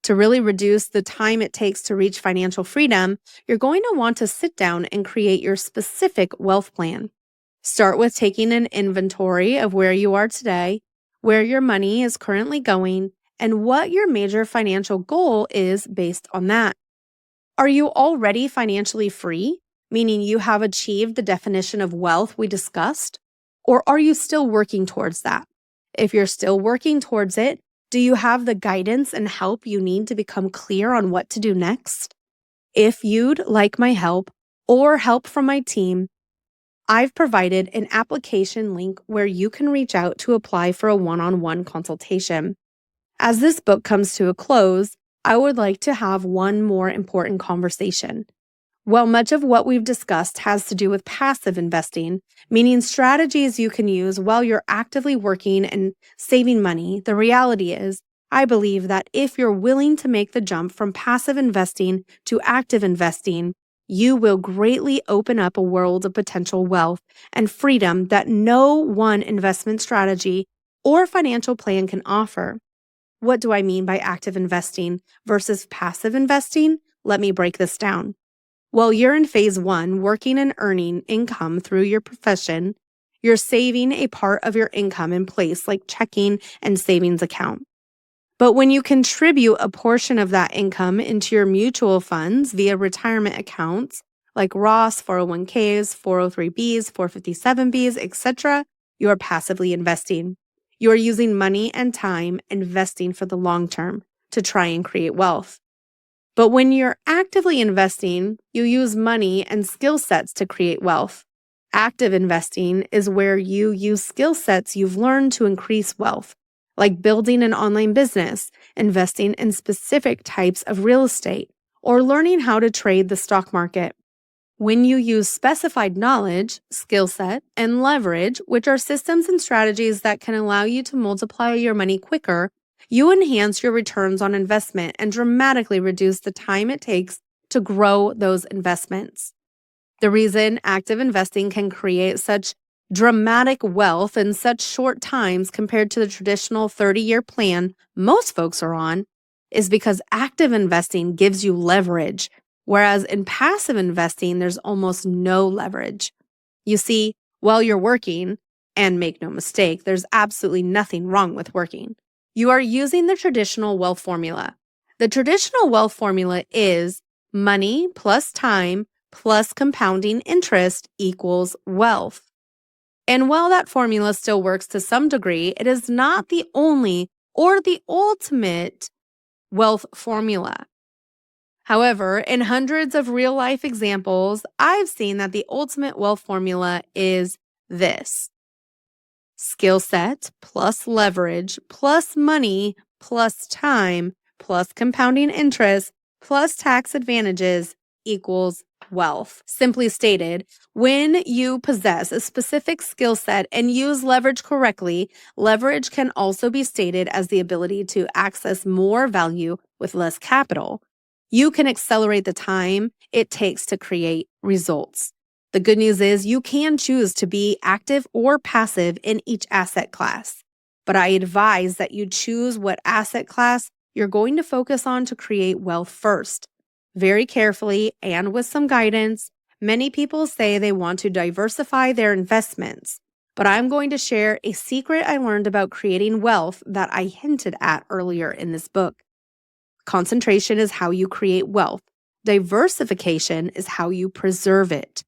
Speaker 1: To really reduce the time it takes to reach financial freedom, you're going to want to sit down and create your specific wealth plan. Start with taking an inventory of where you are today, where your money is currently going, and what your major financial goal is based on that. Are you already financially free, meaning you have achieved the definition of wealth we discussed? Or are you still working towards that? If you're still working towards it, do you have the guidance and help you need to become clear on what to do next? If you'd like my help or help from my team, I've provided an application link where you can reach out to apply for a one-on-one consultation. As this book comes to a close, I would like to have one more important conversation. While much of what we've discussed has to do with passive investing, meaning strategies you can use while you're actively working and saving money, the reality is, I believe that if you're willing to make the jump from passive investing to active investing, you will greatly open up a world of potential wealth and freedom that no one investment strategy or financial plan can offer. What do I mean by active investing versus passive investing? Let me break this down. While you're in phase 1, working and earning income through your profession, you're saving a part of your income in place like checking and savings account. But when you contribute a portion of that income into your mutual funds via retirement accounts like Roths, 401ks, 403bs, 457bs, etc., you are passively investing. You are using money and time investing for the long term to try and create wealth. But when you're actively investing, you use money and skill sets to create wealth. Active investing is where you use skill sets you've learned to increase wealth, like building an online business, investing in specific types of real estate, or learning how to trade the stock market. When you use specified knowledge, skill set, and leverage, which are systems and strategies that can allow you to multiply your money quicker, you enhance your returns on investment and dramatically reduce the time it takes to grow those investments. The reason active investing can create such dramatic wealth in such short times compared to the traditional 30-year plan most folks are on is because active investing gives you leverage, whereas in passive investing, there's almost no leverage. You see, while you're working, and make no mistake, there's absolutely nothing wrong with working, you are using the traditional wealth formula. The traditional wealth formula is money plus time plus compounding interest equals wealth. And while that formula still works to some degree, it is not the only or the ultimate wealth formula. However, in hundreds of real-life examples, I've seen that the ultimate wealth formula is this: skill set plus leverage plus money plus time plus compounding interest plus tax advantages equals wealth. Simply stated, when you possess a specific skill set and use leverage correctly, leverage can also be stated as the ability to access more value with less capital. You can accelerate the time it takes to create results. The good news is you can choose to be active or passive in each asset class, but I advise that you choose what asset class you're going to focus on to create wealth first. Very carefully and with some guidance, many people say they want to diversify their investments, but I'm going to share a secret I learned about creating wealth that I hinted at earlier in this book. Concentration is how you create wealth. Diversification is how you preserve it.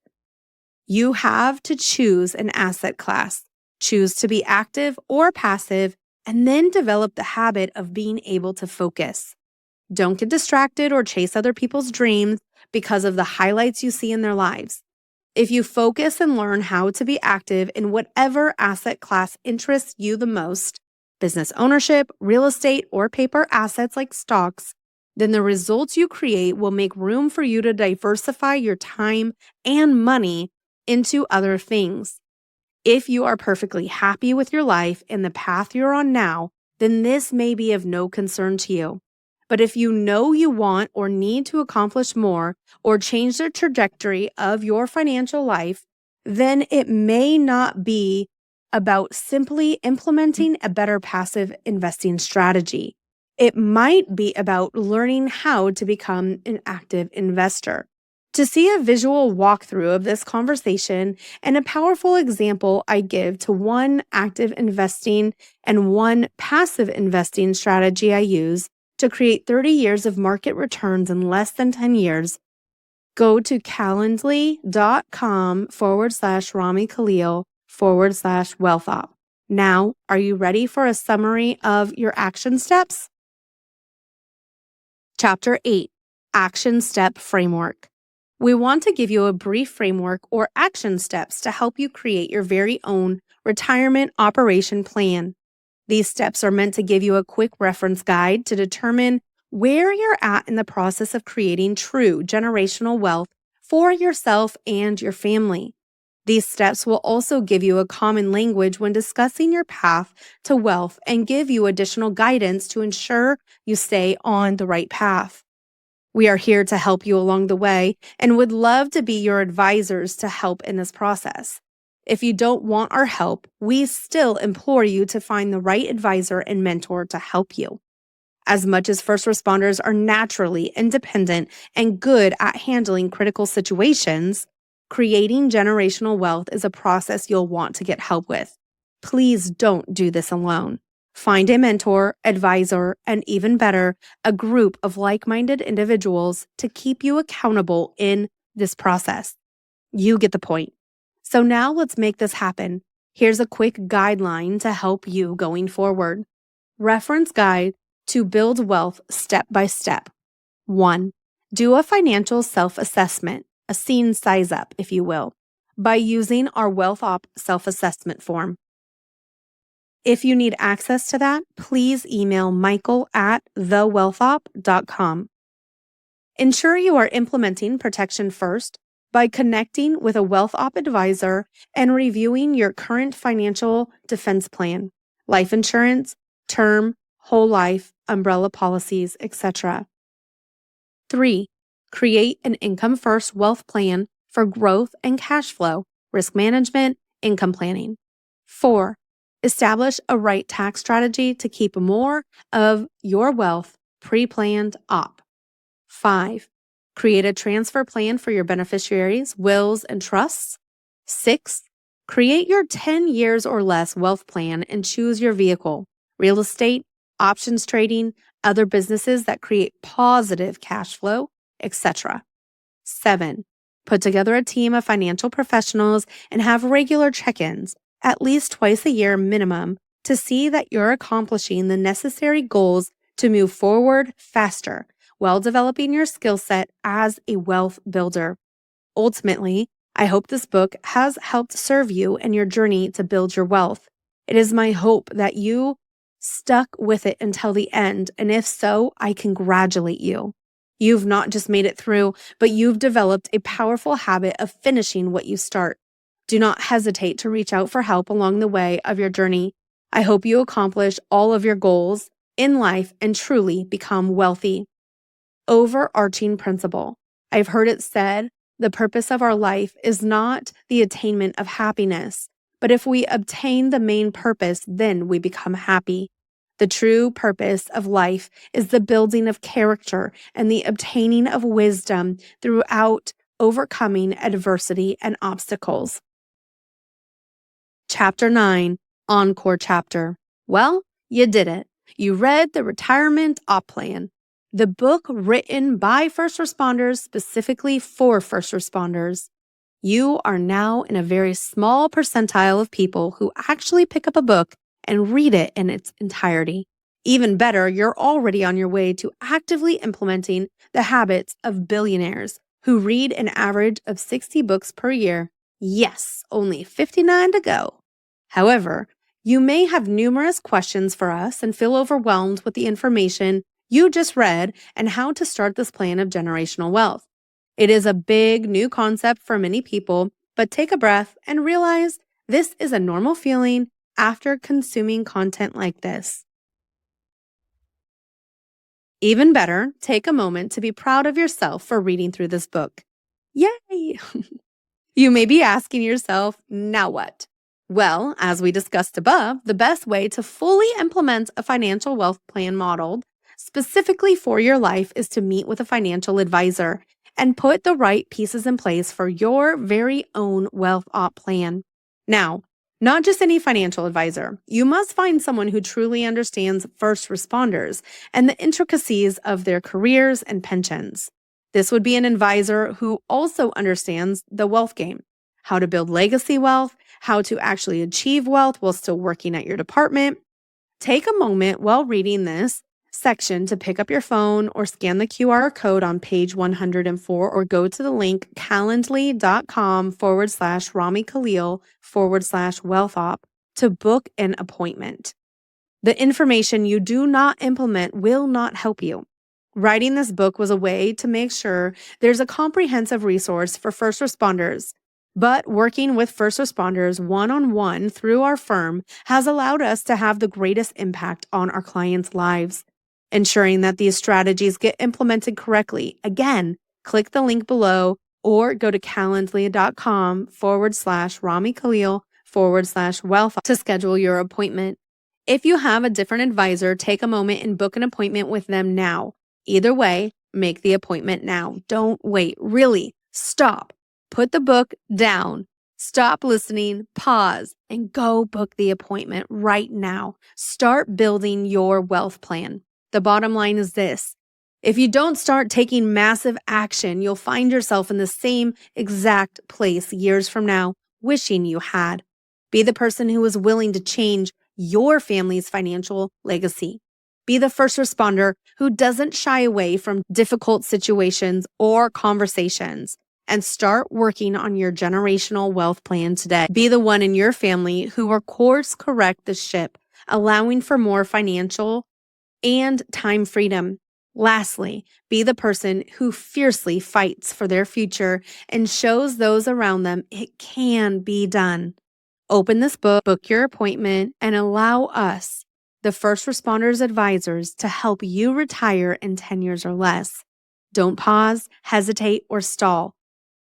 Speaker 1: You have to choose an asset class, choose to be active or passive, and then develop the habit of being able to focus. Don't get distracted or chase other people's dreams because of the highlights you see in their lives. If you focus and learn how to be active in whatever asset class interests you the most, business ownership, real estate, or paper assets like stocks, then the results you create will make room for you to diversify your time and money into other things. If you are perfectly happy with your life and the path you're on now, then this may be of no concern to you. But if you know you want or need to accomplish more or change the trajectory of your financial life, then it may not be about simply implementing a better passive investing strategy. It might be about learning how to become an active investor. To see a visual walkthrough of this conversation and a powerful example I give to one active investing and one passive investing strategy I use to create 30 years of market returns in less than 10 years, go to calendly.com/Rami Khalil/wealthop. Now, are you ready for a summary of your action steps? Chapter 8, Action Step Framework. We want to give you a brief framework or action steps to help you create your very own retirement operation plan. These steps are meant to give you a quick reference guide to determine where you're at in the process of creating true generational wealth for yourself and your family. These steps will also give you a common language when discussing your path to wealth and give you additional guidance to ensure you stay on the right path. We are here to help you along the way and would love to be your advisors to help in this process. If you don't want our help, we still implore you to find the right advisor and mentor to help you. As much as first responders are naturally independent and good at handling critical situations, creating generational wealth is a process you'll want to get help with. Please don't do this alone. Find a mentor, advisor, and even better, a group of like-minded individuals to keep you accountable in this process. You get the point. So now let's make this happen. Here's a quick guideline to help you going forward. Reference guide to build wealth step by step. 1. Do a financial self-assessment, a scene size up, if you will, by using our WealthOp self-assessment form. If you need access to that, please email michael@thewealthop.com. Ensure you are implementing protection first by connecting with a WealthOp advisor and reviewing your current financial defense plan, life insurance, term, whole life, umbrella policies, etc. 3. Create an income first wealth plan for growth and cash flow, risk management, income planning. 4. Establish a right tax strategy to keep more of your wealth pre-planned op. 5. Create a transfer plan for your beneficiaries, wills, and trusts. 6. Create your 10 years or less wealth plan and choose your vehicle, real estate, options trading, other businesses that create positive cash flow, etc. 7. Put together a team of financial professionals and have regular check-ins, at least twice a year minimum, to see that you're accomplishing the necessary goals to move forward faster while developing your skill set as a wealth builder. Ultimately, I hope this book has helped serve you in your journey to build your wealth. It is my hope that you stuck with it until the end, and if so, I congratulate you. You've not just made it through, but you've developed a powerful habit of finishing what you start. Do not hesitate to reach out for help along the way of your journey. I hope you accomplish all of your goals in life and truly become wealthy. Overarching principle. I've heard it said, the purpose of our life is not the attainment of happiness, but if we obtain the main purpose, then we become happy. The true purpose of life is the building of character and the obtaining of wisdom throughout overcoming adversity and obstacles. Chapter 9, Encore Chapter. Well, you did it. You read the Retirement Op Plan, the book written by first responders specifically for first responders. You are now in a very small percentile of people who actually pick up a book and read it in its entirety. Even better, you're already on your way to actively implementing the habits of billionaires who read an average of 60 books per year. Yes, only 59 to go. However, you may have numerous questions for us and feel overwhelmed with the information you just read and how to start this plan of generational wealth. It is a big new concept for many people, but take a breath and realize This is a normal feeling after consuming content like this. Even better, take a moment to be proud of yourself for reading through this book. Yay! You may be asking yourself, now what? Well, as we discussed above, the best way to fully implement a financial wealth plan modeled specifically for your life is to meet with a financial advisor and put the right pieces in place for your very own wealth op plan. Now, not just any financial advisor. You must find someone who truly understands first responders and the intricacies of their careers and pensions. This would be an advisor who also understands the wealth game, how to build legacy wealth, how to actually achieve wealth while still working at your department. Take a moment while reading this section to pick up your phone or scan the QR code on page 104 or go to the link calendly.com/Rami Khalil/wealth op to book an appointment. The information you do not implement will not help you. Writing this book was a way to make sure there's a comprehensive resource for first responders. But working with first responders one-on-one through our firm has allowed us to have the greatest impact on our clients' lives. Ensuring that these strategies get implemented correctly. Again, click the link below or go to calendly.com/Rami Khalil/wealth to schedule your appointment. If you have a different advisor, take a moment and book an appointment with them now. Either way, make the appointment now. Don't wait. Really, stop. Put the book down. Stop listening, pause, and go book the appointment right now. Start building your wealth plan. The bottom line is this. If you don't start taking massive action, you'll find yourself in the same exact place years from now, wishing you had. Be the person who is willing to change your family's financial legacy. Be the first responder who doesn't shy away from difficult situations or conversations. And start working on your generational wealth plan today. Be the one in your family who will course correct the ship, allowing for more financial and time freedom. Lastly, be the person who fiercely fights for their future and shows those around them it can be done. Open this book, book your appointment, and allow us, the first responders advisors, to help you retire in 10 years or less. Don't pause, hesitate, or stall.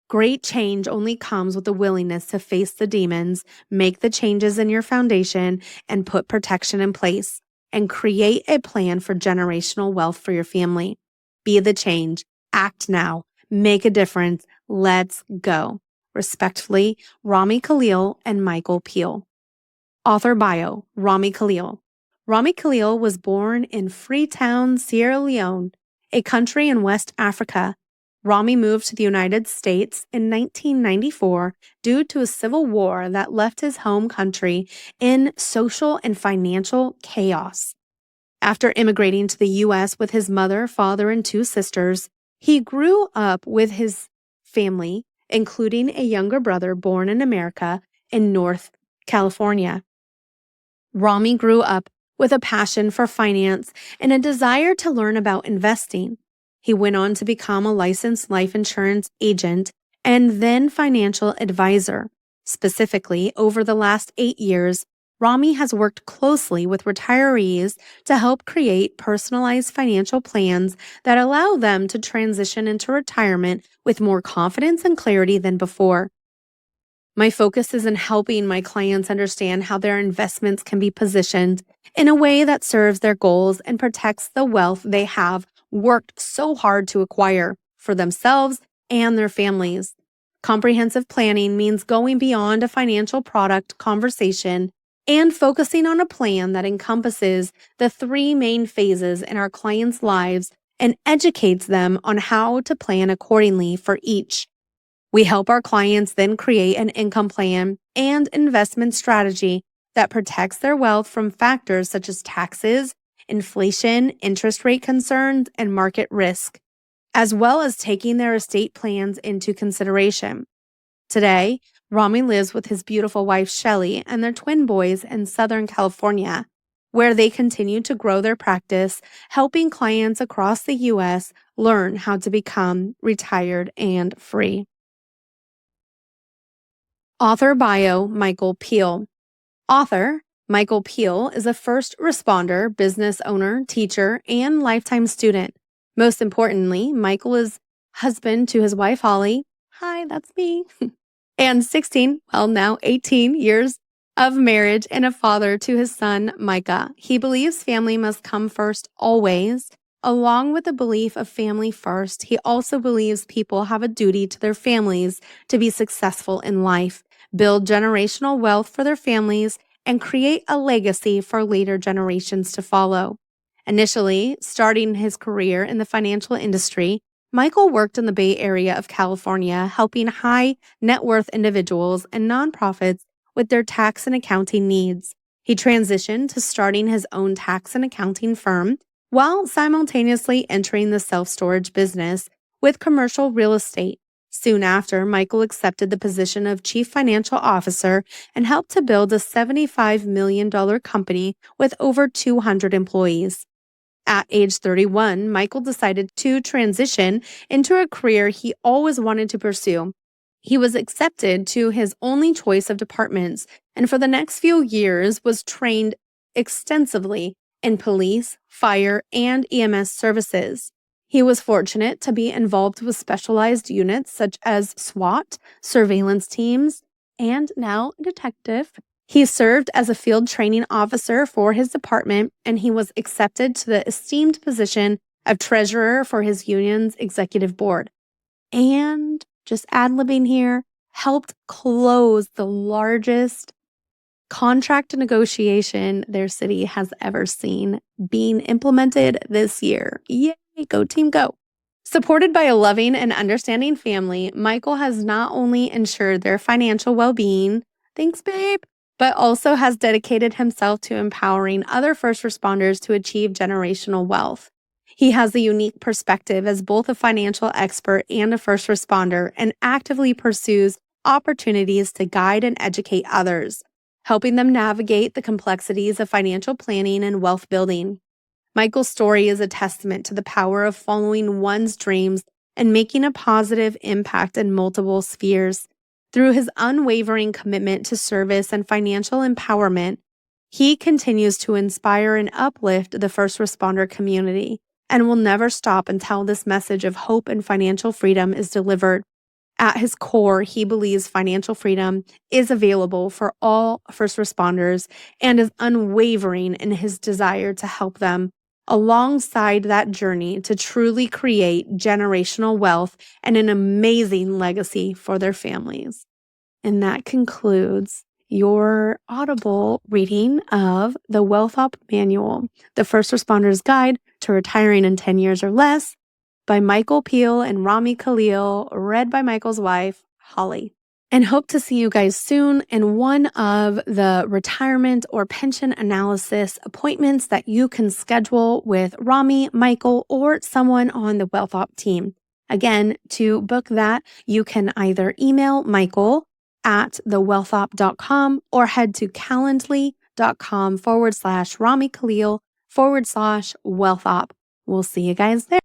Speaker 1: Great change only comes with the willingness to face the demons, make the changes in your foundation, and put protection in place, and create a plan for generational wealth for your family. Be the change. Act now. Make a difference. Let's go. Respectfully, Rami Khalil and Michael Peel. Author bio, Rami Khalil. Rami Khalil was born in Freetown, Sierra Leone, a country in West Africa. Rami moved to the United States in 1994 due to a civil war that left his home country in social and financial chaos. After immigrating to the U.S. with his mother, father, and 2 sisters, he grew up with his family, including a younger brother born in America in North California. Rami grew up with a passion for finance and a desire to learn about investing. He went on to become a licensed life insurance agent and then financial advisor. Specifically, over the last 8 years, Rami has worked closely with retirees to help create personalized financial plans that allow them to transition into retirement with more confidence and clarity than before. My focus is in helping my clients understand how their investments can be positioned in a way that serves their goals and protects the wealth they have worked so hard to acquire for themselves and their families. Comprehensive planning means going beyond a financial product conversation and focusing on a plan that encompasses the 3 main phases in our clients' lives and educates them on how to plan accordingly for each. We help our clients then create an income plan and investment strategy that protects their wealth from factors such as taxes, inflation, interest rate concerns, and market risk, as well as taking their estate plans into consideration. Today, Rami lives with his beautiful wife, Shelly, and their twin boys in Southern California, where they continue to grow their practice, helping clients across the U.S. learn how to become retired and free. Author bio, Michael Peel. Author, Michael Peel is a first responder, business owner, teacher, and lifetime student. Most importantly, Michael is husband to his wife, Holly. Hi, that's me. And 16, well, now 18 years of marriage and a father to his son, Micah. He believes family must come first always. Along with the belief of family first, he also believes people have a duty to their families to be successful in life, build generational wealth for their families, and create a legacy for later generations to follow. Initially, starting his career in the financial industry, Michael worked in the Bay Area of California, helping high net worth individuals and nonprofits with their tax and accounting needs. He transitioned to starting his own tax and accounting firm while simultaneously entering the self-storage business with commercial real estate. Soon after, Michael accepted the position of Chief Financial Officer and helped to build a $75 million company with over 200 employees. At age 31, Michael decided to transition into a career he always wanted to pursue. He was accepted to his only choice of departments, and for the next few years was trained extensively in police, fire, and EMS services. He was fortunate to be involved with specialized units such as SWAT, surveillance teams, and now detective. He served as a field training officer for his department, and he was accepted to the esteemed position of treasurer for his union's executive board. And just ad-libbing here, helped close the largest contract negotiation their city has ever seen being implemented this year. Yay, go team, go. Supported by a loving and understanding family, Michael has not only ensured their financial well-being, thanks babe, but also has dedicated himself to empowering other first responders to achieve generational wealth. He has a unique perspective as both a financial expert and a first responder and actively pursues opportunities to guide and educate others, helping them navigate the complexities of financial planning and wealth building. Michael's story is a testament to the power of following one's dreams and making a positive impact in multiple spheres. Through his unwavering commitment to service and financial empowerment, he continues to inspire and uplift the first responder community and will never stop until this message of hope and financial freedom is delivered. At his core, he believes financial freedom is available for all first responders and is unwavering in his desire to help them alongside that journey to truly create generational wealth and an amazing legacy for their families. And that concludes your Audible reading of the Wealth Op Manual, The First Responder's Guide to Retiring in 10 Years or Less by Michael Peel and Rami Khalil, read by Michael's wife, Holly. And hope to see you guys soon in one of the retirement or pension analysis appointments that you can schedule with Rami, Michael, or someone on the Wealth Op team. Again, to book that, you can either email Michael at thewealthop.com or head to calendly.com/Rami Khalil /wealthop. We'll see you guys there.